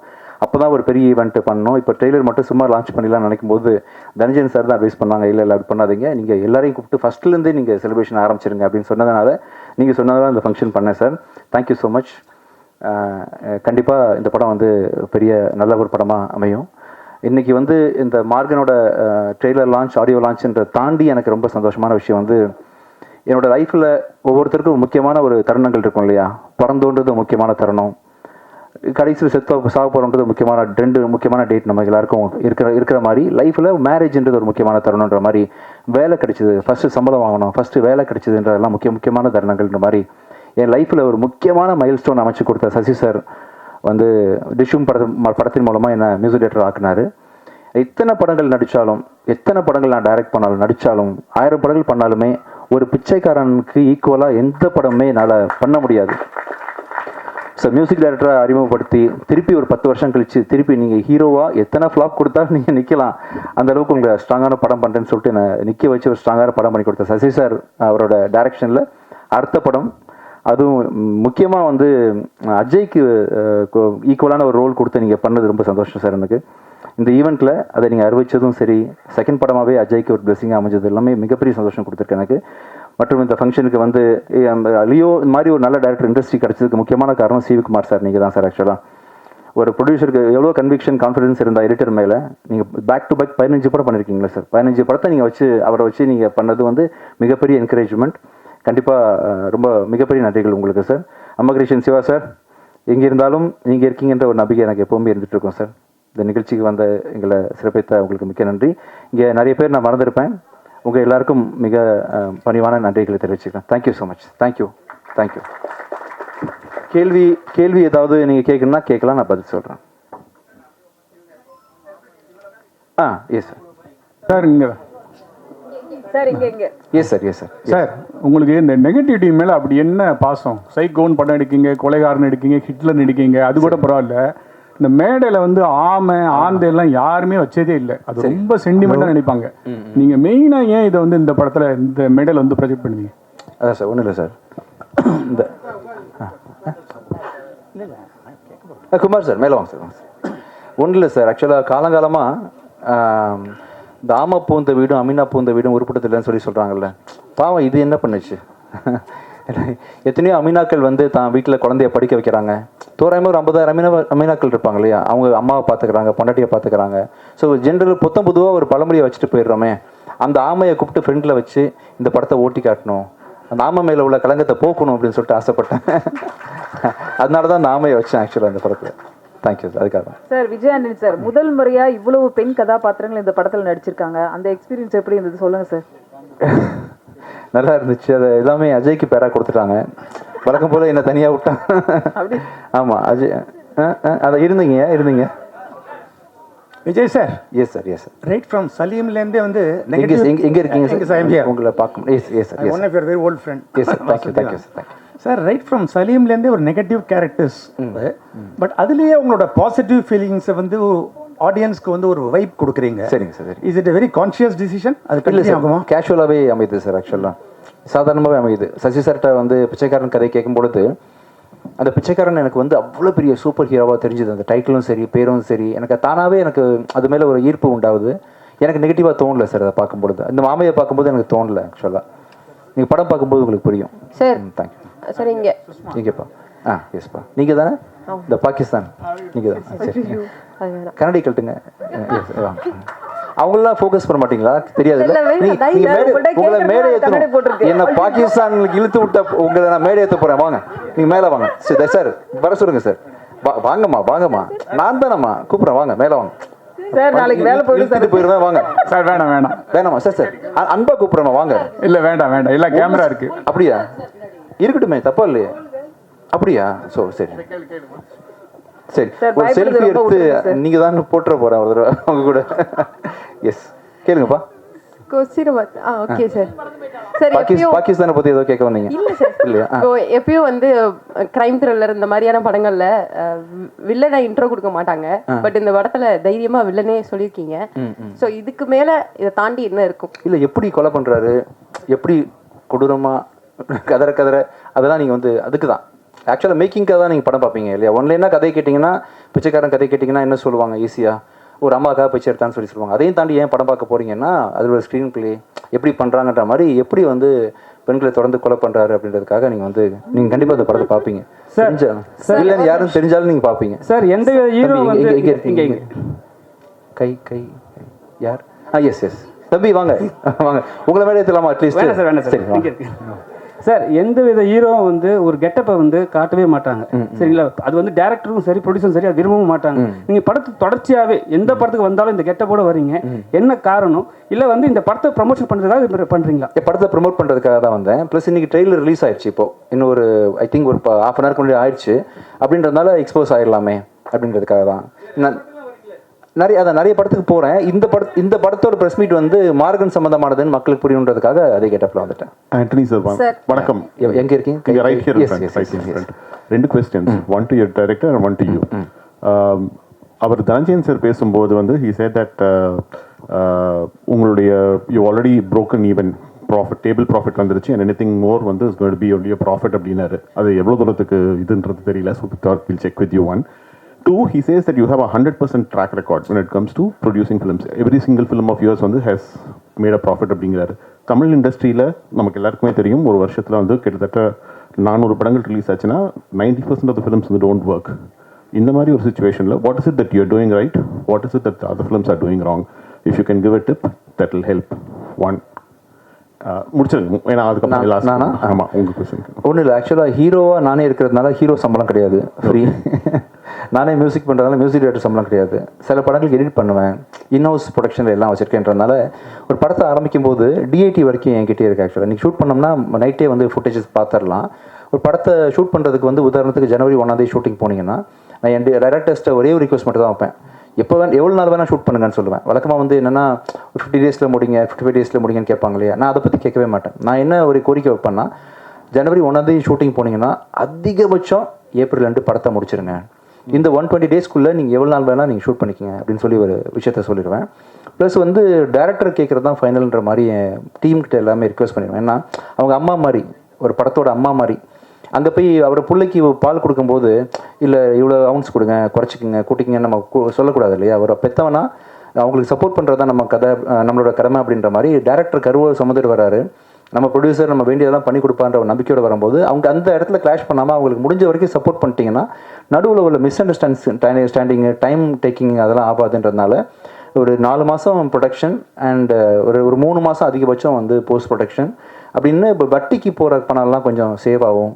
அப்போ தான் ஒரு பெரிய ஈவெண்ட்டு பண்ணோம். இப்போ ட்ரெய்லர் மட்டும் சும்மா லான்ச் பண்ணிடலாம் நினைக்கும் போது தனஞ்சன் சார் தான் அட்வைஸ் பண்ணாங்க, இல்லை அப்படி பண்ணாதீங்க, நீங்கள் எல்லாரையும் கூப்பிட்டு ஃபஸ்ட்லேருந்தே நீங்கள் செலிப்ரேஷன் ஆரம்பிச்சிருங்க அப்படின்னு சொன்னதுனால நீங்கள் சொன்னதால் இந்த ஃபங்க்ஷன் பண்ணேன் சார். Thank you so much. கண்டிப்பாக இந்த படம் வந்து பெரிய நல்ல ஒரு படமாக அமையும். இன்றைக்கி வந்து இந்த மார்கனோட ட்ரெய்லர் லான்ச், ஆடியோ லான்ச்ன்ற தாண்டி எனக்கு ரொம்ப சந்தோஷமான விஷயம் வந்து என்னோடய லைஃப்பில் ஒவ்வொருத்தருக்கும் முக்கியமான ஒரு தருணங்கள் இருக்கும் இல்லையா? பிறந்தோன்றது முக்கியமான தருணம், கடைசியில் சாக போகிறோன்றது முக்கியமான 2 முக்கியமான டேட் நம்ம எல்லாருக்கும் இருக்கிற மாதிரி லைஃப்பில் மேரேஜ்ன்றது ஒரு முக்கியமான தருணன்ற மாதிரி, வேலை கிடைச்சிது, ஃபஸ்ட்டு சம்பளம் வாங்கணும், ஃபஸ்ட்டு வேலை கிடைச்சிதுன்றதெல்லாம் முக்கியமான தருணங்கள்ன்ற மாதிரி என் லைஃப்பில் ஒரு முக்கியமான மைல் ஸ்டோன் அமைச்சு கொடுத்த சசி சார் வந்து டிஷ்யூம் படத்தின் மூலமாக என்னை மியூசிக் டைரக்டர் ஆக்குனார். எத்தனை படங்கள் நடித்தாலும், எத்தனை படங்கள் நான் டைரக்ட் பண்ணாலும் நடித்தாலும், 1000 படங்கள் பண்ணாலுமே ஒரு பிச்சைக்காரனுக்கு ஈக்குவலாக எந்த படமே என்னால் பண்ண முடியாது. ஸோ மியூசிக் டைரக்டரை அறிமுகப்படுத்தி திருப்பி ஒரு 10 வருஷம் கழிச்சு திருப்பி நீங்கள் ஹீரோவாக எத்தனை ஃப்ளாப் கொடுத்தாலும் நீங்கள் நிற்கலாம், அந்த அளவுக்கு உங்களை ஸ்ட்ராங்கான படம் பண்ணுறேன்னு சொல்லிட்டு என்னை நிற்க வச்சு ஒரு ஸ்ட்ராங்கான படம் பண்ணி கொடுத்த சசி சார் அவரோட டைரக்ஷனில் அடுத்த படம், அதுவும் முக்கியமாக வந்து அஜய்க்கு ஈக்குவலான ஒரு ரோல் கொடுத்து நீங்கள் பண்ணது ரொம்ப சந்தோஷம் சார் எனக்கு. இந்த ஈவெண்ட்டில் அதை நீங்கள் அறிவித்ததும் சரி, செகண்ட் படமாகவே அஜய்க்கு ஒரு பிளெஸிங்காக அமைஞ்சது எல்லாமே மிகப்பெரிய சந்தோஷம் கொடுத்துருக்கு எனக்கு. மற்றும் இந்த ஃபங்க்ஷனுக்கு வந்து லியோ இந்த மாதிரி ஒரு நல்ல டேரக்டர் இண்டஸ்ட்ரி கிடச்சதுக்கு முக்கியமான காரணம் சிவகுமார் சார், நீங்கள் தான் சார். ஆக்சுவலாக ஒரு ப்ரொடியூசருக்கு எவ்வளோ கன்விக்ஷன் கான்ஃபிடன்ஸ் இருந்தால் எடிட்டர் மேலே, நீங்கள் பேக் டு பேக் 15 படம் பண்ணியிருக்கீங்களா சார்? 15 படத்தை நீங்கள் அவரை வச்சு நீங்கள் பண்ணது வந்து மிகப்பெரிய என்கரேஜ்மெண்ட். கண்டிப்பாக ரொம்ப மிகப்பெரிய நன்றிகள் உங்களுக்கு சார். அம்மகிருஷ்ணன் சிவா சார், எங்கே இருந்தாலும் நீங்கள் இருக்கீங்கன்ற ஒரு நம்பிக்கை எனக்கு எப்போவுமே இருந்துகிட்ருக்கோம் சார். இந்த நிகழ்ச்சிக்கு வந்த எங்களை சிறப்பித்த உங்களுக்கு மிக்க நன்றி. இங்கே நிறைய பேர் நான் மறந்துருப்பேன், உங்கள் எல்லாருக்கும் மிக பணிவான நன்றிகளை தெரிவிச்சுக்கிறேன். Thank you so much. தேங்க்யூ. கேள்வி ஏதாவது நீங்கள் கேட்கணும்னா கேட்கலாம், நான் பதில் சொல்கிறேன். Yes sir. சார் இங்கே எஸ் சார். சார், உங்களுக்கு இந்த நெகட்டிவிட்டி மேலே அப்படி என்ன பாசம்? சைக்கோன் படம் எடுக்கீங்க, கொலைகாரன் எடுக்கீங்க, ஹிட்லர் எடுக்கீங்க, அது கூட பரவாயில்ல. இந்த மேடையில் வந்து ஆந்தையெல்லாம் யாருமே வச்சதே இல்லை. அது ரொம்ப சென்டிமெண்ட்டாக நினைப்பாங்க. நீங்கள் மெயினாக ஏன் இதை வந்து இந்த படத்தில் இந்த மேடையில் வந்து ப்ரொஜெக்ட் பண்ணுவீங்க? அதான் சார், ஒன்றும் இல்லை சார். இந்த குமார் சார் மேலே வாங்க சார் வாங்க சார். ஒன்றும் இல்லை சார், ஆக்சுவலாக காலங்காலமாக இந்த ஆமா பூந்த வீடும் அமீனா பூந்த வீடும் உருப்பட்டதில்லைன்னு சொல்கிறாங்கல்ல. பாவம் இது என்ன பண்ணுச்சு? எத்தனையோ அமீனாக்கள் வந்து தான் வீட்டில் குழந்தைய படிக்க வைக்கிறாங்க. தோராயமாக ஒரு 50,000 அமீனாக்கள் இருப்பாங்க இல்லையா, அவங்க அம்மாவை பார்த்துக்கிறாங்க, பொண்டாட்டியை பார்த்துக்கிறாங்க. ஸோ ஜென்ரல் பொதுவாக ஒரு பழமொழியை வச்சுட்டு போயிடுறோமே, அந்த ஆமையை கூப்பிட்டு ஃப்ரெண்டில் வச்சு இந்த படத்தை ஓட்டி காட்டணும், அந்த ஆமை மேலே உள்ள கலங்கத்தை போக்கணும் அப்படின்னு சொல்லிட்டு ஆசைப்பட்டேன். அதனால தான் அந்த ஆமையை வச்சேன் ஆக்சுவலாக அந்த படத்தில். Thank you sir. அதுக்காக சார் விஜய் ஆண்டனி சார் முதல் முறையா இவ்வளவு பெண் கதாபாத்திரங்கள் இந்த படத்துல நடிச்சிருக்காங்க. அந்த எக்ஸ்பீரியன்ஸ் எப்படி இருந்தது சொல்லுங்க சார். நல்லா இருந்துச்சு. அதை எல்லாமே அஜய்க்கு பேராக கொடுத்துட்டாங்க. வழக்கம் போல என்ன தனியாக விட்டான். ஆமாம் அஜய் அதை இருந்தீங்க Vijay sir. Yes sir, yes sir. Right from சலீம்லேருந்தே வந்து எங்கே இருக்கீங்க சார்? உங்களை பார்க்க yes sir. One of your very old friend. Yes sir. Thank you sir. Sir right from சலீம்லேருந்தே ஒரு நெகட்டிவ் கேரக்டர்ஸ், பட் அதுலேயே உங்களோட பாசிட்டிவ் ஃபீலிங்ஸை வந்து ஆடியன்ஸ்க்கு வந்து ஒரு வைப் கொடுக்குறீங்க. சரிங்க sir. Is it very conscious decision? அது இல்லை சார், கேஷுவலாகவே அமையுது சார். ஆக்சுவலாக சாதாரணமாகவே அமையுது. சசி சார்கிட்ட வந்து பிச்சைக்காரன் கதை கேட்கும் பொழுது அந்த பிச்சைக்காரன் எனக்கு வந்து அவ்வளோ பெரிய சூப்பர் ஹீரோவாக தெரிஞ்சுது. அந்த டைட்டிலும் சரி பேரும் சரி எனக்கு தானாகவே எனக்கு அது மேலே ஒரு ஈர்ப்பு உண்டாகுது. எனக்கு நெகட்டிவாக தோணலை சார் அதை பார்க்கும்பொழுது. இந்த மாமையை பார்க்கும்போது எனக்கு தோணலை ஆக்சுவலாக. நீங்கள் படம் பார்க்கும்போது உங்களுக்கு புரியும். Sir thank you sir. இங்கே இங்கேப்பா. எஸ்ப்பா. நீங்கள் தானே இந்த பாகிஸ்தான்? நீங்கள் தான். சரி, கன்னடி கழட்டுங்க. அவங்களெலாம் ஃபோக்கஸ் பண்ண மாட்டீங்களா? தெரியாது. உங்களை மேடை ஏற்றணும். என்ன பாகிஸ்தானுக்கு இழுத்து விட்ட உங்களை நான் மேடை ஏற்ற போகிறேன். வாங்க, நீங்கள் மேலே வாங்க. சரி சார், வர சொல்லுங்க சார். வாங்கம்மா. நான் தானம்மா கூப்பிட்றேன். வாங்க, மேலே வாங்க சார். நாளைக்கு வேலை போயிடுவேன். வாங்க சார். வேணாமா சார். அன்பா கூப்பிட்றேன். வாங்க. இல்லை வேண்டாம், இல்லை கேமரா இருக்கு. அப்படியா? இருக்கட்டுமே, தப்பா இல்லையே. அப்படியா? சரி ஒரு செல்ஃபி எடுத்து நீங்க தான் போட்டுற போறேன் ஒரு தடவை அவங்க கூட. எஸ், கேளுங்கப்பா. Okay sir. சார் பாகிஸ்தானை பத்தி ஏதோ கேட்க வந்தீங்க? இல்ல சார். இல்லையா? எப்பயும் வந்து கிரைம் த்ரில்லர் இந்த மாதிரியான படங்கள்ல வில்லனை இன்ட்ரோ கொடுக்க மாட்டாங்க. பட் இந்த படத்துல தைரியமா வில்லனே சொல்லியிருக்கீங்க. ஸோ இதுக்கு மேல இதை தாண்டி என்ன இருக்கும்? இல்ல, எப்படி கொலை பண்றாரு, எப்படி கொடூரமா கதற அதெல்லாம் நீங்க வந்து அதுக்கு தான் ஆக்சுவலாக மேக்கிங்காக தான் நீங்கள் படம் பார்ப்பீங்க இல்லையா? ஒன்லைனா கதை கேட்டிங்கன்னா, பிச்சைக்காரன் கதை கேட்டிங்கன்னா என்ன சொல்லுவாங்க? ஈஸியாக ஒரு அம்மாக்காக பிச்சை எடுத்தான்னு சொல்லுவாங்க. அதையும் தாண்டி ஏன் படம் பார்க்க போகிறீங்கன்னா, அதில் ஒரு ஸ்க்ரீன் பிளே எப்படி பண்ணுறாங்கன்ற மாதிரி, எப்படி வந்து பெண்களை தொடர்ந்து கொலை பண்ணுறாரு அப்படின்றதுக்காக நீங்கள் கண்டிப்பாக அந்த படத்தை பார்ப்பீங்க. இல்லைன்னு யாரும் தெரிஞ்சாலும் நீங்கள் பார்ப்பீங்க சார். எந்த ஹீரோ எங்கே இருக்கீங்க? கை யார்? எஸ் தம்பி வாங்க உங்களை மேலே ஏற்றலாமா? அட்லீஸ்ட் சரி சார். எந்த வித ஹீரோவும் வந்து ஒரு கெட்டப்பை வந்து காட்டவே மாட்டாங்க சரிங்களா? அது வந்து டேரக்டரும் சரி ப்ரொடியூசரும் சரி அது விரும்பவும் மாட்டாங்க. நீங்கள் படத்துக்கு தொடர்ச்சியாகவே எந்த படத்துக்கு வந்தாலும் இந்த கெட்டப்போட வரீங்க. என்ன காரணம்? இல்லை வந்து இந்த படத்தை ப்ரமோஷன் பண்ணுறதுக்காக பண்ணுறீங்களா? படத்தை ப்ரமோட் பண்ணுறதுக்காக தான் வந்தேன். ப்ளஸ் இன்னைக்கு ட்ரெயிலர் ரிலீஸ் ஆயிடுச்சு. இப்போ இன்னும் ஒரு ஐ திங்க் ஒரு ½ hour முன்னாடி ஆயிடுச்சு. அப்படின்றதுனால எக்ஸ்போஸ் ஆயிடலாமே அப்படின்றதுக்காக தான் நான் நிறைய படத்துக்கு போகிறேன். இந்த படத்தோட ப்ரெஸ் மீட் வந்து மார்கன் சம்பந்தமானதுன்னு மக்களுக்கு புரியணுன்றதுக்காக அதை கேட்டப்பில் வந்துட்டேன். ஆண்டனி சார் வணக்கம். எங்கே இருக்கீங்க? Right here. 2 questions, one to your director and one to you. அவர் தனஞ்சயன் சார் பேசும்போது வந்து he said that உங்களுடைய you already broken even table profit வந்துருச்சு and anything more வந்து is going to be only a profit அப்படின்னாரு. அது எவ்வளோ தூரத்துக்கு இதுன்றது தெரியல. So we'll check with you. 1. 2, he says that you have a 100% track record when it comes to producing films. Every single film of yours வந்து has made a profit அப்படிங்கிறாரு. தமிழ் இண்டஸ்ட்ரியில் நமக்கு எல்லாருக்குமே தெரியும், ஒரு வருஷத்தில் வந்து கிட்டத்தட்ட 400 படங்கள் ரிலீஸ் ஆச்சுன்னா 90% of the films வந்து don't work. இந்த மாதிரி ஒரு சுச்சுவேஷனில் what is it that you're doing right? What is it that the other films are doing wrong? If you can give a tip, that will help. 1. முடிச்சிருங்க. ஏன்னா அதுக்கப்புறம் ஆமாம் உங்கள் கொஸ்டின் ஒன்றும் இல்லை. ஆக்சுவலாக ஹீரோவாக நானே இருக்கிறதுனால ஹீரோ சம்பளம் கிடையாது, ஃப்ரீ. நானே மியூசிக் பண்ணுறதுனால மியூசிக் டேரக்டர் சம்பளம் கிடையாது. சில படங்களுக்கு எடிட் பண்ணுவேன், இன்ஹவுஸ் ப்ரொடக்ஷனில் எல்லாம் வச்சுருக்கேன்றதுனால ஒரு படத்தை ஆரம்பிக்கும் போது டிஐடி வரைக்கும் என்கிட்டே இருக்குது. ஆக்சுவலாக நீங்கள் ஷூட் பண்ணோம்னா நைட்டே வந்து ஃபுட்டேஜஸ் பார்த்துடலாம். ஒரு படத்தை ஷூட் பண்ணுறதுக்கு வந்து உதாரணத்துக்கு ஜனவரி 1 ஷூட்டிங் போனீங்கன்னா நான் என் டைரக்டர்ஸ்ட்டை ஒரே ஒரு ரிக்வஸ்ட் மட்டும் தான் வைப்பேன். எவ்வளோ நாள் வேணால் ஷூட் பண்ணுங்கன்னு சொல்லுவேன். வழக்கமாக வந்து என்னென்னா ஒரு 50 days முடிங்க, 55 days முடிங்கன்னு கேட்பாங்க இல்லையா? நான் அதை பற்றி கேட்கவே மாட்டேன். நான் என்ன ஒரு கோரிக்கை வைப்பேன்னா, ஜனவரி 1 ஷூட்டிங் போனீங்கன்னா அதிகபட்சம் ஏப்ரல் 2 படத்தை முடிச்சிருங்க. இந்த 120 daysக்குள்ளே நீங்கள் எவ்வளோ நாள் வேணால் நீங்கள் ஷூட் பண்ணிக்கிங்க அப்படின்னு சொல்லி ஒரு விஷயத்த சொல்லிடுவேன். ப்ளஸ் வந்து டேரக்டர் கேட்குறது தான் ஃபைனல்ன்ற மாதிரி என் டீம்கிட்ட எல்லாமே ரிக்வெஸ்ட் பண்ணிடுவேன். ஏன்னா அவங்க அம்மா மாதிரி, ஒரு படத்தோட அம்மா மாதிரி. அங்கே போய் அவர் பிள்ளைக்கு பால் கொடுக்கும்போது இல்லை இவ்வளோ அவுன்ஸ் கொடுங்க, குறைச்சிக்கங்க, கூட்டிக்கங்கன்னு நம்ம சொல்லக்கூடாது இல்லையா? அவர் பெற்றவனா அவங்களுக்கு சப்போர்ட் பண்ணுறது தான் நம்ம நம்மளோட கடமை அப்படின்ற மாதிரி டேரக்டர் கருவை சுமந்துட்டு வராரு. நம்ம ப்ரொடியூசர் நம்ம வேண்டியதெல்லாம் பண்ணி கொடுப்பான்ற ஒரு நம்பிக்கையோடு வரும்போது அவங்க அந்த இடத்துல கிளாஷ் பண்ணாமல் அவங்களுக்கு முடிஞ்ச வரைக்கும் சப்போர்ட் பண்ணிட்டீங்கன்னா நடுவில் உள்ள மிஸ் அண்டர்ஸ்டாண்டிங்கு டைம் டேக்கிங் அதெல்லாம் ஆகாதுன்றதுனால ஒரு 4 மாதம் ப்ரொடக்ஷன் அண்ட் ஒரு 3 மாதம் அதிகபட்சம் வந்து போஸ்ட் ப்ரொடக்ஷன் அப்படின்னு. இப்போ வட்டிக்கு போகிற பணம்லாம் கொஞ்சம் சேவ் ஆகும்.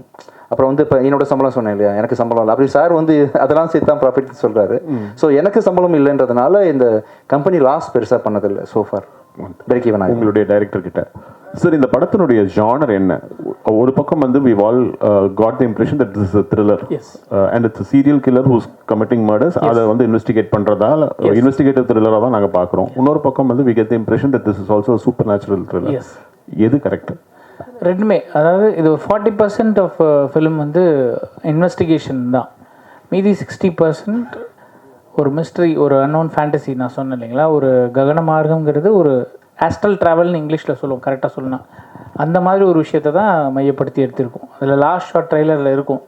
அப்புறம் வந்து இப்போ என்னோட சம்பளம் சொன்னேன் இல்லையா, எனக்கு சம்பளம் இல்லை, அப்படி சார் வந்து அதெல்லாம் சேர்த்து தான் ப்ராஃபிட் சொல்கிறாரு. ஸோ எனக்கு சம்பளம் இல்லைன்றதுனால இந்த கம்பெனி லாஸ் பெருசாக பண்ணதில்லை சோஃபார். பிரேக் ஈவன் ஆகும். உங்களுடைய டைரக்டர் கிட்ட சார் இந்த படத்தினுடைய ஜானர் என்ன? ஒரு பக்கம் வந்து we all got the impression that this is a thriller. Yes. And it's a serial killer who's committing murders. அதை வந்து இன்வெஸ்டிகேட் பண்றதால இன்வெஸ்டிகேட்டிவ் த்ரில்லரா தான் நாங்க பார்க்குறோம். இன்னொரு பக்கம் வந்து we get the impression that this is also a supernatural thriller. Yes. எது correct? ரெண்டுமே. அதாவது இது 40% ஆஃப் ஃபிலிம் வந்து இன்வெஸ்டிகேஷன் தான், மீதி 60% ஒரு மிஸ்ட்ரி, ஒரு அன்னோன் ஃபேண்டசி. நான் சொன்னேன் இல்லைங்களா, ஒரு ககன மார்க்கம்ங்கிறது ஒரு ஆஸ்ட்ரல் ட்ராவல்னு இங்கிலீஷில் சொல்லுவோம், கரெக்டாக சொல்லணும். அந்த மாதிரி ஒரு விஷயத்தை தான் மையப்படுத்தி எடுத்திருக்கோம். அதில் லாஸ்ட் ஷார்ட் ட்ரெய்லரில் இருக்கும்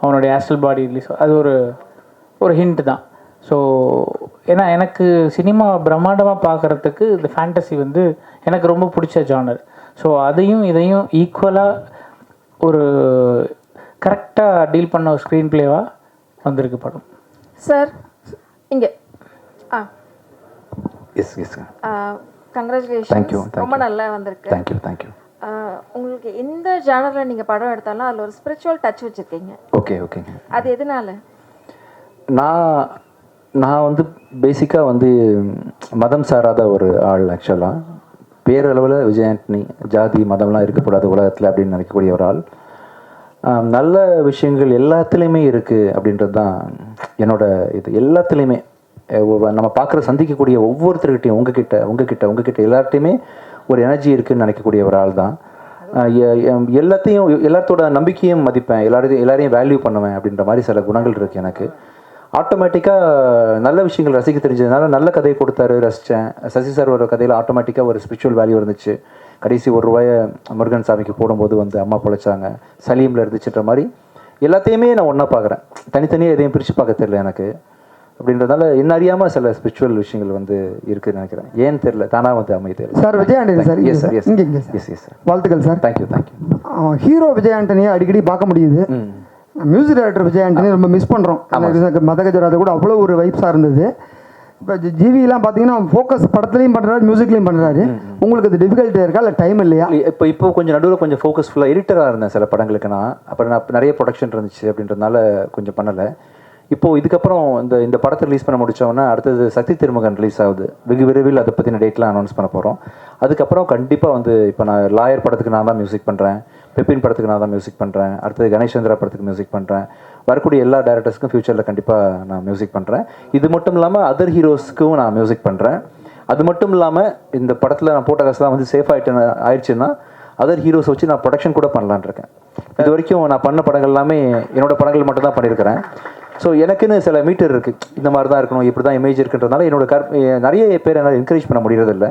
அவனுடைய ஆஸ்ட்ரல் பாடி ரிலீஸ், அது ஒரு ஹிண்ட் தான். ஸோ ஏன்னா எனக்கு சினிமா பிரம்மாண்டமாக பார்க்குறதுக்கு இந்த ஃபேண்டசி வந்து எனக்கு ரொம்ப பிடிச்ச ஜானர். ஸோ அதையும் இதையும் ஈக்குவலாக ஒரு கரெக்டாக டீல் பண்ண ஒரு ஸ்க்ரீன் பிளேவாக வந்திருக்கு படம். சார் இங்கே எஸ் எஸ் கங்க்ராச்சுலேஷன்ஸ், ரொம்ப நல்லா வந்திருக்கு. தேங்க்யூ. உங்களுக்கு எந்த ஜானரில் நீங்கள் படம் எடுத்தாலும் அதில் ஒரு ஸ்பிரிச்சுவல் டச் வச்சுருக்கீங்க. ஓகே. அது எதனால? நான் வந்து பேசிக்காக வந்து மதம் சாராத ஒரு ஆள். ஆக்சுவலாக பேரளவில் விஜய் ஆண்டனி ஜாதி மதம்லாம் இருக்கக்கூடாது உலகத்தில் அப்படின்னு நினைக்கக்கூடிய ஒரு ஆள். நல்ல விஷயங்கள் எல்லாத்துலேயுமே இருக்குது அப்படின்றது தான் என்னோட இது. எல்லாத்துலேயுமே நம்ம பார்க்குற சந்திக்கக்கூடிய ஒவ்வொருத்தர்கிட்டையும் உங்ககிட்ட எல்லார்ட்டையுமே ஒரு எனர்ஜி இருக்குதுன்னு நினைக்கக்கூடிய ஒரு ஆள் தான். எல்லாத்தோட நம்பிக்கையும் மதிப்பேன், எல்லாரையும் வேல்யூ பண்ணுவேன் அப்படின்ற மாதிரி சில குணங்கள் இருக்குது எனக்கு. ஆட்டோமேட்டிக்காக நல்ல விஷயங்கள் ரசிக்க தெரிஞ்சதுனால நல்ல கதையை கொடுத்தாரு, ரசித்தேன். சசி சார் ஒரு கதையில் ஆட்டோமேட்டிக்காக ஒரு ஸ்பிரிச்சுவல் வேல்யூ இருந்துச்சு. கடைசி ₹1 முருகன் சாமிக்கு போடும்போது வந்து அம்மா பொழைச்சாங்க, சலீமில் இருந்துச்சுன்ற மாதிரி எல்லாத்தையுமே நான் ஒன்றா பார்க்குறேன். தனித்தனியாக எதையும் பிரித்து பார்க்க தெரியல எனக்கு. அப்படின்றதால என்ன அறியாமல் சில ஸ்பிரிச்சுவல் விஷயங்கள் வந்து இருக்குதுன்னு நினைக்கிறேன். ஏன்னு தெரியல, தானாக வந்து அமைய தெரியல. Sir Vijay Antony sir, yes sir, yes sir, வாழ்த்துக்கள் சார். தேங்க்யூ. ஹீரோ விஜய் ஆண்டனியை அடிக்கடி பார்க்க முடியுது. மியூசிக் டைரக்டர் விஜய் ஆண்டனி ரொம்ப மிஸ் பண்ணுறோம். மதகஜராத கூட அவ்வளோ ஒரு வைப்ஸாக இருந்தது. இப்போ ஜிவிலாம் பார்த்தீங்கன்னா ஃபோக்கஸ் படத்துலையும் பண்ணுறாரு, மியூசிக்லையும் பண்ணுறாரு. உங்களுக்கு அது டிஃபிகல்ட்டியாக இருக்கா இல்லை டைம் இல்லையா? இப்போ கொஞ்சம் நடுவில் கொஞ்சம் ஃபோக்கஸ்ஃபுல்லாக எடிட்டராக இருந்தேன் சில படங்களுக்கு. நான் நிறைய ப்ரொடக்ஷன் இருந்துச்சு அப்படின்றதுனால கொஞ்சம் பண்ணலை. இப்போது இதுக்கப்புறம் இந்த படத்தை ரிலீஸ் பண்ண முடித்தோன்னா அடுத்தது சக்தி திருமகன் ரிலீஸ் ஆகுது. வெகு விரைவில் அதை பற்றின டேட்லாம் அனௌன்ஸ் பண்ண போகிறோம். அதுக்கப்புறம் கண்டிப்பாக வந்து இப்போ நான் லாயர் படத்துக்கு நான் தான் மியூசிக் பண்ணுறேன், பெப்பின் படத்துக்கு நான் தான் மியூசிக் பண்ணுறேன், அடுத்தது கணேஷ்சந்திரா படத்துக்கு மியூசிக் பண்ணுறேன். வரக்கூடிய எல்லா டேரக்டர்ஸ்க்கும் ஃப்யூச்சரில் கண்டிப்பாக நான் மியூசிக் பண்ணுறேன். இது மட்டும் இல்லாமல் அதர் ஹீரோஸ்க்கும் நான் மியூசிக் பண்ணுறேன். அது மட்டும் இல்லாமல் இந்த படத்தில் நான் போட்ட காசுலாம் வந்து சேஃப் ஆயிடுச்சுன்னா அதர் ஹீரோஸ் வச்சு நான் ப்ரொடக்ஷன் கூட பண்ணலான் இருக்கேன். இது வரைக்கும் நான் பண்ண படங்கள் எல்லாமே என்னோடய படங்கள் மட்டும் தான் பண்ணியிருக்கிறேன். ஸோ எனக்குன்னு சில மீட்டர் இருக்குது, இந்த மாதிரி தான் இருக்கணும், இப்படி தான் இமேஜ் இருக்குன்றதுனால நிறைய பேர் என்னால் என்கரேஜ் பண்ண முடியறதில்லை.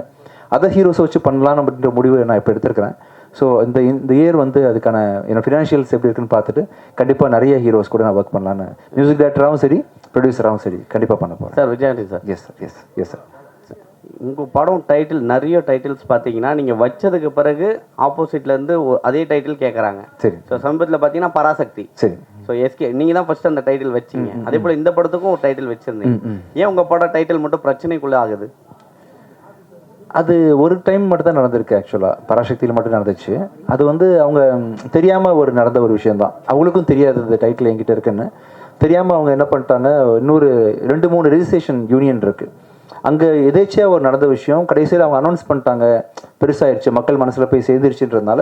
அதர் ஹீரோஸை வச்சு பண்ணலாம் அப்படின்ற முடிவு நான் இப்போ எடுத்துருக்கிறேன். ஸோ இந்த இயர் வந்து அதுக்கான என்னோட ஃபினான்ஷியல்ஸ் எப்படி இருக்குன்னு பார்த்துட்டு கண்டிப்பாக நிறைய ஹீரோஸ் கூட நான் ஒர்க் பண்ணலான்னு, மியூசிக் டைரக்டராகவும் சரி ப்ரொடியூசராகவும் சரி கண்டிப்பாக பண்ண போகிறேன். Sir Vijayandi sir. Yes sir. உங்கள் படம் டைட்டில் நிறைய டைட்டில்ஸ் பார்த்தீங்கன்னா நீங்கள் வச்சதுக்கு பிறகு ஆப்போசிட்லேருந்து அதே டைட்டில் கேட்குறாங்க. சரி. ஸோ சமீபத்தில் பார்த்தீங்கன்னா பராசக்தி. சரி. ஸோ எஸ்கே நீங்கள் தான் ஃபர்ஸ்ட் அந்த டைட்டில் வச்சிங்க. அதே போல் இந்த படத்துக்கும் ஒரு டைட்டில் வச்சுருந்தீங்க. ஏன் உங்கள் படம் டைட்டில் மட்டும் பிரச்சனைக்குள்ளே ஆகுது? அது ஒரு டைம் மட்டும் தான் நடந்திருக்கு. ஆக்சுவலாக பராசக்தியில் மட்டும் நடந்துச்சு. அது வந்து அவங்க தெரியாமல் நடந்த ஒரு விஷயந்தான். அவங்களுக்கும் தெரியாது இந்த டைட்டில் என்கிட்ட இருக்குன்னு. தெரியாமல் அவங்க என்ன பண்ணிட்டாங்க, இன்னொரு 2-3 ரெஜிஸ்ட்ரேஷன் யூனியன் இருக்குது, அங்கே எதேச்சியாக நடந்த விஷயம் கடைசியில் அவங்க அனௌன்ஸ் பண்ணிட்டாங்க, பெருசாகிடுச்சு, மக்கள் மனசில் போய் சேர்ந்துருச்சுன்றதுனால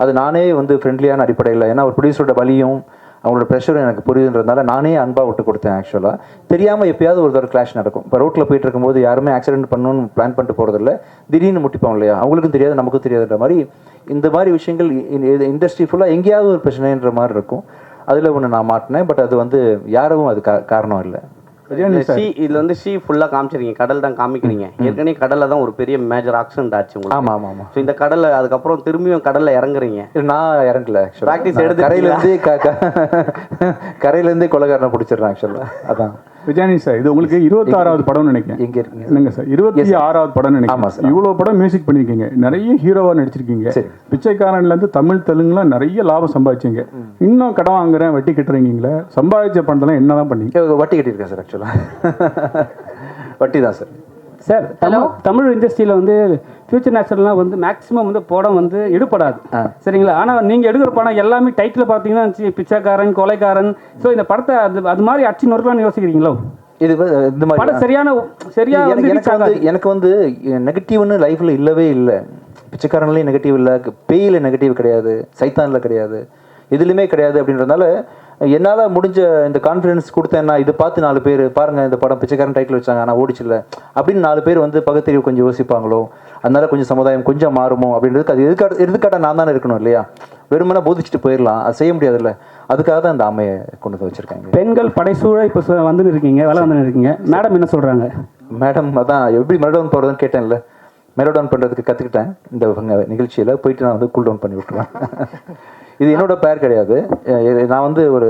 அது நானே வந்து ஃப்ரெண்ட்லியான அடிப்படையில், ஏன்னா ஒரு ப்ரொடியூசரோட வலியும் அவங்களோட ப்ரெஷரும் எனக்கு புரியுதுன்றதுனால நானே அன்பாக விட்டு கொடுத்தேன். ஆக்சுவலாக தெரியாமல் எப்பயாவது ஒரு தடவை கிளாஷ் நடக்கும். இப்போ ரோட்டில் போயிட்டு இருக்கும்போது யாருமே ஆக்சிடென்ட் பண்ணணும்னு பிளான் பண்ணிட்டு போகிறதில்ல, திடீர்னு முட்டிப்போம் இல்லையா, அவங்களுக்கும் தெரியாது நமக்கும் தெரியாதுன்ற மாதிரி இந்த மாதிரி விஷயங்கள் இண்டஸ்ட்ரி ஃபுல்லாக எங்கேயாவது ஒரு பிரச்சனைன்ற மாதிரி இருக்கும். அதில் ஒன்று நான் மாட்டினேன். பட் அது வந்து யாரும் அது காரணம் இல்லை. ஷீ இதில் வந்து ஷீ ஃபுல்லாக காமிச்சிருக்கீங்க, கடல் தான் காமிக்கிறீங்க. ஏற்கனவே கடலில் தான் ஒரு பெரிய மேஜர் ஆக்சிடென்ட் ஆச்சு உங்களுக்கு. ஆமாம் ஆமாம் ஆமாம். ஸோ இந்த கடலில் அதுக்கப்புறம் திரும்பியும் கடலில் இறங்குறீங்க. நான் இறங்கல ஆக்சுவலாக. ப்ராக்டிஸ் எடுத்து கரையிலேருந்தே கொலைகாரனை பிடிச்சிடுறேன் ஆக்சுவலாக. அதான் விஜயானி சார், இது உங்களுக்கு 26வது படம்னு நினைக்கிறேன். எங்கே இருக்கீங்க? என்னங்க சார், 26வது படம் நினைக்கிறேன். இவ்வளோ படம் மியூசிக் பண்ணியிருக்கீங்க, நிறைய ஹீரோவாக நடிச்சிருக்கீங்க. பிச்சைக்காரன்லேருந்து தமிழ் தெலுங்குலாம் நிறைய லாபம் சம்பாதிச்சிங்க. இன்னும் கடன் வாங்குறேன் வட்டி கட்டுறீங்களே, சம்பாதிச்ச பணத்தெல்லாம் என்ன தான் பண்ணீங்க? வட்டி கட்டியிருக்கேன் சார் ஆக்சுவலாக. வட்டி தான் சார். சார், தமிழ் இண்டஸ்ட்ரியில் வந்து ஃபியூச்சர் நேச்சுரல்லாம் வந்து மேக்ஸிமம் வந்து படம் வந்து எடுப்படாது, சரிங்களா? ஆனால் நீங்கள் எடுக்கிற படம் எல்லாமே டைட்டில் பார்த்தீங்கன்னா பிச்சைக்காரன், கொலைக்காரன். ஸோ இந்த படத்தை அது மாதிரி அச்சு நொறுக்கலாம்னு யோசிக்கிறீங்களோ? இது இந்த மாதிரி படம் சரியா எனக்கு வந்து நெகட்டிவ்னு லைஃப்பில் இல்லவே இல்லை. பிச்சைக்காரன்லேயும் நெகட்டிவ் இல்லை, பேயில் நெகட்டிவ் கிடையாது, சைத்தானில் கிடையாது, எதுலையுமே கிடையாது. அப்படின்றதுனால என்னால் முடிஞ்ச இந்த கான்ஃபிடன்ஸ் கொடுத்தேன்னா, இதை பார்த்து 4 பேர் பாருங்கள் இந்த படம் பிச்சைக்காரன் டைட்டில் வச்சாங்க ஆனால் ஓடிச்சில்ல அப்படின்னு 4 பேர் வந்து பகுத்தறிவு கொஞ்சம் யோசிப்பாங்களோ, அதனால கொஞ்சம் சமுதாயம் கொஞ்சம் மாறுமோ அப்படின்றதுக்கு அது எதுக்காட்ட நான் தானே இருக்கணும் இல்லையா? வெறுமனே போதிச்சுட்டு போயிடலாம், அது செய்ய முடியாதுல்ல. அதுக்காக தான் இந்த ஆமையை கொண்டு வந்து வச்சுருக்காங்க. பெண்கள் படைசூழ இப்போ வந்துன்னு இருக்கீங்க, வேலை வந்துன்னு இருக்கீங்க. மேடம் என்ன சொல்கிறாங்க? மேடம் அதான் எப்படி மெலோடவுன் போகிறதுன்னு கேட்டேன்ல, மெலோடவுன் பண்ணுறதுக்கு கற்றுக்கிட்டேன் இந்த நிகழ்ச்சியில். போயிட்டு நான் வந்து கூல் டவுன் பண்ணி விட்டுருவேன். இது என்னோட பேர் கிடையாது. நான் வந்து ஒரு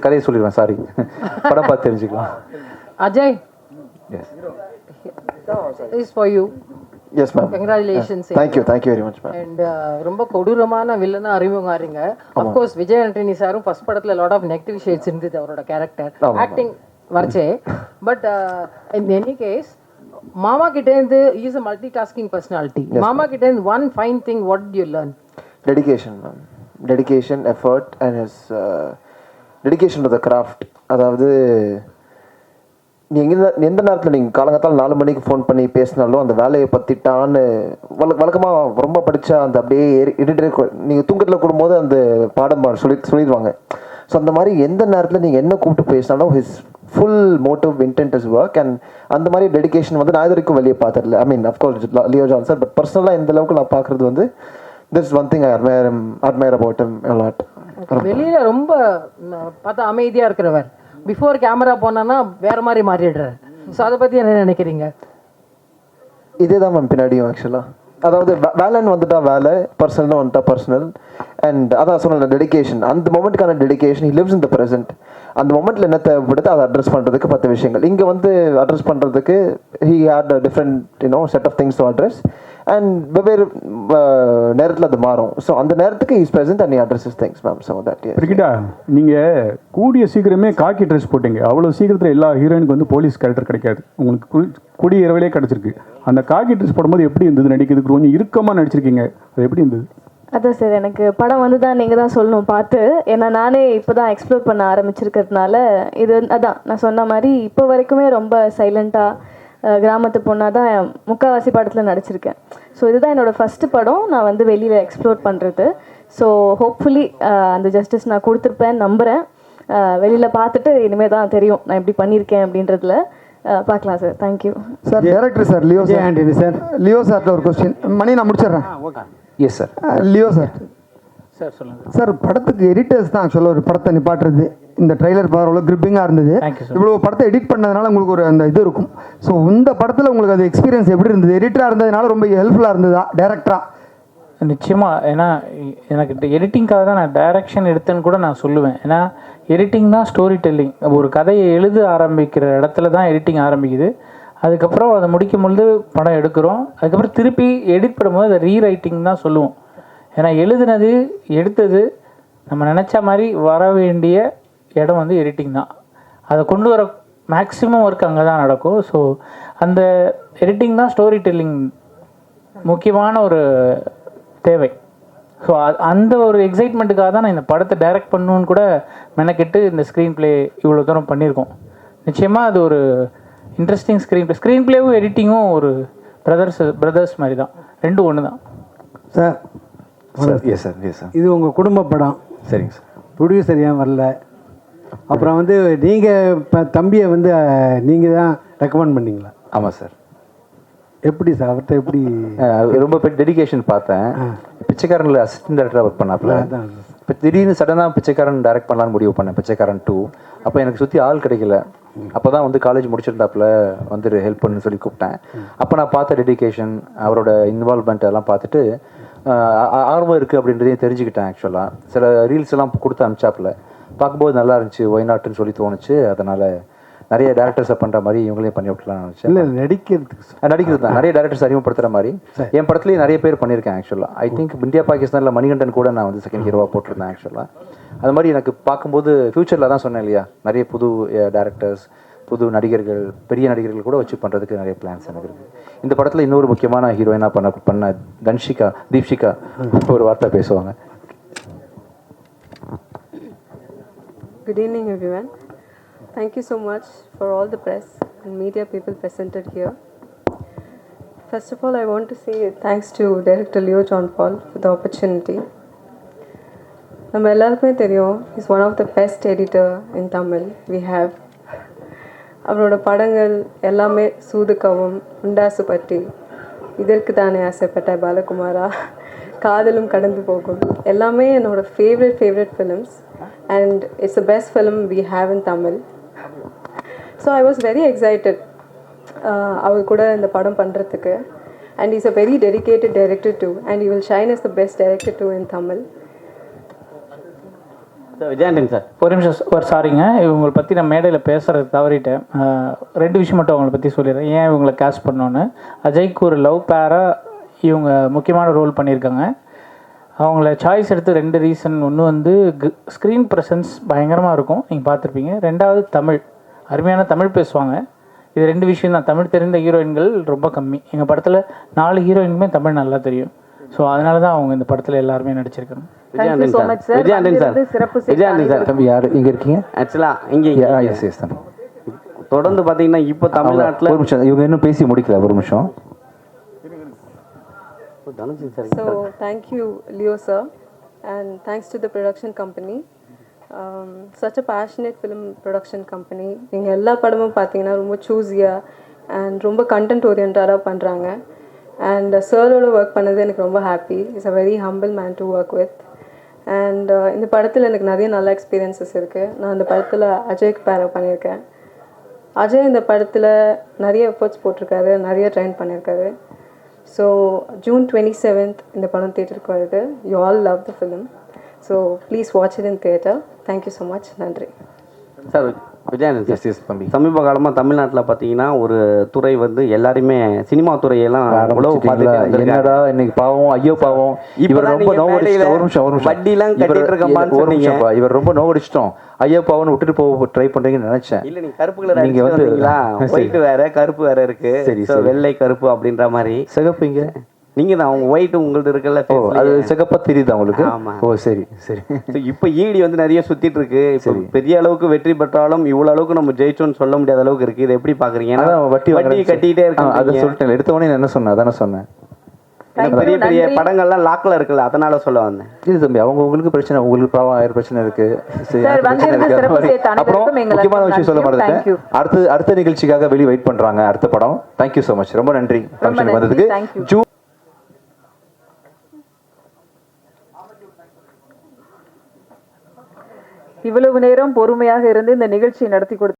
கதையை சொல்லிடுவேன். சாரி, படம் பார்த்து தெரிஞ்சுக்கலாம். Ajay, is for you. Yes ma'am. Congratulations. Thank you very much ma'am. And ரொம்ப கொடூரமான வில்லனா அறிமுகம் ஆறீங்க. ஆஃப் கோர்ஸ் விஜய் ஆண்டனி சாரும் ஃபர்ஸ்ட் படத்துல லாட் ஆஃப் நெகட்டிவ் ஷேட்ஸ் இருந்தது அவரோட கேரக்டர் ஆக்டிங் வரச்சே. பட் இன் எனி கேஸ், மாமா கிட்ட இருந்து இஸ் a multitasking personality. மாமா கிட்ட இருந்து one fine thing, what did you learn? Dedication ma'am. Dedication, effort and his dedication to the craft. அதாவது நீங்கள் எந்த நேரத்தில் நீங்கள் காலங்காத்தால் 4 மணிக்கு ஃபோன் பண்ணி பேசினாலும் அந்த வேலையை பற்றிட்டான்னு வழக்கமாக ரொம்ப படித்தா அந்த அப்படியே எடிட்டர் நீங்கள் தூக்கத்தில் கூடும்போது அந்த பாடம் சொல்லிடுவாங்க. ஸோ அந்த மாதிரி எந்த நேரத்தில் நீங்கள் என்ன கூப்பிட்டு பேசினாலும் his full motive intent is work. And அந்த மாதிரி டெடிகேஷன் வந்து நான் இது வரைக்கும் வெளியே பார்த்ததில்ல. I mean of course Leo Johnson, but பர்சனலாக இந்த அளவுக்கு நான் பார்க்குறது வந்து this is one thing I admire about him a lot. வெளியில ரொம்ப பார்த்தா அமைதியா இருக்கிறவர், பிஃபோர் கேமரா போனான்னா வேற மாதிரி மாறிடுறாரு. ஸோ அதை பத்தி என்ன நினைக்கிறீங்க? இதே தான் மேம் பின்னாடியும் ஆக்சுவலாக. அதாவது வேலைன்னு வந்துட்டா வேலை, பர்சனல்னு வந்துட்டா பர்சனல். அண்ட் அதான் சொன்ன டெடிகேஷன், அந்த மொமெண்ட்டுக்கான dedication. He lives in the present. அந்த மொமெண்ட்டில் என்ன தேவைப்படுது அதை அட்ரஸ் பண்ணுறதுக்கு 10 விஷயங்கள். இங்கே வந்து அட்ரஸ் பண்ணுறதுக்கு he had different set of things to address. And வெவ்வேறு நேரத்தில் அது மாறும். ஸோ அந்த நேரத்துக்கு is present and addresses things ma'am. So that கிரிக்கெட்டா நீங்கள் கூடிய சீக்கிரமே காக்கி ட்ரெஸ் போட்டீங்க. அவ்வளோ சீக்கிரத்தில் எல்லா ஹீரோயினுக்கு வந்து போலீஸ் கேரக்டர் கிடைக்காது. உங்களுக்கு கூடிய இரவிலே கிடச்சிருக்கு. அந்த காக்கி ட்ரெஸ் போடும்போது எப்படி இருந்தது? நடிக்கிறதுக்கு கொஞ்சம் இறுக்கமாக நடிச்சிருக்கீங்க, அது எப்படி இருந்தது? அதான் சார், எனக்கு படம் வந்து தான் நீங்கள் தான் சொல்லணும் பார்த்து. ஏன்னா நானே இப்போ தான் எக்ஸ்ப்ளோர் பண்ண ஆரம்பிச்சிருக்கிறதுனால இது அதான் நான் சொன்ன மாதிரி இப்போ வரைக்குமே ரொம்ப சைலண்ட்டாக கிராமத்து பொண்ணாக தான் முக்கால்வாசி படத்தில் நடிச்சிருக்கேன். ஸோ இதுதான் என்னோடய ஃபஸ்ட்டு படம் நான் வந்து வெளியில் எக்ஸ்ப்ளோர் பண்ணுறது. ஸோ ஹோப்ஃபுல்லி அந்த ஜஸ்டிஸ் நான் கொடுத்துருப்பேன் நம்புகிறேன். வெளியில் பார்த்துட்டு இனிமேல் தான் தெரியும் நான் எப்படி பண்ணியிருக்கேன் அப்படின்றதுல. பார்க்கலாம் sir. Thank you sir. Director sir Leo Antony sir. Leo சார்ட்ட ஒரு கொஸ்டின் மணி நான் முடிச்சிடுறேன். Yes sir. Leo sir. Sir சொல்லுங்கள் சார். படத்துக்கு எடிட்டர்ஸ் தான் ஆக்சுவலாக ஒரு படத்தை நிப்பாட்டுறது. இந்த ட்ரெய்லர் பார்வை கிரிப்பிங்காக இருந்தது. இவ்வளோ படத்தை எடிட் பண்ணதுனால உங்களுக்கு ஒரு அந்த இது இருக்கும். ஸோ இந்த படத்தில் உங்களுக்கு அது எக்ஸ்பீரியன்ஸ் எப்படி இருந்தது? எடிட்டராக இருந்ததுனால ரொம்ப ஹெல்ப்ஃபுல்லாக இருந்ததா டேரக்டராக? நிச்சயமாக. ஏன்னா எனக்கு எடிட்டிங்காக தான் நான் டைரக்ஷன் எடுத்தேன்னு கூட நான் சொல்லுவேன். ஏன்னா எடிட்டிங் தான் ஸ்டோரி டெல்லிங். ஒரு கதையை எழுத ஆரம்பிக்கிற இடத்துல தான் எடிட்டிங் ஆரம்பிக்குது. அதுக்கப்புறம் அதை முடிக்கும் பொழுது படம் எடுக்கிறோம். அதுக்கப்புறம் திருப்பி எடிட் பண்ணும்போது அதை ரீரைட்டிங் தான் சொல்லுவோம். ஏன்னா எழுதுனது எடுத்தது நம்ம நினச்ச மாதிரி வர வேண்டிய இடம் வந்து எடிட்டிங் தான். அதை கொண்டு வர மேக்ஸிமம் ஒர்க் அங்கே தான் நடக்கும். ஸோ அந்த எடிட்டிங் தான் ஸ்டோரி டெல்லிங் முக்கியமான ஒரு தேவை. ஸோ அந்த ஒரு எக்ஸைட்மெண்ட்டுக்காக தான் நான் இந்த படத்தை டைரக்ட் பண்ணணுன்னு கூட மெனக்கெட்டு இந்த ஸ்க்ரீன் ப்ளே இவ்வளோ தூரம் பண்ணியிருக்கோம். நிச்சயமாக அது ஒரு இன்ட்ரெஸ்டிங் ஸ்க்ரீன் ப்ளேவும் எடிட்டிங்கும் ஒரு பிரதர்ஸ் மாதிரி தான், ரெண்டும் ஒன்று தான். Sir yes sir. Yes sir. இது உங்கள் குடும்ப படம். சரிங்க சார். ப்ரொடியூசர் ஏன் வரல? அப்புறம் வந்து நீங்கள் இப்போ தம்பியை வந்து நீங்கள் தான் ரெக்கமெண்ட் பண்ணீங்களா? ஆமாம் சார். எப்படி சார் அவர்கிட்ட எப்படி? ரொம்ப டெடிகேஷன் பார்த்தேன். பிச்சைக்காரனில் அசிஸ்டன்ட் டைரக்டராக ஒர்க் பண்ணாப்புல. இப்போ திடீர்னு சடனாக பிச்சைக்காரன் டைரக்ட் பண்ணலான்னு முடிவு பண்ணேன், பிச்சைக்காரன் 2. அப்போ எனக்கு சுற்றி ஆள் கிடைக்கல. அப்போ தான் வந்து காலேஜ் முடிச்சிருந்தாப்புல வந்து ஹெல்ப் பண்ணுன்னு சொல்லி கூப்பிட்டேன். அப்போ நான் பார்த்த டெடிகேஷன், அவரோட இன்வால்வ்மெண்ட் எல்லாம் பார்த்துட்டு ஆர்வம் இருக்குது அப்படின்றதையும் தெரிஞ்சுக்கிட்டேன். ஆக்சுவலாக சில ரீல்ஸ் எல்லாம் கொடுத்து அனுப்பிச்சாப்புல பார்க்கும்போது நல்லா இருந்துச்சு, ஒய்நாட்டுன்னு சொல்லி தோணுச்சு. அதனால் நிறைய டேரக்டர்ஸை பண்ணுற மாதிரி இவங்களையும் பண்ணி விட்டுலாம்னு நினச்சேன். இல்லை நடிக்கிறது தான் நிறைய டேரக்டர்ஸ் அறிமுகப்படுத்துகிற மாதிரி என் படத்துலேயே நிறைய பேர் பண்ணியிருக்கேன். ஆக்சுவலாக ஐ திங்க் இந்தியா பாகிஸ்தானில் மணிகண்டன் கூட நான் வந்து செகண்ட் ஹீரோவாக போட்டிருந்தேன். ஆக்சுவலாக அது மாதிரி எனக்கு பார்க்கும்போது ஃப்யூச்சரில் தான் சொன்னேன் இல்லையா, நிறைய புது டேரக்டர்ஸ், புது நடிகர்கள், பெரிய நடிகர்கள் கூட வச்சு பண்ணுறதுக்கு நிறைய பிளான்ஸ் எனக்கு இருக்குது. இந்த படத்தில் இன்னொரு முக்கியமான ஹீரோயினாக பண்ண தீப்ஷிகா ஒரு வார்த்தை பேசுவாங்க. Good evening, everyone. Thank you so much for all the press and media people presented here. First of all, I want to say thanks to Director Leo John Paul for the opportunity. நம்ம எல்லாருக்குமே தெரியும், is one of the best editor in Tamil we have. அவரோட படங்கள் எல்லாமே சூதுக்கவும், உண்டாசு பற்றி, இதற்கு தானே ஆசைப்பட்ட பாலகுமாரா, காதலும் கடந்து போகும், எல்லாமே என்னோட favourite films. And it's the best film we have in Tamil. So I was very excited அவர் கூட இந்த படம் பண்ணுறதுக்கு. And he's a very dedicated director too. And he will shine as the best director too in Tamil. Vijay Antony sir ஒரு நிமிஷம் சாரிங்க, இவங்களை பற்றி நான் மேடையில் பேசுகிறது தவறிட்டேன். 2 விஷயம் மட்டும் அவங்கள பற்றி சொல்லிடுறேன், ஏன் இவங்களை கேஸ்ட் பண்ணோன்னு. அஜய்க்கு ஒரு லவ் பேராக இவங்க முக்கியமான ரோல் பண்ணியிருக்காங்க. அவங்கள சாய்ஸ் எடுத்து 2 ரீசன். ஒன்று வந்து ஸ்க்ரீன் ப்ரெசன்ஸ் பயங்கரமாக இருக்கும், நீங்கள் பார்த்துருப்பீங்க. 2வது தமிழ், அருமையான தமிழ் பேசுவாங்க. இது 2 விஷயம் தான். தமிழ் தெரிந்த ஹீரோயின்கள் ரொம்ப கம்மி. எங்கள் படத்தில் 4 ஹீரோயினுமே தமிழ் நல்லா தெரியும். ஸோ அதனால தான் அவங்க இந்த படத்தில் எல்லாருமே நடிச்சிருக்காங்க. விஜயாண்டன் சார் தம்பி யார் இங்கே இருக்கீங்க? ஆக்சுவலாக இங்கே தொடர்ந்து பார்த்தீங்கன்னா இப்போ தமிழ்நாட்டில் ஒரு நிமிஷம், இவங்க இன்னும் பேசி முடிக்கல, ஒரு நிமிஷம். So thank you Leo sir, and thanks to the production company. Such a passionate film production company. நீங்கள் எல்லா படமும் பார்த்தீங்கன்னா ரொம்ப சூஸியாக அண்ட் ரொம்ப கண்டென்ட் ஓரியன்டாக பண்ணுறாங்க. அண்ட் சரோட ஒர்க் பண்ணது எனக்கு ரொம்ப happy. Is a very humble man to work with. And இந்த படத்தில் எனக்கு நிறைய நல்ல எக்ஸ்பீரியன்ஸஸ் இருக்குது. நான் இந்த படத்தில் அஜய்க்கு பேரா பண்ணியிருக்கேன். அஜய் இந்த படத்தில் நிறைய எஃபர்ட்ஸ் போட்டிருக்காரு, நிறைய ட்ரெயின் பண்ணியிருக்காரு. ஸோ June 27th இந்த படம் தியேட்டருக்கு வருது. You all love the film. So please watch it in theatre. Thank you so much. நன்றி சார். விஜயானந்த் சார், சமீப காலமாக தமிழ்நாட்டில் பார்த்தீங்கன்னா ஒரு துறை வந்து எல்லாருமே சினிமா துறையெல்லாம் உழவு பார்த்துட்டு என்னடா இன்னைக்கு பாவம், ஐயோ பாவம், இவர் ரொம்ப வட்டிலாம் கட்டிட்டு இருக்க, இவர் ரொம்ப நோவடிச்சிட்டோம், ஐயோ பாவம்னு விட்டுட்டு போக ட்ரை பண்றீங்கன்னு நினைச்சேன். இல்லை, நீங்க கருப்பு கலர் நீங்க வந்துங்களா, ஒயிட் வேற கருப்பு வேற இருக்கு. சரி, வெள்ளை கருப்பு அப்படின்ற மாதிரி. சிகப்புங்க நீங்க தான் அவங்க ஒயிட் உங்களுக்கு இருக்குல்ல, அது சிகப்பா தெரியுது உங்களுக்கு. ஓ சரி சரி. இப்போ ஈடி வந்து நிறைய சுத்திட்டு இருக்கு. இப்போ பெரிய அளவுக்கு வெற்றி பெற்றாலும் இவ்வளவு அளவுக்கு நம்ம ஜெயிச்சோன்னு சொல்ல முடியாத அளவுக்கு இருக்கு. இதை எப்படி பாக்குறீங்க? வட்டி கட்டிட்டே இருக்கு. அதை சொல்லிட்டேன், எடுத்த உடனே என்ன சொன்னேன், அதானே சொன்னேன். பெரிய பெரிய படங்கள்லாம் லாக்ல இருக்குல்ல, அதனால சொல்ல வந்தேன். இது தம்பி அவங்க உங்களுக்கு பிரச்சனை, உங்களுக்கு பாவம் 1000 பிரச்சனை இருக்கு. அப்புறம் முக்கியமான விஷயம் சொல்ல மறந்துட்டேன், அடுத்த நிகழ்ச்சிக்காக வெளியே வெயிட் பண்றாங்க அடுத்த படம். தேங்க்யூ ஸோ மச், ரொம்ப நன்றி ஃபங்க்ஷன் வந்ததுக்கு. இவ்வளவு நேரம் பொறுமையாக இருந்து இந்த நிகழ்ச்சியை நடத்தி கொடுத்து